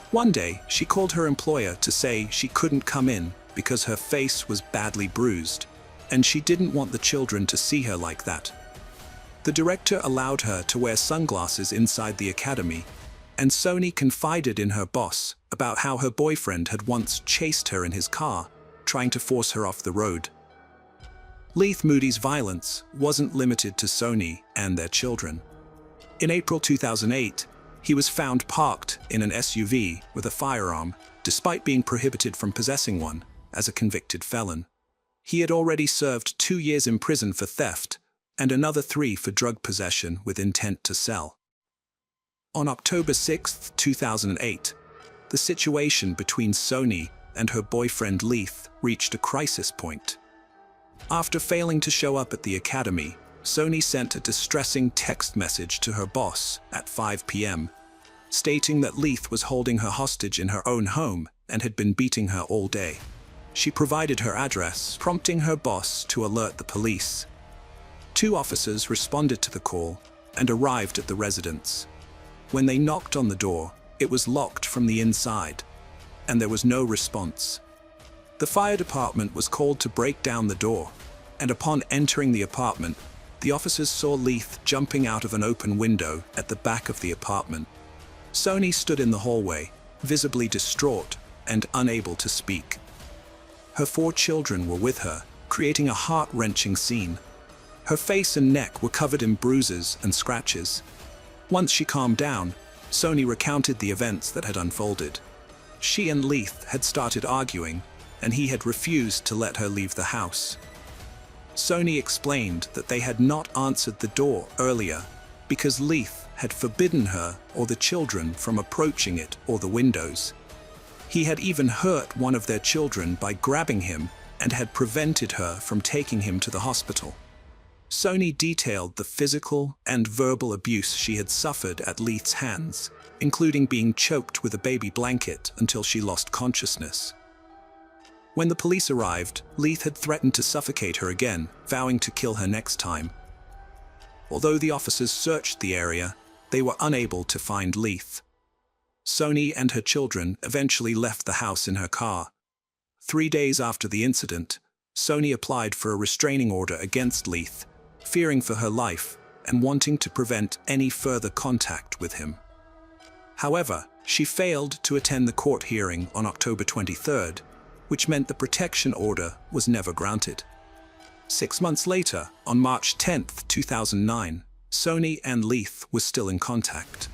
One day, she called her employer to say she couldn't come in because her face was badly bruised, and she didn't want the children to see her like that. The director allowed her to wear sunglasses inside the academy, and Sony confided in her boss about how her boyfriend had once chased her in his car, trying to force her off the road. Leith Moody's violence wasn't limited to Sony and their children. In April 2008, he was found parked in an SUV with a firearm, despite being prohibited from possessing one, as a convicted felon. He had already served 2 years in prison for theft, and another 3 for drug possession with intent to sell. On October 6, 2008, the situation between Sony and her boyfriend Leith reached a crisis point. After failing to show up at the academy, Sony sent a distressing text message to her boss at 5 p.m., stating that Leith was holding her hostage in her own home and had been beating her all day. She provided her address, prompting her boss to alert the police. 2 officers responded to the call and arrived at the residence. When they knocked on the door, it was locked from the inside, and there was no response. The fire department was called to break down the door, and upon entering the apartment, the officers saw Leith jumping out of an open window at the back of the apartment. Sony stood in the hallway, visibly distraught and unable to speak. Her 4 children were with her, creating a heart-wrenching scene. Her face and neck were covered in bruises and scratches. Once she calmed down, Sony recounted the events that had unfolded. She and Leith had started arguing, and he had refused to let her leave the house. Sony explained that they had not answered the door earlier because Leith had forbidden her or the children from approaching it or the windows. He had even hurt one of their children by grabbing him and had prevented her from taking him to the hospital. Sony detailed the physical and verbal abuse she had suffered at Leith's hands, including being choked with a baby blanket until she lost consciousness. When the police arrived, Leith had threatened to suffocate her again, vowing to kill her next time. Although the officers searched the area, they were unable to find Leith. Sony and her children eventually left the house in her car. 3 days after the incident, Sony applied for a restraining order against Leith, fearing for her life and wanting to prevent any further contact with him. However, she failed to attend the court hearing on October 23rd, which meant the protection order was never granted. 6 months later, on March 10, 2009, Sony and Leith were still in contact.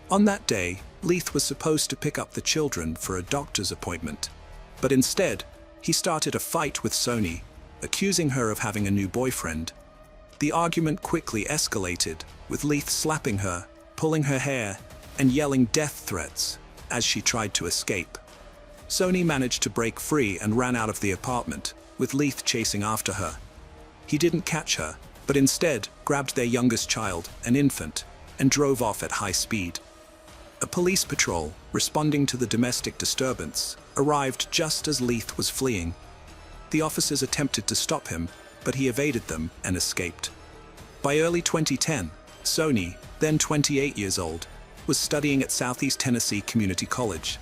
On that day, Leith was supposed to pick up the children for a doctor's appointment, but instead, he started a fight with Sony, accusing her of having a new boyfriend. The argument quickly escalated, with Leith slapping her, pulling her hair, and yelling death threats as she tried to escape. Sony managed to break free and ran out of the apartment, with Leith chasing after her. He didn't catch her, but instead grabbed their youngest child, an infant, and drove off at high speed. A police patrol, responding to the domestic disturbance, arrived just as Leith was fleeing. The officers attempted to stop him, but he evaded them and escaped. By early 2010, Sony, then 28 years old, was studying at Southeast Tennessee Community College.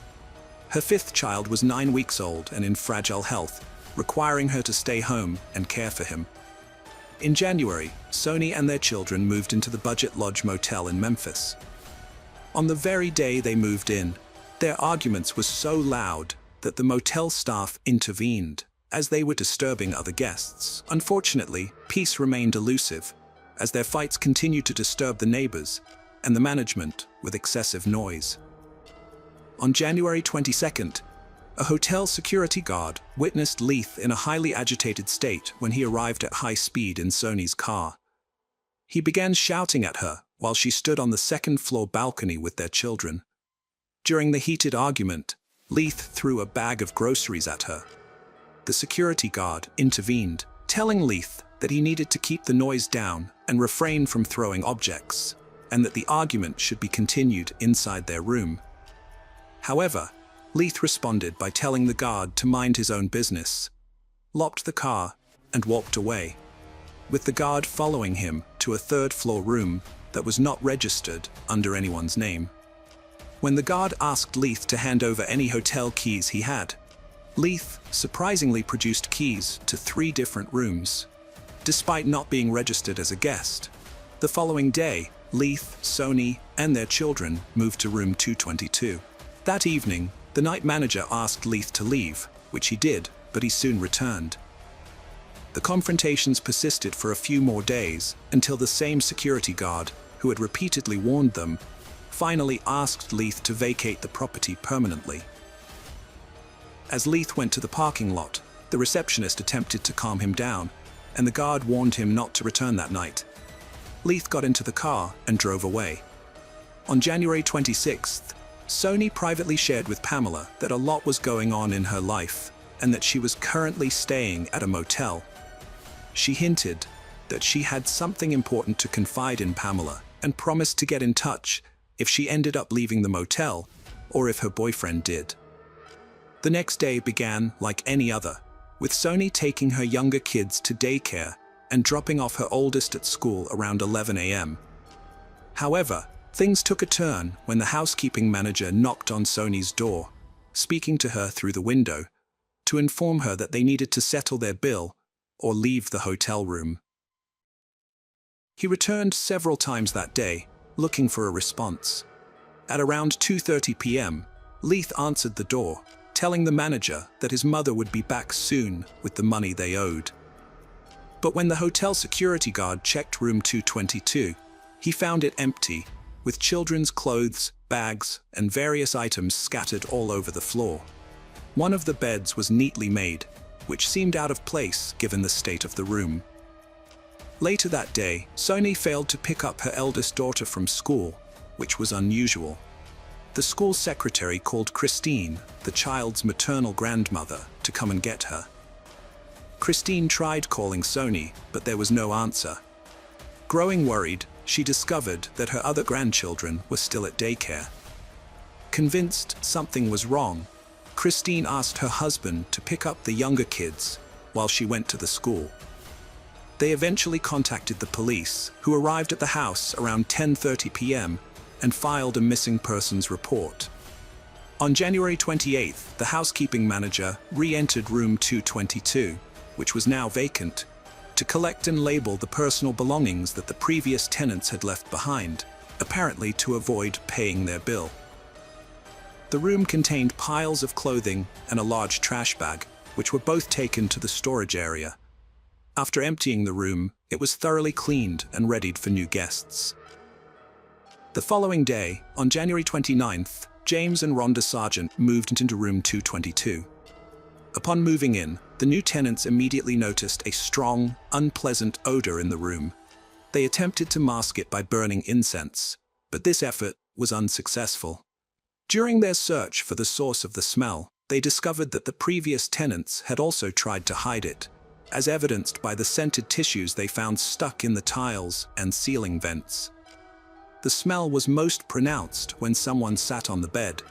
Her 5th child was 9 weeks old and in fragile health, requiring her to stay home and care for him. In January, Sony and their children moved into the Budget Lodge Motel in Memphis. On the very day they moved in, their arguments were so loud that the motel staff intervened, as they were disturbing other guests. Unfortunately, peace remained elusive, as their fights continued to disturb the neighbors and the management with excessive noise. On January 22nd, a hotel security guard witnessed Leith in a highly agitated state when he arrived at high speed in Sony's car. He began shouting at her while she stood on the second-floor balcony with their children. During the heated argument, Leith threw a bag of groceries at her. The security guard intervened, telling Leith that he needed to keep the noise down and refrain from throwing objects, and that the argument should be continued inside their room. However, Leith responded by telling the guard to mind his own business, locked the car, and walked away, with the guard following him to a third-floor room that was not registered under anyone's name. When the guard asked Leith to hand over any hotel keys he had, Leith surprisingly produced keys to 3 different rooms, despite not being registered as a guest. The following day, Leith, Sony, and their children moved to room 222. That evening, the night manager asked Leith to leave, which he did, but he soon returned. The confrontations persisted for a few more days until the same security guard, who had repeatedly warned them, finally asked Leith to vacate the property permanently. As Leith went to the parking lot, the receptionist attempted to calm him down, and the guard warned him not to return that night. Leith got into the car and drove away. On January 26th, Sony privately shared with Pamela that a lot was going on in her life and that she was currently staying at a motel. She hinted that she had something important to confide in Pamela and promised to get in touch if she ended up leaving the motel or if her boyfriend did. The next day began like any other, with Sony taking her younger kids to daycare and dropping off her oldest at school around 11 a.m. However, things took a turn when the housekeeping manager knocked on Sony's door, speaking to her through the window, to inform her that they needed to settle their bill or leave the hotel room. He returned several times that day, looking for a response. At around 2:30 p.m., Leith answered the door, telling the manager that his mother would be back soon with the money they owed. But when the hotel security guard checked room 222, he found it empty, with children's clothes, bags, and various items scattered all over the floor. One of the beds was neatly made, which seemed out of place given the state of the room. Later that day, Sony failed to pick up her eldest daughter from school, which was unusual. The school secretary called Christine, the child's maternal grandmother, to come and get her. Christine tried calling Sony, but there was no answer. Growing worried, she discovered that her other grandchildren were still at daycare. Convinced something was wrong, Christine asked her husband to pick up the younger kids while she went to the school. They eventually contacted the police, who arrived at the house around 10:30 p.m. and filed a missing persons report. On January 28th, the housekeeping manager re-entered room 222, which was now vacant, to collect and label the personal belongings that the previous tenants had left behind, apparently to avoid paying their bill. The room contained piles of clothing and a large trash bag, which were both taken to the storage area. After emptying the room, it was thoroughly cleaned and readied for new guests. The following day, on January 29th, James and Rhonda Sargent moved into room 222. Upon moving in, the new tenants immediately noticed a strong, unpleasant odor in the room. They attempted to mask it by burning incense, but this effort was unsuccessful. During their search for the source of the smell, they discovered that the previous tenants had also tried to hide it, as evidenced by the scented tissues they found stuck in the tiles and ceiling vents. The smell was most pronounced when someone sat on the bed.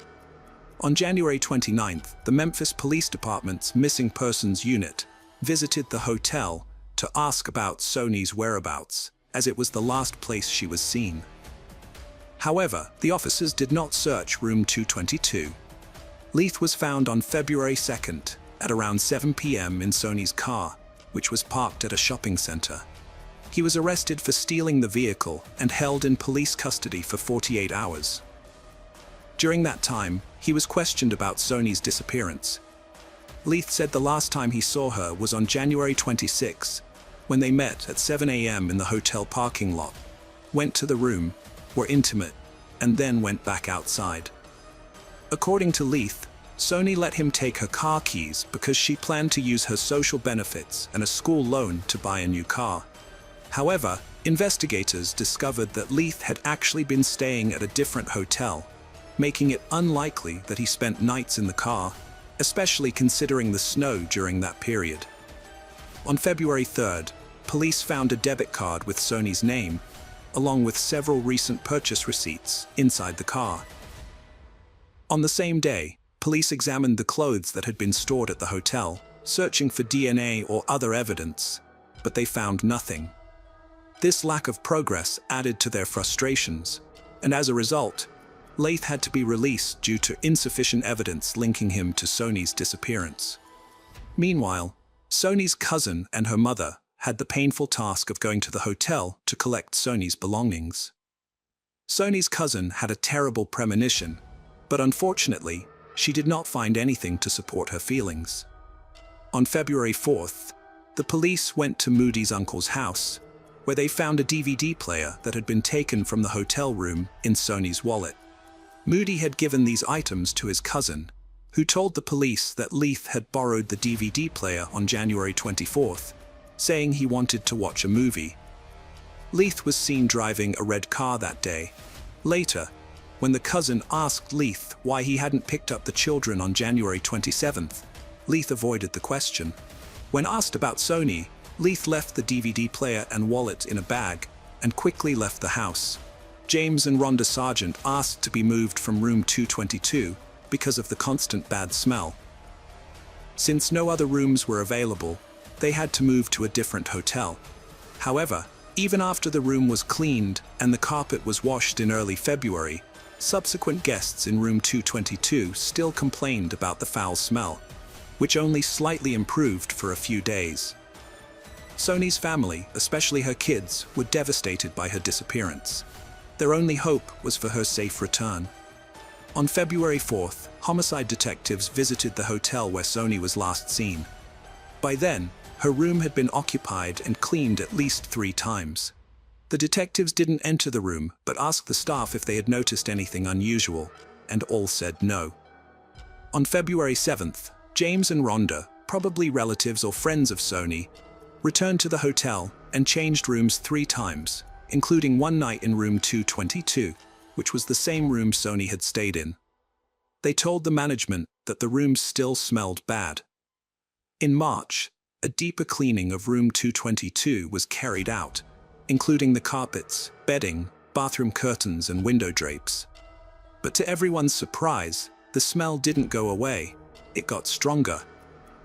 On January 29th, the Memphis Police Department's Missing Persons Unit visited the hotel to ask about Sony's whereabouts, as it was the last place she was seen. However, the officers did not search room 222. Leith was found on February 2nd at around 7 p.m. in Sony's car, which was parked at a shopping center. He was arrested for stealing the vehicle and held in police custody for 48 hours. During that time, he was questioned about Sony's disappearance. Leith said the last time he saw her was on January 26, when they met at 7 a.m. in the hotel parking lot, went to the room, were intimate, and then went back outside. According to Leith, Sony let him take her car keys because she planned to use her social benefits and a school loan to buy a new car. However, investigators discovered that Leith had actually been staying at a different hotel, making it unlikely that he spent nights in the car, especially considering the snow during that period. On February 3rd, police found a debit card with Sony's name, along with several recent purchase receipts inside the car. On the same day, police examined the clothes that had been stored at the hotel, searching for DNA or other evidence, but they found nothing. This lack of progress added to their frustrations, and as a result, Leith had to be released due to insufficient evidence linking him to Sony's disappearance. Meanwhile, Sony's cousin and her mother had the painful task of going to the hotel to collect Sony's belongings. Sony's cousin had a terrible premonition, but unfortunately, she did not find anything to support her feelings. On February 4th, the police went to Moody's uncle's house, where they found a DVD player that had been taken from the hotel room in Sony's wallet. Moody had given these items to his cousin, who told the police that Leith had borrowed the DVD player on January 24th, saying he wanted to watch a movie. Leith was seen driving a red car that day. Later, when the cousin asked Leith why he hadn't picked up the children on January 27th, Leith avoided the question. When asked about Sony, Leith left the DVD player and wallet in a bag and quickly left the house. James and Rhonda Sargent asked to be moved from room 222 because of the constant bad smell. Since no other rooms were available, they had to move to a different hotel. However, even after the room was cleaned and the carpet was washed in early February, subsequent guests in room 222 still complained about the foul smell, which only slightly improved for a few days. Sony's family, especially her kids, were devastated by her disappearance. Their only hope was for her safe return. On February 4th, homicide detectives visited the hotel where Sony was last seen. By then, her room had been occupied and cleaned at least 3 times. The detectives didn't enter the room, but asked the staff if they had noticed anything unusual, and all said no. On February 7th, James and Rhonda, probably relatives or friends of Sony, returned to the hotel and changed rooms 3 times, including one night in room 222. which was the same room Sony had stayed in. They told the management that the room still smelled bad. In March, a deeper cleaning of room 222 was carried out, including the carpets, bedding, bathroom curtains, and window drapes. But to everyone's surprise, the smell didn't go away. It got stronger.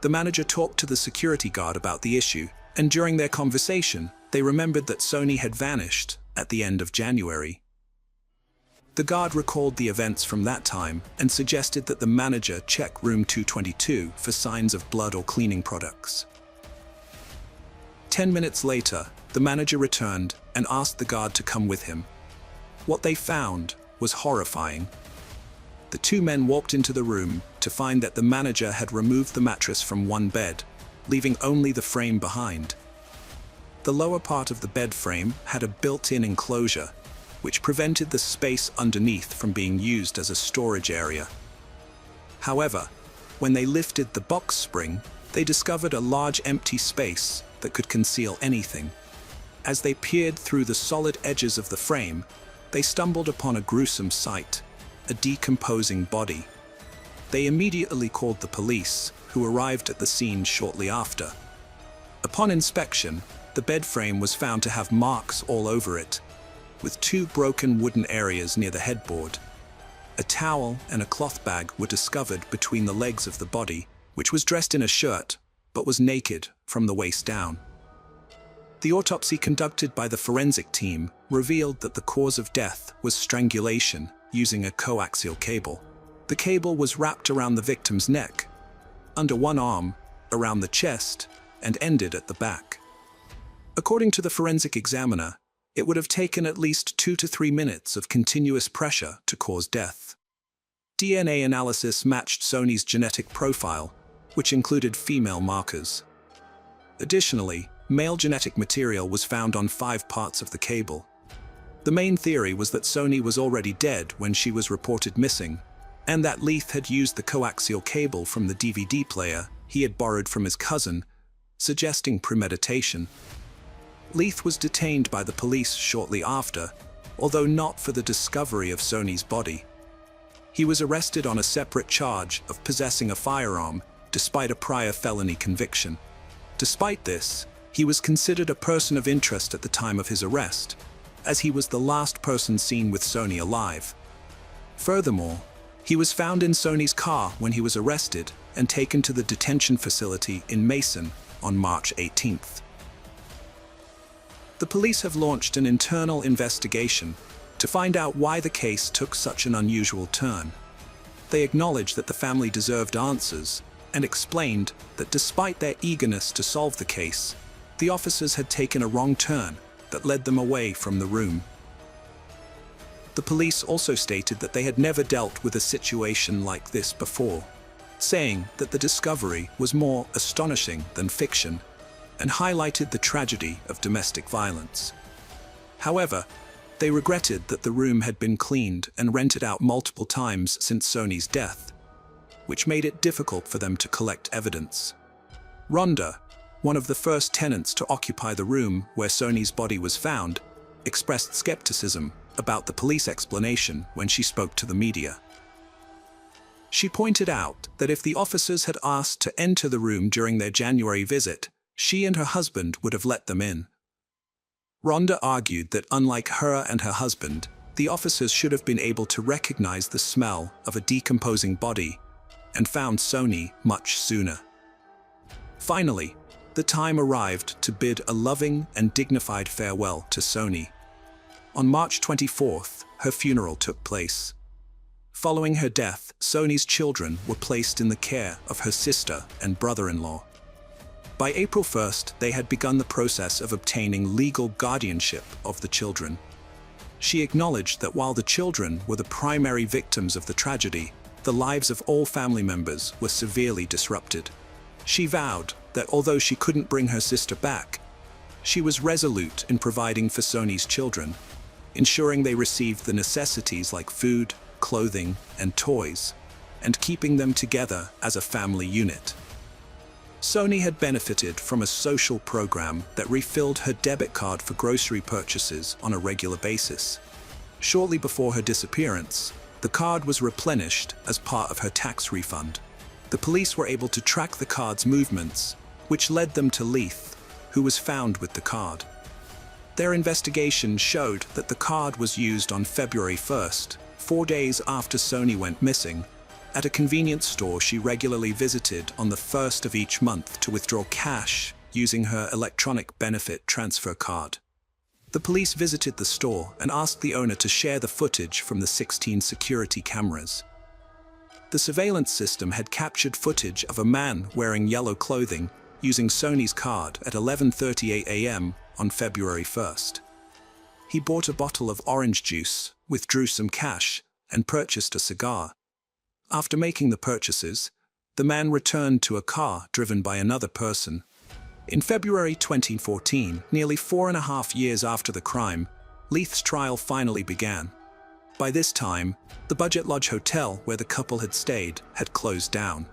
The manager talked to the security guard about the issue, and during their conversation, they remembered that Sony had vanished at the end of January. The guard recalled the events from that time and suggested that the manager check room 222 for signs of blood or cleaning products. 10 minutes later, the manager returned and asked the guard to come with him. What they found was horrifying. The two men walked into the room to find that the manager had removed the mattress from one bed, leaving only the frame behind. The lower part of the bed frame had a built-in enclosure, which prevented the space underneath from being used as a storage area. However, when they lifted the box spring, they discovered a large empty space that could conceal anything. As they peered through the solid edges of the frame, they stumbled upon a gruesome sight, a decomposing body. They immediately called the police, who arrived at the scene shortly after. Upon inspection, the bed frame was found to have marks all over it, with 2 broken wooden areas near the headboard. A towel and a cloth bag were discovered between the legs of the body, which was dressed in a shirt, but was naked from the waist down. The autopsy conducted by the forensic team revealed that the cause of death was strangulation using a coaxial cable. The cable was wrapped around the victim's neck, under one arm, around the chest, and ended at the back. According to the forensic examiner, it would have taken at least 2 to 3 minutes of continuous pressure to cause death. DNA analysis matched Sony's genetic profile, which included female markers. Additionally, male genetic material was found on 5 parts of the cable. The main theory was that Sony was already dead when she was reported missing, and that Leith had used the coaxial cable from the DVD player he had borrowed from his cousin, suggesting premeditation. Leith was detained by the police shortly after, although not for the discovery of Sony's body. He was arrested on a separate charge of possessing a firearm, despite a prior felony conviction. Despite this, he was considered a person of interest at the time of his arrest, as he was the last person seen with Sony alive. Furthermore, he was found in Sony's car when he was arrested and taken to the detention facility in Mason on March 18th. The police have launched an internal investigation to find out why the case took such an unusual turn. They acknowledged that the family deserved answers and explained that despite their eagerness to solve the case, the officers had taken a wrong turn that led them away from the room. The police also stated that they had never dealt with a situation like this before, saying that the discovery was more astonishing than fiction and highlighted the tragedy of domestic violence. However, they regretted that the room had been cleaned and rented out multiple times since Sony's death, which made it difficult for them to collect evidence. Rhonda, one of the first tenants to occupy the room where Sony's body was found, expressed skepticism about the police explanation when she spoke to the media. She pointed out that if the officers had asked to enter the room during their January visit, she and her husband would have let them in. Rhonda argued that unlike her and her husband, the officers should have been able to recognize the smell of a decomposing body and found Sony much sooner. Finally, the time arrived to bid a loving and dignified farewell to Sony. On March 24th, her funeral took place. Following her death, Sony's children were placed in the care of her sister and brother-in-law. By April 1st, they had begun the process of obtaining legal guardianship of the children. She acknowledged that while the children were the primary victims of the tragedy, the lives of all family members were severely disrupted. She vowed that although she couldn't bring her sister back, she was resolute in providing for Sony's children, ensuring they received the necessities like food, clothing, and toys, and keeping them together as a family unit. Sony had benefited from a social program that refilled her debit card for grocery purchases on a regular basis. Shortly before her disappearance, the card was replenished as part of her tax refund. The police were able to track the card's movements, which led them to Leith, who was found with the card. Their investigation showed that the card was used on February 1st, 4 days after Sony went missing, at a convenience store she regularly visited on the 1st of each month to withdraw cash using her electronic benefit transfer card. The police visited the store and asked the owner to share the footage from the 16 security cameras. The surveillance system had captured footage of a man wearing yellow clothing using Sony's card at 11:38 a.m. on February 1st. He bought a bottle of orange juice, withdrew some cash, and purchased a cigar. After making the purchases, the man returned to a car driven by another person. In February 2014, nearly 4.5 years after the crime, Leith's trial finally began. By this time, the Budget Lodge Hotel where the couple had stayed had closed down.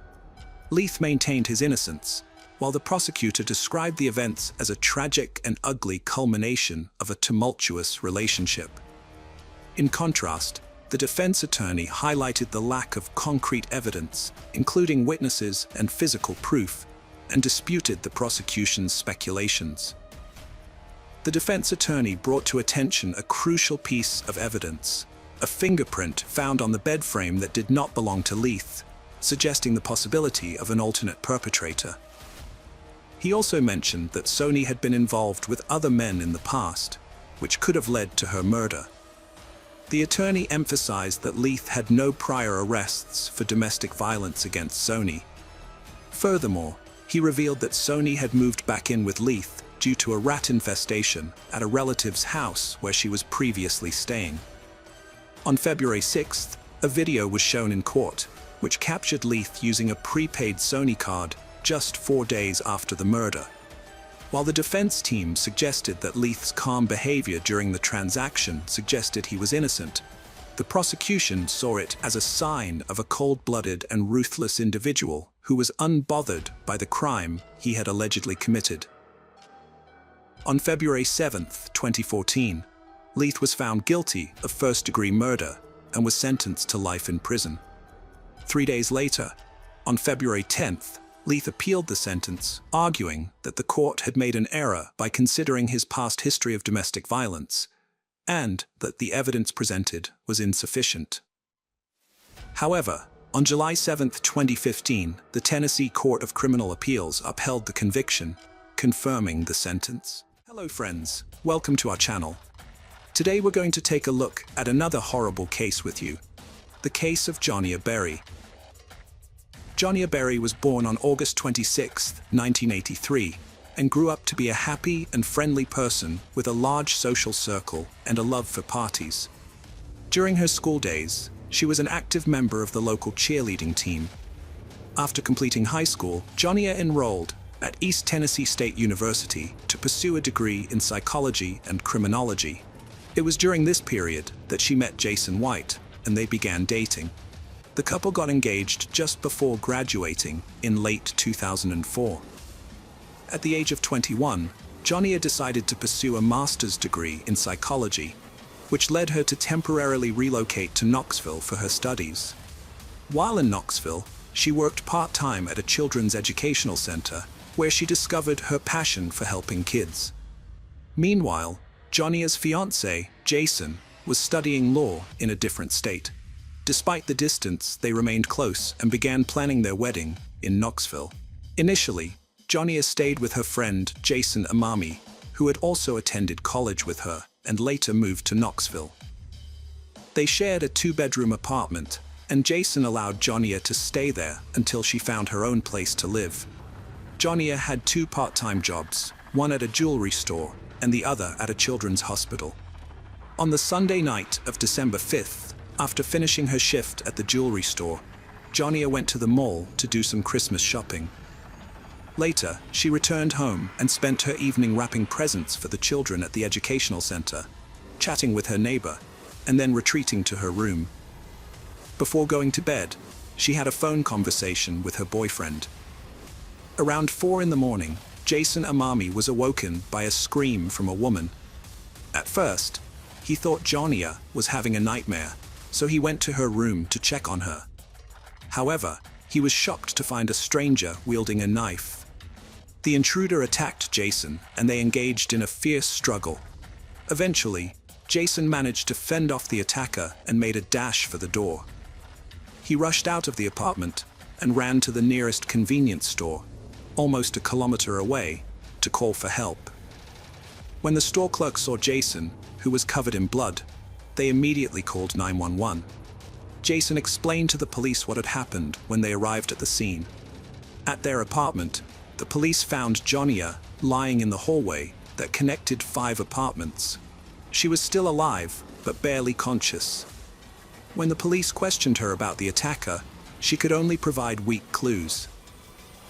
Leith maintained his innocence, while the prosecutor described the events as a tragic and ugly culmination of a tumultuous relationship. In contrast, the defense attorney highlighted the lack of concrete evidence, including witnesses and physical proof, and disputed the prosecution's speculations. The defense attorney brought to attention a crucial piece of evidence, a fingerprint found on the bed frame that did not belong to Leith, suggesting the possibility of an alternate perpetrator. He also mentioned that Sony had been involved with other men in the past, which could have led to her murder. The attorney emphasized that Leith had no prior arrests for domestic violence against Sony. Furthermore, he revealed that Sony had moved back in with Leith due to a rat infestation at a relative's house where she was previously staying. On February 6th, a video was shown in court, which captured Leith using a prepaid Sony card just 4 days after the murder. While the defense team suggested that Leith's calm behavior during the transaction suggested he was innocent, the prosecution saw it as a sign of a cold-blooded and ruthless individual who was unbothered by the crime he had allegedly committed. On February 7, 2014, Leith was found guilty of first-degree murder and was sentenced to life in prison. 3 days later, on February 10th, Leith appealed the sentence, arguing that the court had made an error by considering his past history of domestic violence, and that the evidence presented was insufficient. However, on July 7, 2015, the Tennessee Court of Criminal Appeals upheld the conviction, confirming the sentence. Hello friends, welcome to our channel. Today we're going to take a look at another horrible case with you, the case of Johnny Berry. Johnny Berry was born on August 26, 1983, and grew up to be a happy and friendly person with a large social circle and a love for parties. During her school days, she was an active member of the local cheerleading team. After completing high school, Johnny enrolled at East Tennessee State University to pursue a degree in psychology and criminology. It was during this period that she met Jason White, and they began dating. The couple got engaged just before graduating in late 2004. At the age of 21, Johnny decided to pursue a master's degree in psychology, which led her to temporarily relocate to Knoxville for her studies. While in Knoxville, she worked part-time at a children's educational center, where she discovered her passion for helping kids. Meanwhile, Johnny's fiancé, Jason, was studying law in a different state. Despite the distance, they remained close and began planning their wedding in Knoxville. Initially, Johnny stayed with her friend Jason Amami, who had also attended college with her and later moved to Knoxville. They shared a 2-bedroom apartment, and Jason allowed Johnny to stay there until she found her own place to live. Johnny had 2 part-time jobs, one at a jewelry store and the other at a children's hospital. On the Sunday night of December 5th, after finishing her shift at the jewelry store, Johnny went to the mall to do some Christmas shopping. Later, she returned home and spent her evening wrapping presents for the children at the educational center, chatting with her neighbor, and then retreating to her room. Before going to bed, she had a phone conversation with her boyfriend. Around 4 in the morning, Jason Amami was awoken by a scream from a woman. At first, He thought Jonia was having a nightmare, so he went to her room to check on her. However, he was shocked to find a stranger wielding a knife. The intruder attacked Jason, and they engaged in a fierce struggle. Eventually, Jason managed to fend off the attacker and made a dash for the door. He rushed out of the apartment and ran to the nearest convenience store, almost a kilometer away, to call for help. When the store clerk saw Jason, who was covered in blood, they immediately called 911. Jason explained to the police what had happened when they arrived at the scene. At their apartment, the police found Jonia lying in the hallway that connected 5 apartments. She was still alive, but barely conscious. When the police questioned her about the attacker, she could only provide weak clues.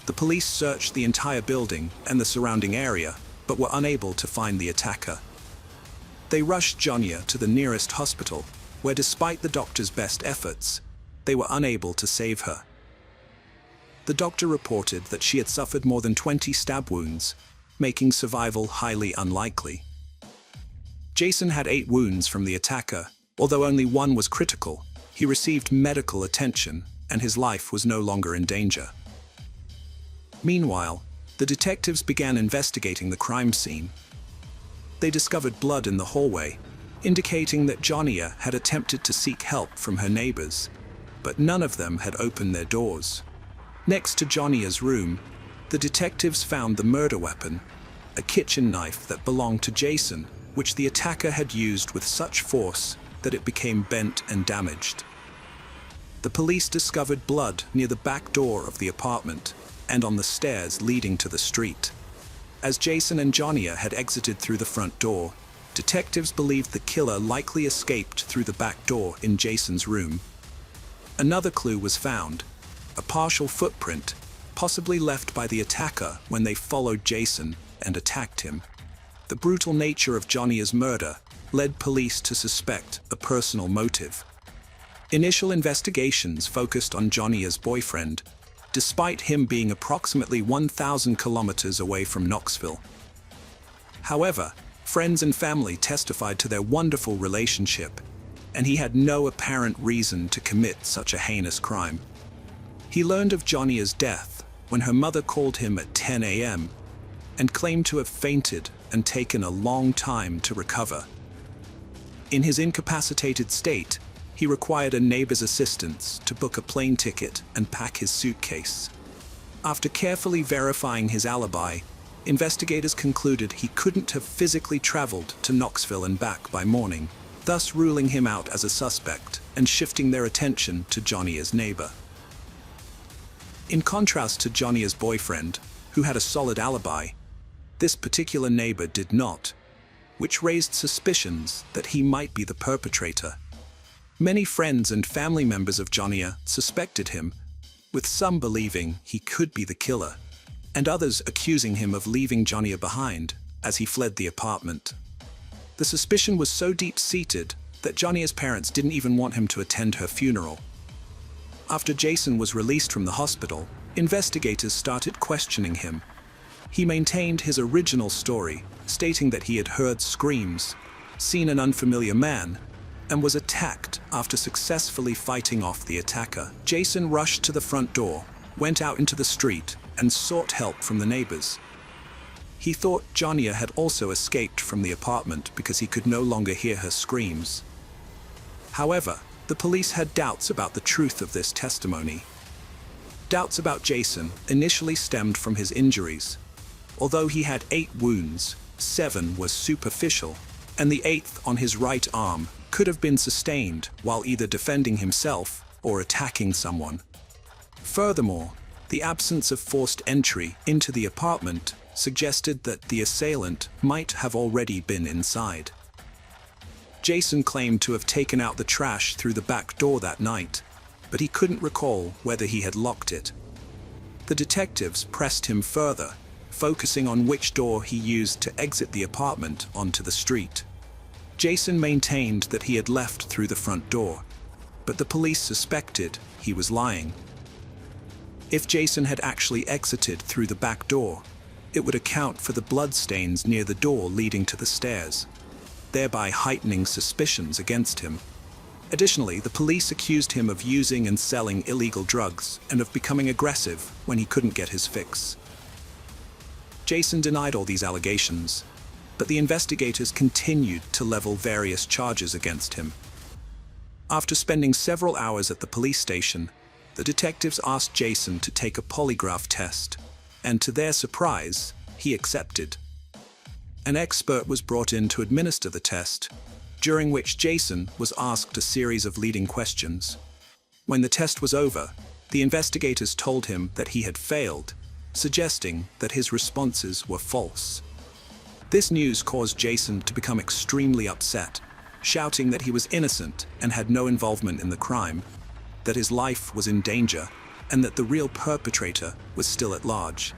The police searched the entire building and the surrounding area, but were unable to find the attacker. They rushed Jonia to the nearest hospital, where despite the doctor's best efforts, they were unable to save her. The doctor reported that she had suffered more than 20 stab wounds, making survival highly unlikely. Jason had 8 wounds from the attacker. Although only 1 was critical, he received medical attention and his life was no longer in danger. Meanwhile, the detectives began investigating the crime scene. They discovered blood in the hallway, indicating that Jonia had attempted to seek help from her neighbors, but none of them had opened their doors. Next to Jonia's room, the detectives found the murder weapon, a kitchen knife that belonged to Jason, which the attacker had used with such force that it became bent and damaged. The police discovered blood near the back door of the apartment and on the stairs leading to the street. As Jason and Jonia had exited through the front door, detectives believed the killer likely escaped through the back door in Jason's room. Another clue was found, a partial footprint, possibly left by the attacker when they followed Jason and attacked him. The brutal nature of Jonia's murder led police to suspect a personal motive. Initial investigations focused on Jonia's boyfriend, despite him being approximately 1,000 kilometers away from Knoxville. However, friends and family testified to their wonderful relationship, and he had no apparent reason to commit such a heinous crime. He learned of Jonia's death when her mother called him at 10 a.m. and claimed to have fainted and taken a long time to recover. In his incapacitated state, he required a neighbor's assistance to book a plane ticket and pack his suitcase. After carefully verifying his alibi, investigators concluded he couldn't have physically traveled to Knoxville and back by morning, thus ruling him out as a suspect and shifting their attention to Jonia's neighbor. In contrast to Jonia's boyfriend, who had a solid alibi, this particular neighbor did not, which raised suspicions that he might be the perpetrator. Many friends and family members of Jonia suspected him, with some believing he could be the killer, and others accusing him of leaving Jonia behind as he fled the apartment. The suspicion was so deep-seated that Jonia's parents didn't even want him to attend her funeral. After Jason was released from the hospital, investigators started questioning him. He maintained his original story, stating that he had heard screams, seen an unfamiliar man, and was attacked after successfully fighting off the attacker. Jason rushed to the front door, went out into the street, and sought help from the neighbors. He thought Jonia had also escaped from the apartment because he could no longer hear her screams. However, the police had doubts about the truth of this testimony. Doubts about Jason initially stemmed from his injuries. Although he had 8 wounds, 7 were superficial, and the 8th on his right arm could have been sustained while either defending himself or attacking someone. Furthermore, the absence of forced entry into the apartment suggested that the assailant might have already been inside. Jason claimed to have taken out the trash through the back door that night, but he couldn't recall whether he had locked it. The detectives pressed him further, focusing on which door he used to exit the apartment onto the street. Jason maintained that he had left through the front door, but the police suspected he was lying. If Jason had actually exited through the back door, it would account for the bloodstains near the door leading to the stairs. thereby heightening suspicions against him. Additionally, the police accused him of using and selling illegal drugs and of becoming aggressive when he couldn't get his fix. Jason denied all these allegations, but the investigators continued to level various charges against him. After spending several hours at the police station, the detectives asked Jason to take a polygraph test, and to their surprise, he accepted. An expert was brought in to administer the test, during which Jason was asked a series of leading questions. When the test was over, the investigators told him that he had failed, suggesting that his responses were false. This news caused Jason to become extremely upset, shouting that he was innocent and had no involvement in the crime, that his life was in danger, and that the real perpetrator was still at large.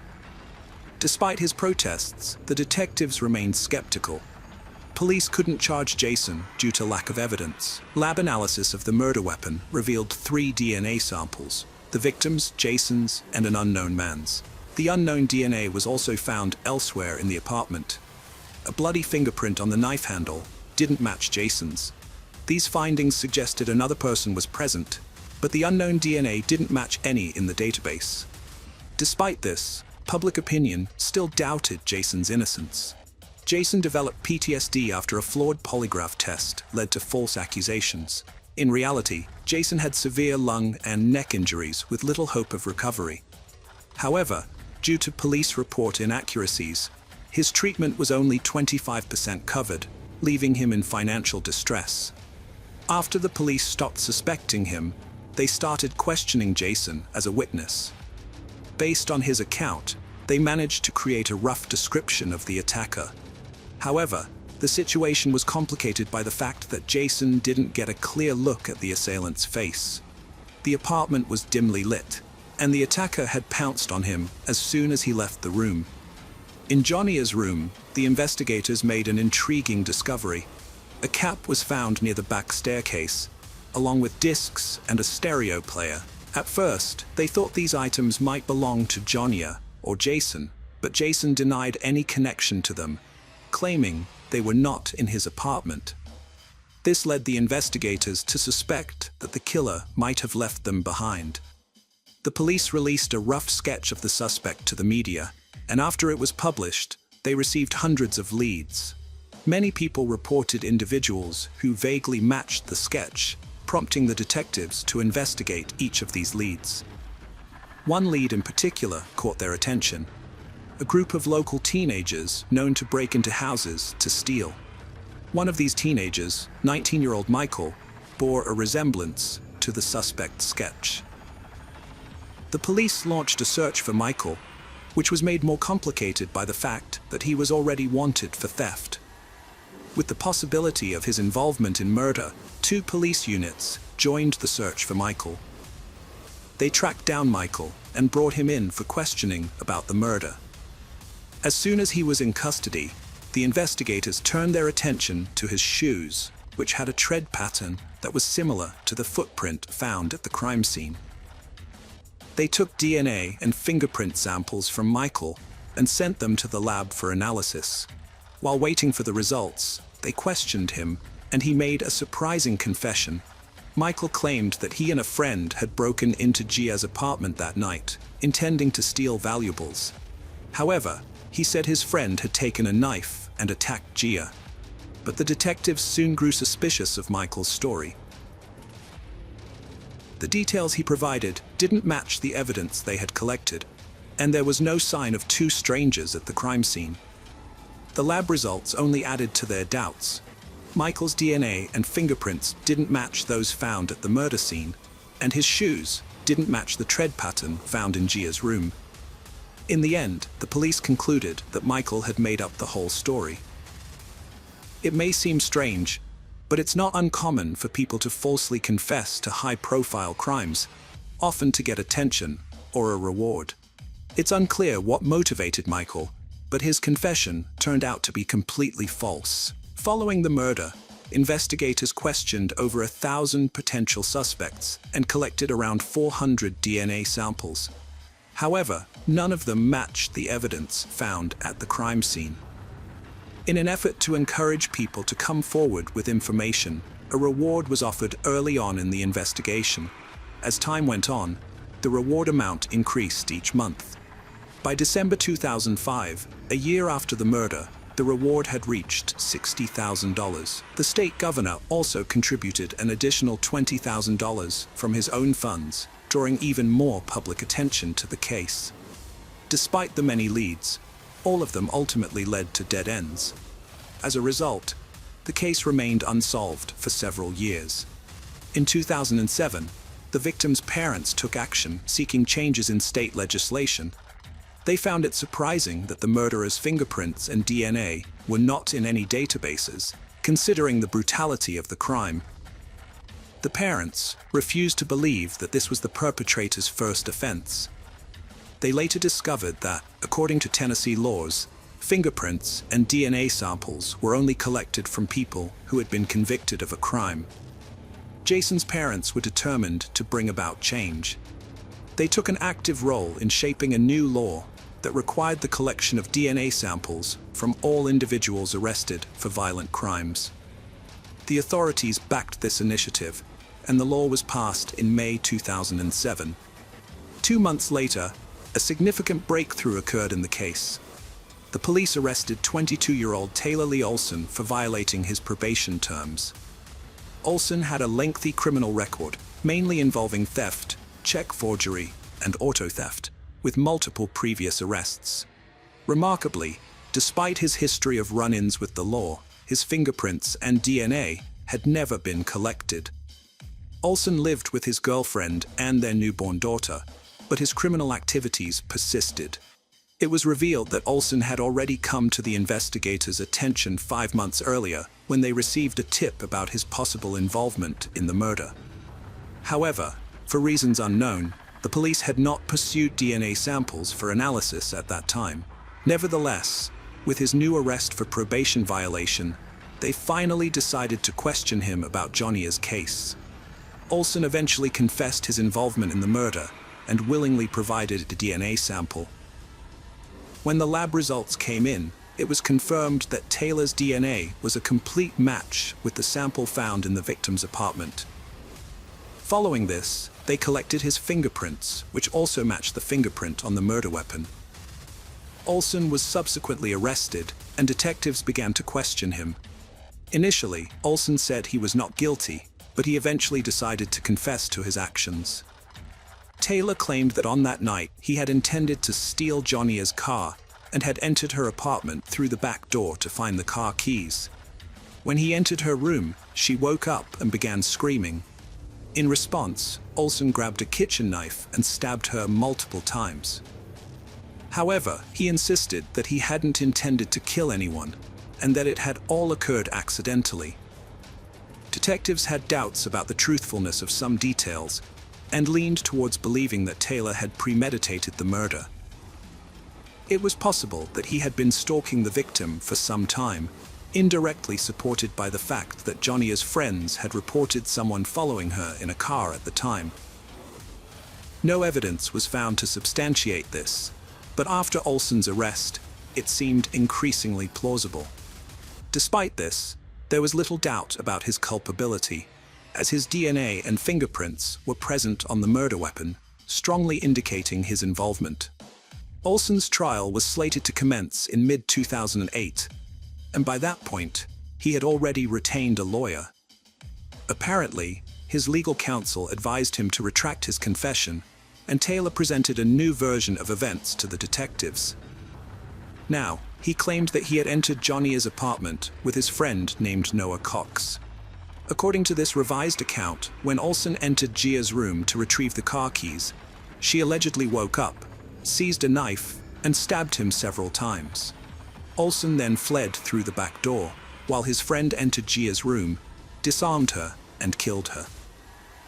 Despite his protests, the detectives remained skeptical. Police couldn't charge Jason due to lack of evidence. Lab analysis of the murder weapon revealed 3 DNA samples: the victim's, Jason's, and an unknown man's. The unknown DNA was also found elsewhere in the apartment. A bloody fingerprint on the knife handle didn't match Jason's. These findings suggested another person was present, but the unknown DNA didn't match any in the database. Despite this, public opinion still doubted Jason's innocence. Jason developed PTSD after a flawed polygraph test led to false accusations. In reality, Jason had severe lung and neck injuries with little hope of recovery. However, due to police report inaccuracies, his treatment was only 25% covered, leaving him in financial distress. After the police stopped suspecting him, they started questioning Jason as a witness. Based on his account, they managed to create a rough description of the attacker. However, the situation was complicated by the fact that Jason didn't get a clear look at the assailant's face. The apartment was dimly lit, and the attacker had pounced on him as soon as he left the room. In Jonia's room, the investigators made an intriguing discovery. A cap was found near the back staircase, along with discs and a stereo player. At first, they thought these items might belong to Jonia or Jason, but Jason denied any connection to them, claiming they were not in his apartment. This led the investigators to suspect that the killer might have left them behind. The police released a rough sketch of the suspect to the media, and after it was published, they received hundreds of leads. Many people reported individuals who vaguely matched the sketch, prompting the detectives to investigate each of these leads. One lead in particular caught their attention: a group of local teenagers known to break into houses to steal. One of these teenagers, 19-year-old Michael, bore a resemblance to the suspect's sketch. The police launched a search for Michael, which was made more complicated by the fact that he was already wanted for theft. With the possibility of his involvement in murder, 2 police units joined the search for Michael. They tracked down Michael and brought him in for questioning about the murder. As soon as he was in custody, the investigators turned their attention to his shoes, which had a tread pattern that was similar to the footprint found at the crime scene. They took DNA and fingerprint samples from Michael and sent them to the lab for analysis. While waiting for the results, they questioned him, and he made a surprising confession. Michael claimed that he and a friend had broken into Gia's apartment that night, intending to steal valuables. However, he said his friend had taken a knife and attacked Gia. But the detectives soon grew suspicious of Michael's story. The details he provided didn't match the evidence they had collected, and there was no sign of 2 strangers at the crime scene. The lab results only added to their doubts. Michael's DNA and fingerprints didn't match those found at the murder scene, and his shoes didn't match the tread pattern found in Gia's room. In the end, the police concluded that Michael had made up the whole story. It may seem strange, but it's not uncommon for people to falsely confess to high-profile crimes, often to get attention or a reward. It's unclear what motivated Michael, but his confession turned out to be completely false. Following the murder, investigators questioned over 1,000 potential suspects and collected around 400 DNA samples. However, none of them matched the evidence found at the crime scene. In an effort to encourage people to come forward with information, a reward was offered early on in the investigation. As time went on, the reward amount increased each month. By December 2005, a year after the murder, the reward had reached $60,000. The state governor also contributed an additional $20,000 from his own funds, drawing even more public attention to the case. Despite the many leads, all of them ultimately led to dead ends. As a result, the case remained unsolved for several years. In 2007, the victim's parents took action seeking changes in state legislation. They found it surprising that the murderer's fingerprints and DNA were not in any databases, considering the brutality of the crime. The parents refused to believe that this was the perpetrator's first offense. They later discovered that, according to Tennessee laws, fingerprints and DNA samples were only collected from people who had been convicted of a crime. Jason's parents were determined to bring about change. They took an active role in shaping a new law that required the collection of DNA samples from all individuals arrested for violent crimes. The authorities backed this initiative, and the law was passed in May 2007. 2 months later, a significant breakthrough occurred in the case. The police arrested 22-year-old Taylor Lee Olson for violating his probation terms. Olson had a lengthy criminal record, mainly involving theft, check forgery, and auto theft, with multiple previous arrests. Remarkably, despite his history of run-ins with the law, his fingerprints and DNA had never been collected. Olson lived with his girlfriend and their newborn daughter, but his criminal activities persisted. It was revealed that Olson had already come to the investigators' attention 5 months earlier when they received a tip about his possible involvement in the murder. However, for reasons unknown, the police had not pursued DNA samples for analysis at that time. Nevertheless, with his new arrest for probation violation, they finally decided to question him about Johnny's case. Olson eventually confessed his involvement in the murder and willingly provided a DNA sample. When the lab results came in, it was confirmed that Taylor's DNA was a complete match with the sample found in the victim's apartment. Following this, they collected his fingerprints, which also matched the fingerprint on the murder weapon. Olson was subsequently arrested, and detectives began to question him. Initially, Olson said he was not guilty, but he eventually decided to confess to his actions. Taylor claimed that on that night he had intended to steal Johnny's car and had entered her apartment through the back door to find the car keys. When he entered her room, she woke up and began screaming. In response, Olson grabbed a kitchen knife and stabbed her multiple times. However, he insisted that he hadn't intended to kill anyone and that it had all occurred accidentally. Detectives had doubts about the truthfulness of some details and leaned towards believing that Taylor had premeditated the murder. It was possible that he had been stalking the victim for some time, indirectly supported by the fact that Johnny's friends had reported someone following her in a car at the time. No evidence was found to substantiate this, but after Olson's arrest, it seemed increasingly plausible. Despite this, there was little doubt about his culpability, as his DNA and fingerprints were present on the murder weapon, strongly indicating his involvement. Olson's trial was slated to commence in mid-2008, and by that point, he had already retained a lawyer. Apparently, his legal counsel advised him to retract his confession, and Taylor presented a new version of events to the detectives. Now, he claimed that he had entered Johnny's apartment with his friend named Noah Cox. According to this revised account, when Olson entered Gia's room to retrieve the car keys, she allegedly woke up, seized a knife, and stabbed him several times. Olson then fled through the back door, while his friend entered Gia's room, disarmed her, and killed her.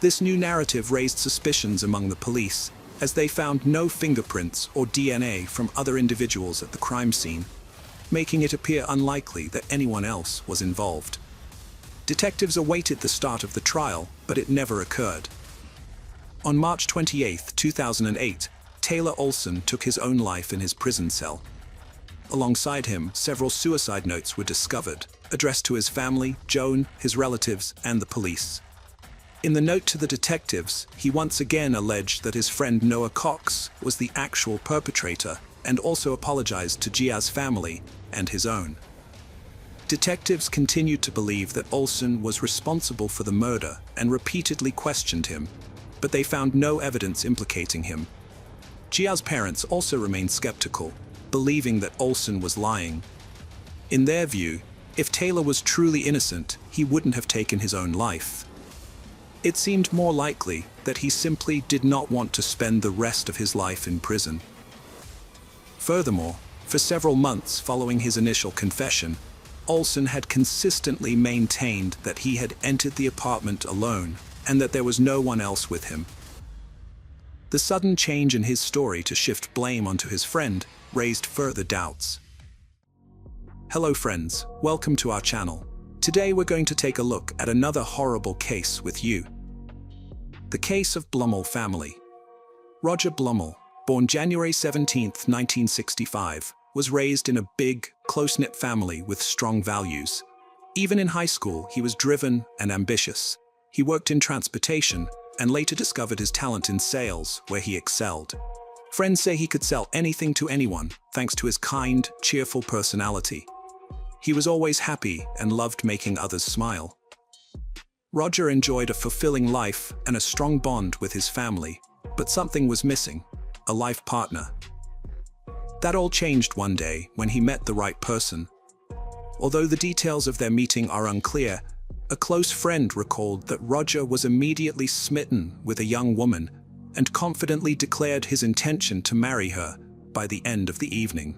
This new narrative raised suspicions among the police, as they found no fingerprints or DNA from other individuals at the crime scene, making it appear unlikely that anyone else was involved. Detectives awaited the start of the trial, but it never occurred. On March 28, 2008, Taylor Olson took his own life in his prison cell. Alongside him, several suicide notes were discovered, addressed to his family, Joan, his relatives, and the police. In the note to the detectives, he once again alleged that his friend Noah Cox was the actual perpetrator and also apologized to Gia's family and his own. Detectives continued to believe that Olson was responsible for the murder and repeatedly questioned him, but they found no evidence implicating him. Gia's parents also remained skeptical, believing that Olson was lying. In their view, if Taylor was truly innocent, he wouldn't have taken his own life. It seemed more likely that he simply did not want to spend the rest of his life in prison. Furthermore, for several months following his initial confession, Olson had consistently maintained that he had entered the apartment alone and that there was no one else with him. The sudden change in his story to shift blame onto his friend raised further doubts. Hello friends, welcome to our channel. Today we're going to take a look at another horrible case with you. The case of Blumel family. Roger Blumel, born January 17, 1965, was raised in a big, close-knit family with strong values. Even in high school, he was driven and ambitious. He worked in transportation and later discovered his talent in sales, where he excelled. Friends say he could sell anything to anyone, thanks to his kind, cheerful personality. He was always happy and loved making others smile. Roger enjoyed a fulfilling life and a strong bond with his family, but something was missing: a life partner. That all changed one day when he met the right person. Although the details of their meeting are unclear, a close friend recalled that Roger was immediately smitten with a young woman and confidently declared his intention to marry her by the end of the evening.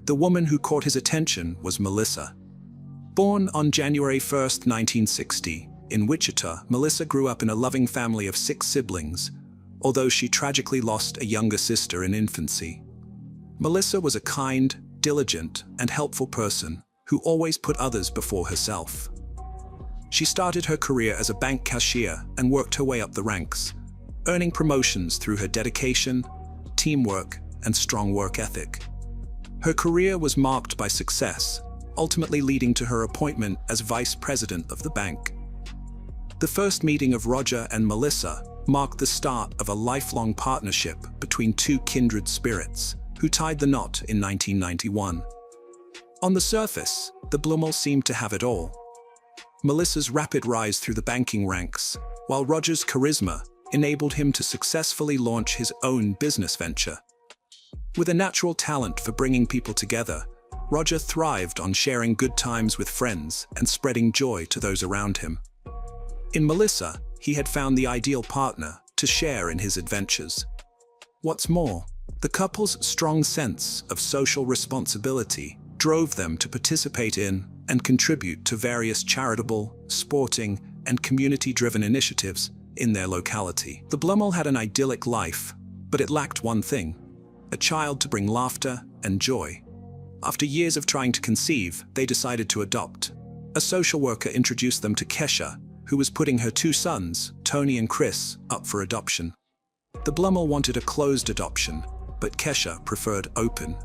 The woman who caught his attention was Melissa. Born on January 1, 1960, in Wichita, Melissa grew up in a loving family of 6 siblings, although she tragically lost a younger sister in infancy. Melissa was a kind, diligent, and helpful person who always put others before herself. She started her career as a bank cashier and worked her way up the ranks, earning promotions through her dedication, teamwork, and strong work ethic. Her career was marked by success, ultimately leading to her appointment as vice president of the bank. The first meeting of Roger and Melissa marked the start of a lifelong partnership between two kindred spirits, who tied the knot in 1991. On the surface, the Blumels seemed to have it all. Melissa's rapid rise through the banking ranks, while Roger's charisma enabled him to successfully launch his own business venture. With a natural talent for bringing people together, Roger thrived on sharing good times with friends and spreading joy to those around him. In Melissa, he had found the ideal partner to share in his adventures. What's more, the couple's strong sense of social responsibility drove them to participate in and contribute to various charitable, sporting, and community-driven initiatives in their locality. The Blumel had an idyllic life, but it lacked one thing: a child to bring laughter and joy. After years of trying to conceive, they decided to adopt. A social worker introduced them to Kesha, who was putting her 2 sons, Tony and Chris, up for adoption. The Blumel wanted a closed adoption, but Kesha preferred open.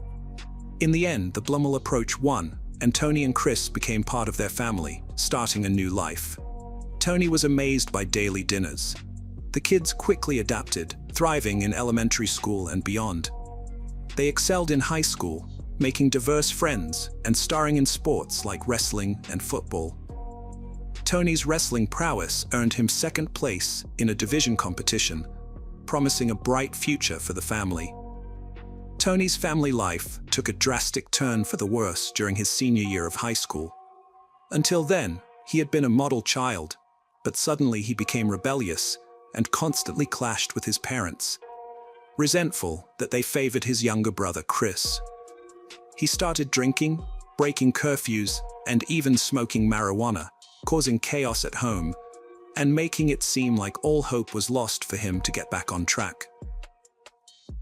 In the end, the Blumel approach won, and Tony and Chris became part of their family, starting a new life. Tony was amazed by daily dinners. The kids quickly adapted, thriving in elementary school and beyond. They excelled in high school, making diverse friends and starring in sports like wrestling and football. Tony's wrestling prowess earned him 2nd place in a division competition, promising a bright future for the family. Tony's family life took a drastic turn for the worse during his senior year of high school. Until then, he had been a model child, but suddenly he became rebellious and constantly clashed with his parents, resentful that they favored his younger brother Chris. He started drinking, breaking curfews, and even smoking marijuana, causing chaos at home and making it seem like all hope was lost for him to get back on track.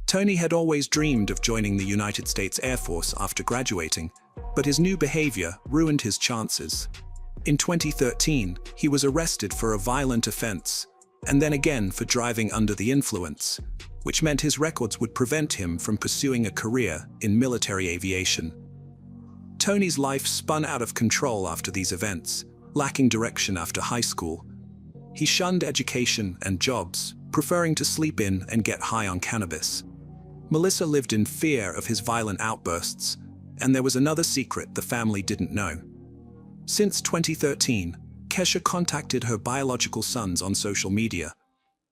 Tony had always dreamed of joining the United States Air Force after graduating, but his new behavior ruined his chances. In 2013, he was arrested for a violent offense, and then again for driving under the influence, which meant his records would prevent him from pursuing a career in military aviation. Tony's life spun out of control after these events, lacking direction after high school. He shunned education and jobs, preferring to sleep in and get high on cannabis. Melissa lived in fear of his violent outbursts, and there was another secret the family didn't know. Since 2013, Kesha contacted her biological sons on social media.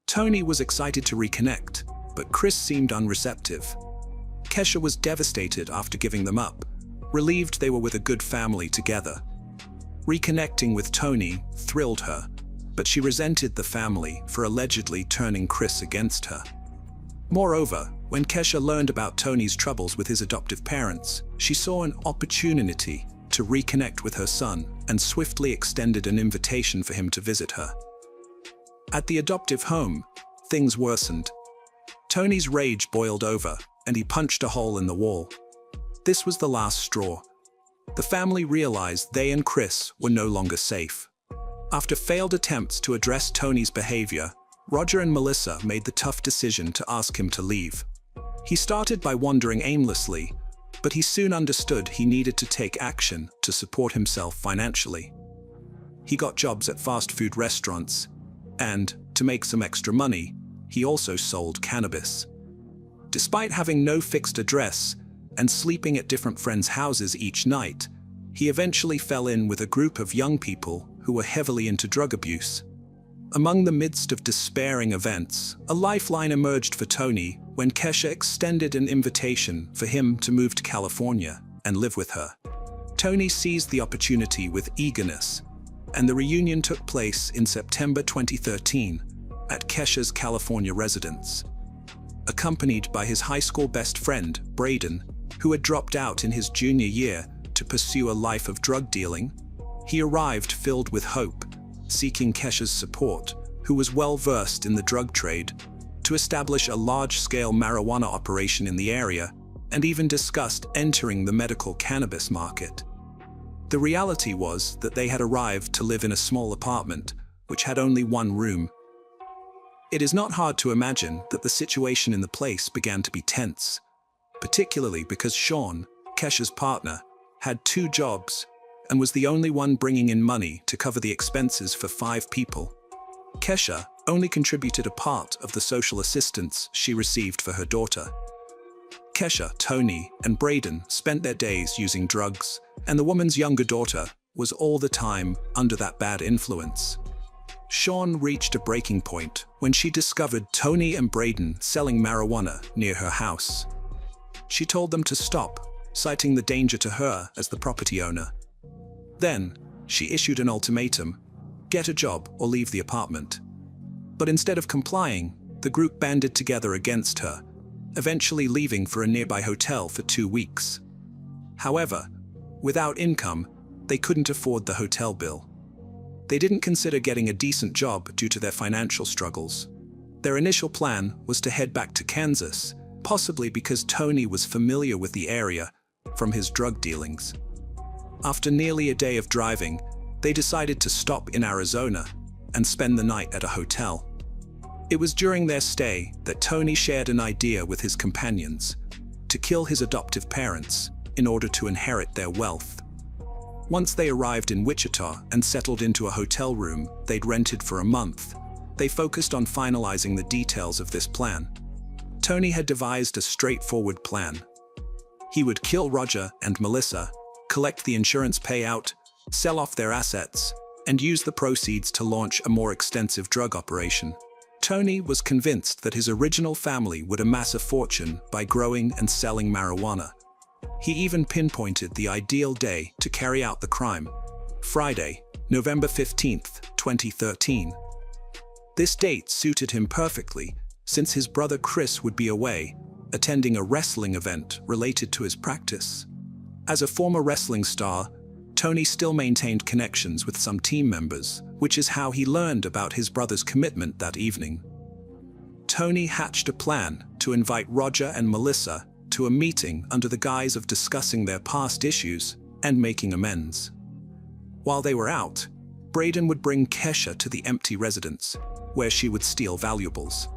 Tony was excited to reconnect, but Chris seemed unreceptive. Kesha was devastated after giving them up, relieved they were with a good family together. Reconnecting with Tony thrilled her, but she resented the family for allegedly turning Chris against her. Moreover, when Kesha learned about Tony's troubles with his adoptive parents, she saw an opportunity to reconnect with her son and swiftly extended an invitation for him to visit her. At the adoptive home, things worsened. Tony's rage boiled over, and he punched a hole in the wall. This was the last straw. The family realized they and Chris were no longer safe. After failed attempts to address Tony's behavior, Roger and Melissa made the tough decision to ask him to leave. He started by wandering aimlessly, but he soon understood he needed to take action to support himself financially. He got jobs at fast food restaurants, and, to make some extra money, he also sold cannabis. Despite having no fixed address and sleeping at different friends' houses each night, he eventually fell in with a group of young people who were heavily into drug abuse. Among the midst of despairing events, a lifeline emerged for Tony when Kesha extended an invitation for him to move to California and live with her. Tony seized the opportunity with eagerness, and the reunion took place in September 2013 at Kesha's California residence. Accompanied by his high school best friend, Braden, who had dropped out in his junior year to pursue a life of drug dealing, he arrived filled with hope, seeking Kesha's support, who was well-versed in the drug trade, to establish a large-scale marijuana operation in the area, and even discussed entering the medical cannabis market. The reality was that they had arrived to live in a small apartment, which had only one room. It is not hard to imagine that the situation in the place began to be tense, particularly because Sean, Kesha's partner, had 2 jobs and was the only one bringing in money to cover the expenses for 5 people. Kesha only contributed a part of the social assistance she received for her daughter. Kesha, Tony, and Braden spent their days using drugs, and the woman's younger daughter was all the time under that bad influence. Sean reached a breaking point when she discovered Tony and Braden selling marijuana near her house. She told them to stop, citing the danger to her as the property owner. Then, she issued an ultimatum: get a job or leave the apartment. But instead of complying, the group banded together against her, eventually leaving for a nearby hotel for 2 weeks. However, without income, they couldn't afford the hotel bill. They didn't consider getting a decent job due to their financial struggles. Their initial plan was to head back to Kansas, possibly because Tony was familiar with the area from his drug dealings. After nearly a day of driving, they decided to stop in Arizona and spend the night at a hotel. It was during their stay that Tony shared an idea with his companions to kill his adoptive parents in order to inherit their wealth. Once they arrived in Wichita and settled into a hotel room they'd rented for a month, they focused on finalizing the details of this plan. Tony had devised a straightforward plan. He would kill Roger and Melissa, collect the insurance payout, sell off their assets, and use the proceeds to launch a more extensive drug operation. Tony was convinced that his original family would amass a fortune by growing and selling marijuana. He even pinpointed the ideal day to carry out the crime: Friday, November 15th, 2013. This date suited him perfectly, since his brother Chris would be away, attending a wrestling event related to his practice. As a former wrestling star, Tony still maintained connections with some team members, which is how he learned about his brother's commitment that evening. Tony hatched a plan to invite Roger and Melissa to a meeting under the guise of discussing their past issues and making amends. While they were out, Braden would bring Kesha to the empty residence, where she would steal valuables.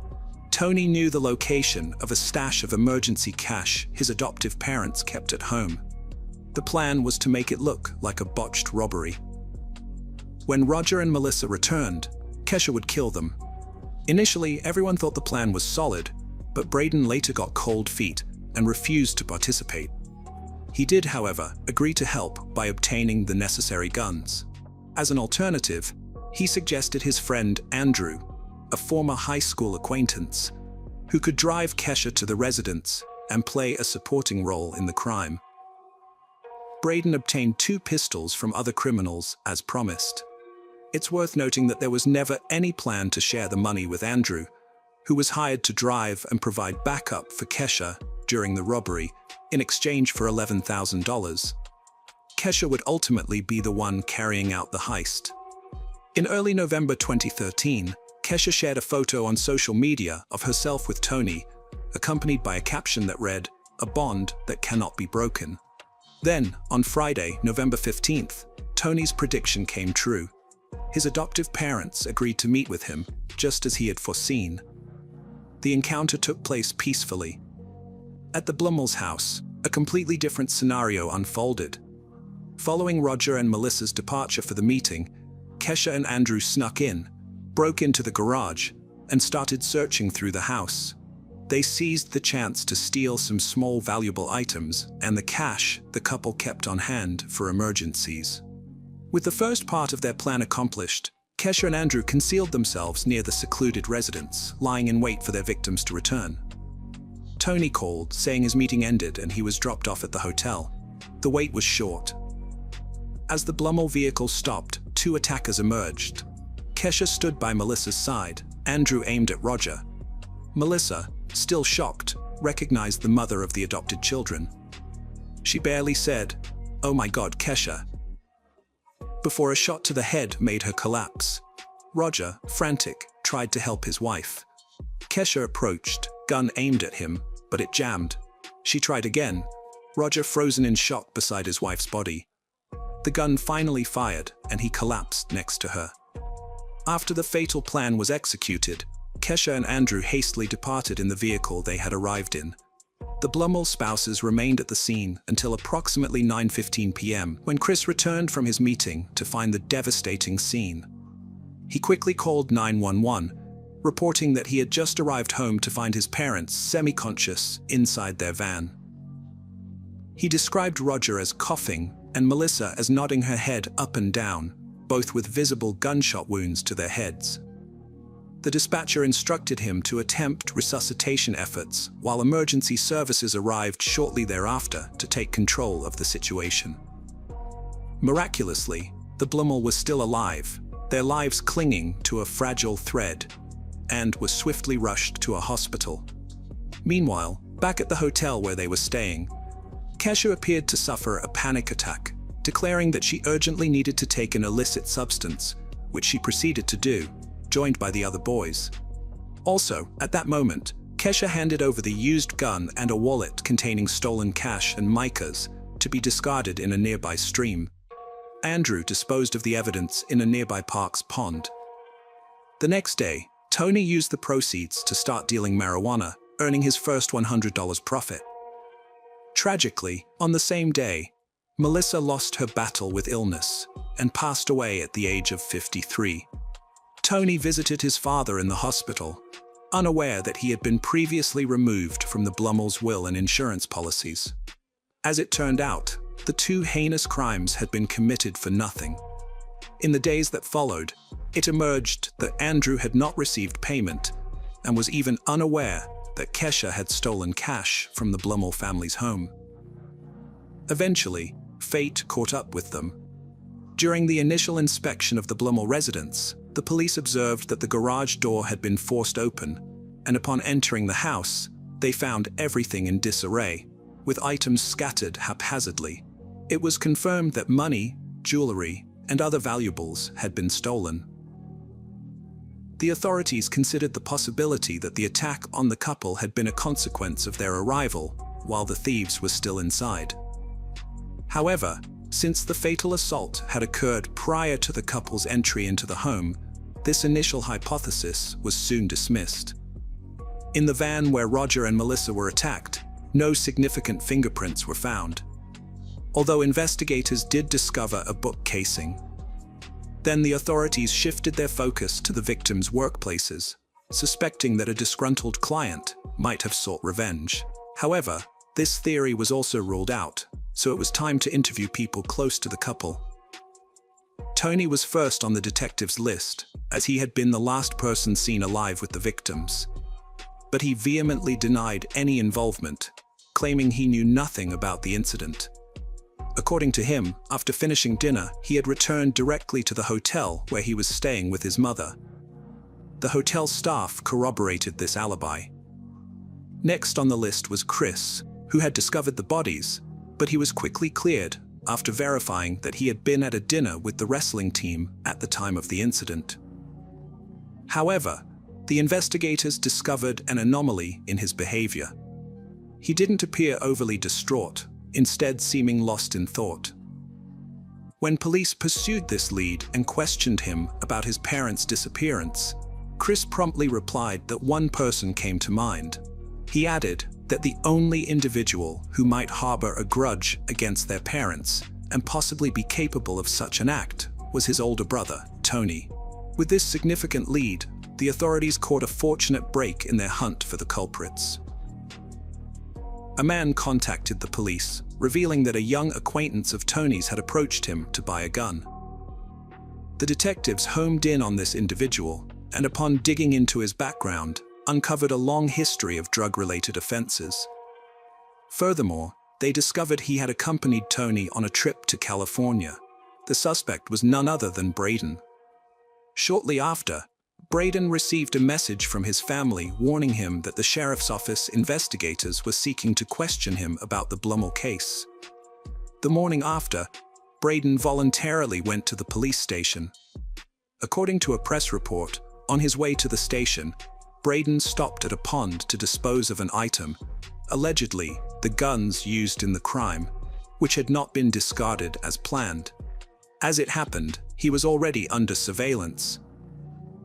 Tony knew the location of a stash of emergency cash his adoptive parents kept at home. The plan was to make it look like a botched robbery. When Roger and Melissa returned, Kesha would kill them. Initially, everyone thought the plan was solid, but Braden later got cold feet and refused to participate. He did, however, agree to help by obtaining the necessary guns. As an alternative, he suggested his friend Andrew, a former high school acquaintance, who could drive Kesha to the residence and play a supporting role in the crime. Braden obtained 2 pistols from other criminals as promised. It's worth noting that there was never any plan to share the money with Andrew, who was hired to drive and provide backup for Kesha during the robbery in exchange for $11,000. Kesha would ultimately be the one carrying out the heist. In early November 2013, Kesha shared a photo on social media of herself with Tony, accompanied by a caption that read, "A bond that cannot be broken." Then, on Friday, November 15th, Tony's prediction came true. His adoptive parents agreed to meet with him, just as he had foreseen. The encounter took place peacefully. At the Blumels' house, a completely different scenario unfolded. Following Roger and Melissa's departure for the meeting, Kesha and Andrew snuck in, broke into the garage, and started searching through the house. They seized the chance to steal some small valuable items and the cash the couple kept on hand for emergencies. With the first part of their plan accomplished, Kesha and Andrew concealed themselves near the secluded residence, lying in wait for their victims to return. Tony called, saying his meeting ended and he was dropped off at the hotel. The wait was short. As the Blumel vehicle stopped, 2 attackers emerged. Kesha stood by Melissa's side. Andrew aimed at Roger. Melissa, still shocked, recognized the mother of the adopted children. She barely said, "Oh my God, Kesha," before a shot to the head made her collapse. Roger, frantic, tried to help his wife. Kesha approached, gun aimed at him, but it jammed. She tried again, Roger frozen in shock beside his wife's body. The gun finally fired, and he collapsed next to her. After the fatal plan was executed, Kesha and Andrew hastily departed in the vehicle they had arrived in. The Blumel spouses remained at the scene until approximately 9:15 p.m. when Chris returned from his meeting to find the devastating scene. He quickly called 911, reporting that he had just arrived home to find his parents semi-conscious inside their van. He described Roger as coughing and Melissa as nodding her head up and down, both with visible gunshot wounds to their heads. The dispatcher instructed him to attempt resuscitation efforts while emergency services arrived shortly thereafter to take control of the situation. Miraculously, the Blumel was still alive, their lives clinging to a fragile thread, and were swiftly rushed to a hospital. Meanwhile, back at the hotel where they were staying, Kesha appeared to suffer a panic attack, declaring that she urgently needed to take an illicit substance, which she proceeded to do, joined by the other boys. Also, at that moment, Kesha handed over the used gun and a wallet containing stolen cash and micas to be discarded in a nearby stream. Andrew disposed of the evidence in a nearby park's pond. The next day, Tony used the proceeds to start dealing marijuana, earning his first $100 profit. Tragically, on the same day, Melissa lost her battle with illness and passed away at the age of 53. Tony visited his father in the hospital, unaware that he had been previously removed from the Blumels' will and insurance policies. As it turned out, the 2 heinous crimes had been committed for nothing. In the days that followed, it emerged that Andrew had not received payment and was even unaware that Kesha had stolen cash from the Blumel family's home. Eventually, fate caught up with them. During the initial inspection of the Blumel residence, the police observed that the garage door had been forced open, and upon entering the house, they found everything in disarray, with items scattered haphazardly. It was confirmed that money, jewelry, and other valuables had been stolen. The authorities considered the possibility that the attack on the couple had been a consequence of their arrival, while the thieves were still inside. However, since the fatal assault had occurred prior to the couple's entry into the home, this initial hypothesis was soon dismissed. In the van where Roger and Melissa were attacked, no significant fingerprints were found. although investigators did discover a book casing. Then the authorities shifted their focus to the victims' workplaces, suspecting that a disgruntled client might have sought revenge. However, this theory was also ruled out, so it was time to interview people close to the couple. Tony was first on the detectives' list, as he had been the last person seen alive with the victims. But he vehemently denied any involvement, claiming he knew nothing about the incident. According to him, after finishing dinner, he had returned directly to the hotel where he was staying with his mother. The hotel staff corroborated this alibi. Next on the list was Chris, who had discovered the bodies, but he was quickly cleared after verifying that he had been at a dinner with the wrestling team at the time of the incident. However, the investigators discovered an anomaly in his behavior. He didn't appear overly distraught, instead seeming lost in thought. When police pursued this lead and questioned him about his parents' disappearance, Chris promptly replied that one person came to mind. He added that the only individual who might harbor a grudge against their parents and possibly be capable of such an act was his older brother, Tony. With this significant lead, the authorities caught a fortunate break in their hunt for the culprits. A man contacted the police, revealing that a young acquaintance of Tony's had approached him to buy a gun. The detectives homed in on this individual, and upon digging into his background, uncovered a long history of drug-related offenses. Furthermore, they discovered he had accompanied Tony on a trip to California. The suspect was none other than Braden. Shortly after, Braden received a message from his family warning him that the sheriff's office investigators were seeking to question him about the Blummel case. The morning after, Braden voluntarily went to the police station. According to a press report, on his way to the station, Braden stopped at a pond to dispose of an item, allegedly the guns used in the crime, which had not been discarded as planned. As it happened, he was already under surveillance.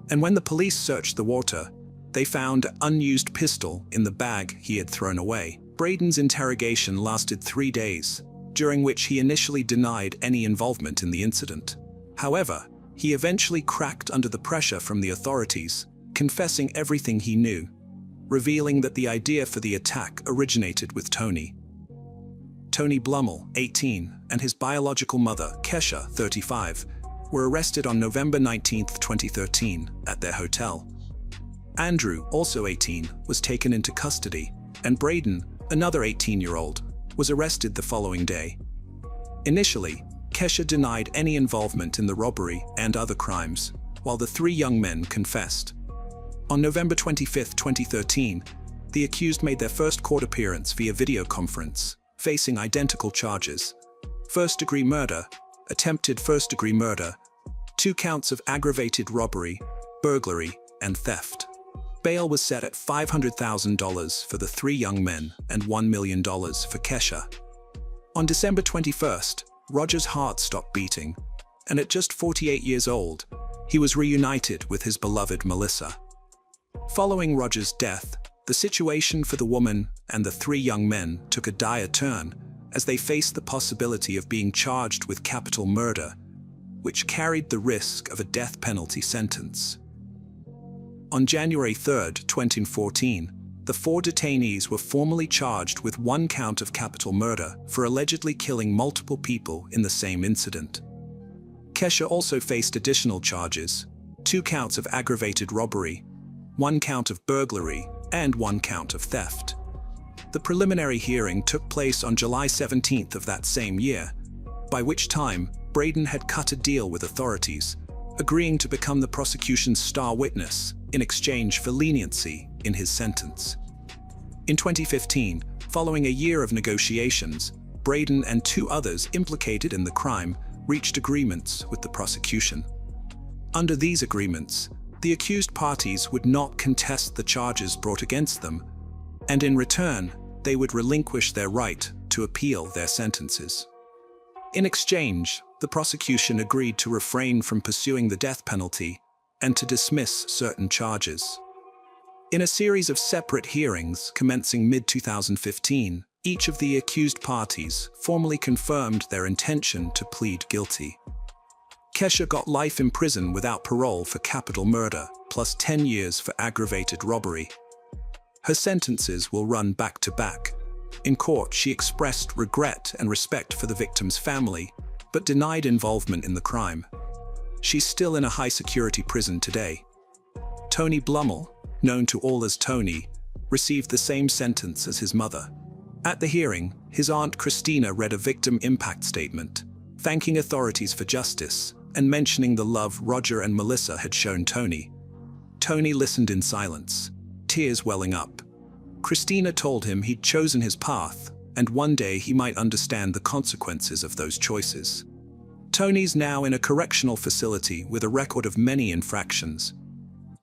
And when the police searched the water, they found an unused pistol in the bag he had thrown away. Braden's interrogation lasted 3 days, during which he initially denied any involvement in the incident. However, he eventually cracked under the pressure from the authorities, confessing everything he knew, revealing that the idea for the attack originated with Tony. Tony Blummel, 18, and his biological mother, Kesha, 35, were arrested on November 19, 2013, at their hotel. Andrew, also 18, was taken into custody, and Braden, another 18-year-old, was arrested the following day. Initially, Kesha denied any involvement in the robbery and other crimes, while the 3 young men confessed. On November 25, 2013, the accused made their first court appearance via video conference, facing identical charges: first-degree murder, attempted first-degree murder, 2 counts of aggravated robbery, burglary, and theft. Bail was set at $500,000 for the 3 young men and $1 million for Kesha. On December 21st, Roger's heart stopped beating, and at just 48 years old, he was reunited with his beloved Melissa. Following Roger's death, the situation for the woman and the 3 young men took a dire turn as they faced the possibility of being charged with capital murder, which carried the risk of a death penalty sentence. On January 3, 2014, the 4 detainees were formally charged with 1 count of capital murder for allegedly killing multiple people in the same incident. Kesha also faced additional charges: 2 counts of aggravated robbery, 1 count of burglary, and 1 count of theft. The preliminary hearing took place on July 17th of that same year, by which time Braden had cut a deal with authorities, agreeing to become the prosecution's star witness in exchange for leniency in his sentence. In 2015, following a year of negotiations, Braden and 2 others implicated in the crime reached agreements with the prosecution. Under these agreements, the accused parties would not contest the charges brought against them, and in return, they would relinquish their right to appeal their sentences. In exchange, the prosecution agreed to refrain from pursuing the death penalty and to dismiss certain charges. In a series of separate hearings commencing mid-2015, Each of the accused parties formally confirmed their intention to plead guilty. Kesha got life in prison without parole for capital murder, plus 10 years for aggravated robbery. Her sentences will run back to back. In court, she expressed regret and respect for the victim's family, but denied involvement in the crime. She's still in a high-security prison today. Tony Blummel, known to all as Tony, received the same sentence as his mother. At the hearing, his aunt Christina read a victim impact statement, thanking authorities for justice and mentioning the love Roger and Melissa had shown Tony. Tony listened in silence, tears welling up. Christina told him he'd chosen his path, and one day he might understand the consequences of those choices. Tony's now in a correctional facility with a record of many infractions.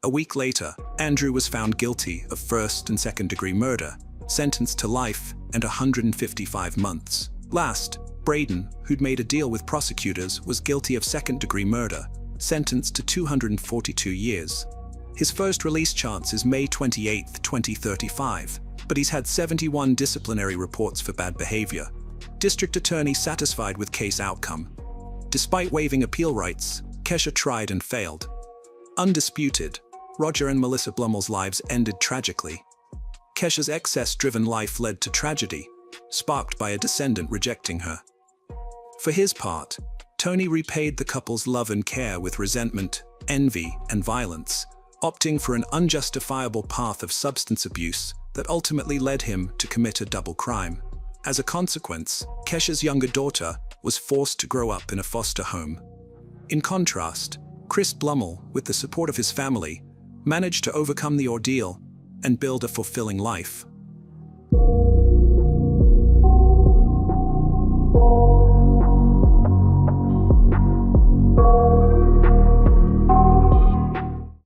A week later, Andrew was found guilty of first and second-degree murder, sentenced to life and 155 months. Last, Braden, who'd made a deal with prosecutors, was guilty of second-degree murder, sentenced to 242 years. His first release chance is May 28, 2035, but he's had 71 disciplinary reports for bad behavior. District Attorney satisfied with case outcome. Despite waiving appeal rights, Kesha tried and failed. Undisputed, Roger and Melissa Blummel's lives ended tragically. Kesha's excess-driven life led to tragedy, sparked by a descendant rejecting her. For his part, Tony repaid the couple's love and care with resentment, envy, and violence, opting for an unjustifiable path of substance abuse that ultimately led him to commit a double crime. As a consequence, Kesha's younger daughter was forced to grow up in a foster home. In contrast, Chris Blummel, with the support of his family, managed to overcome the ordeal and build a fulfilling life.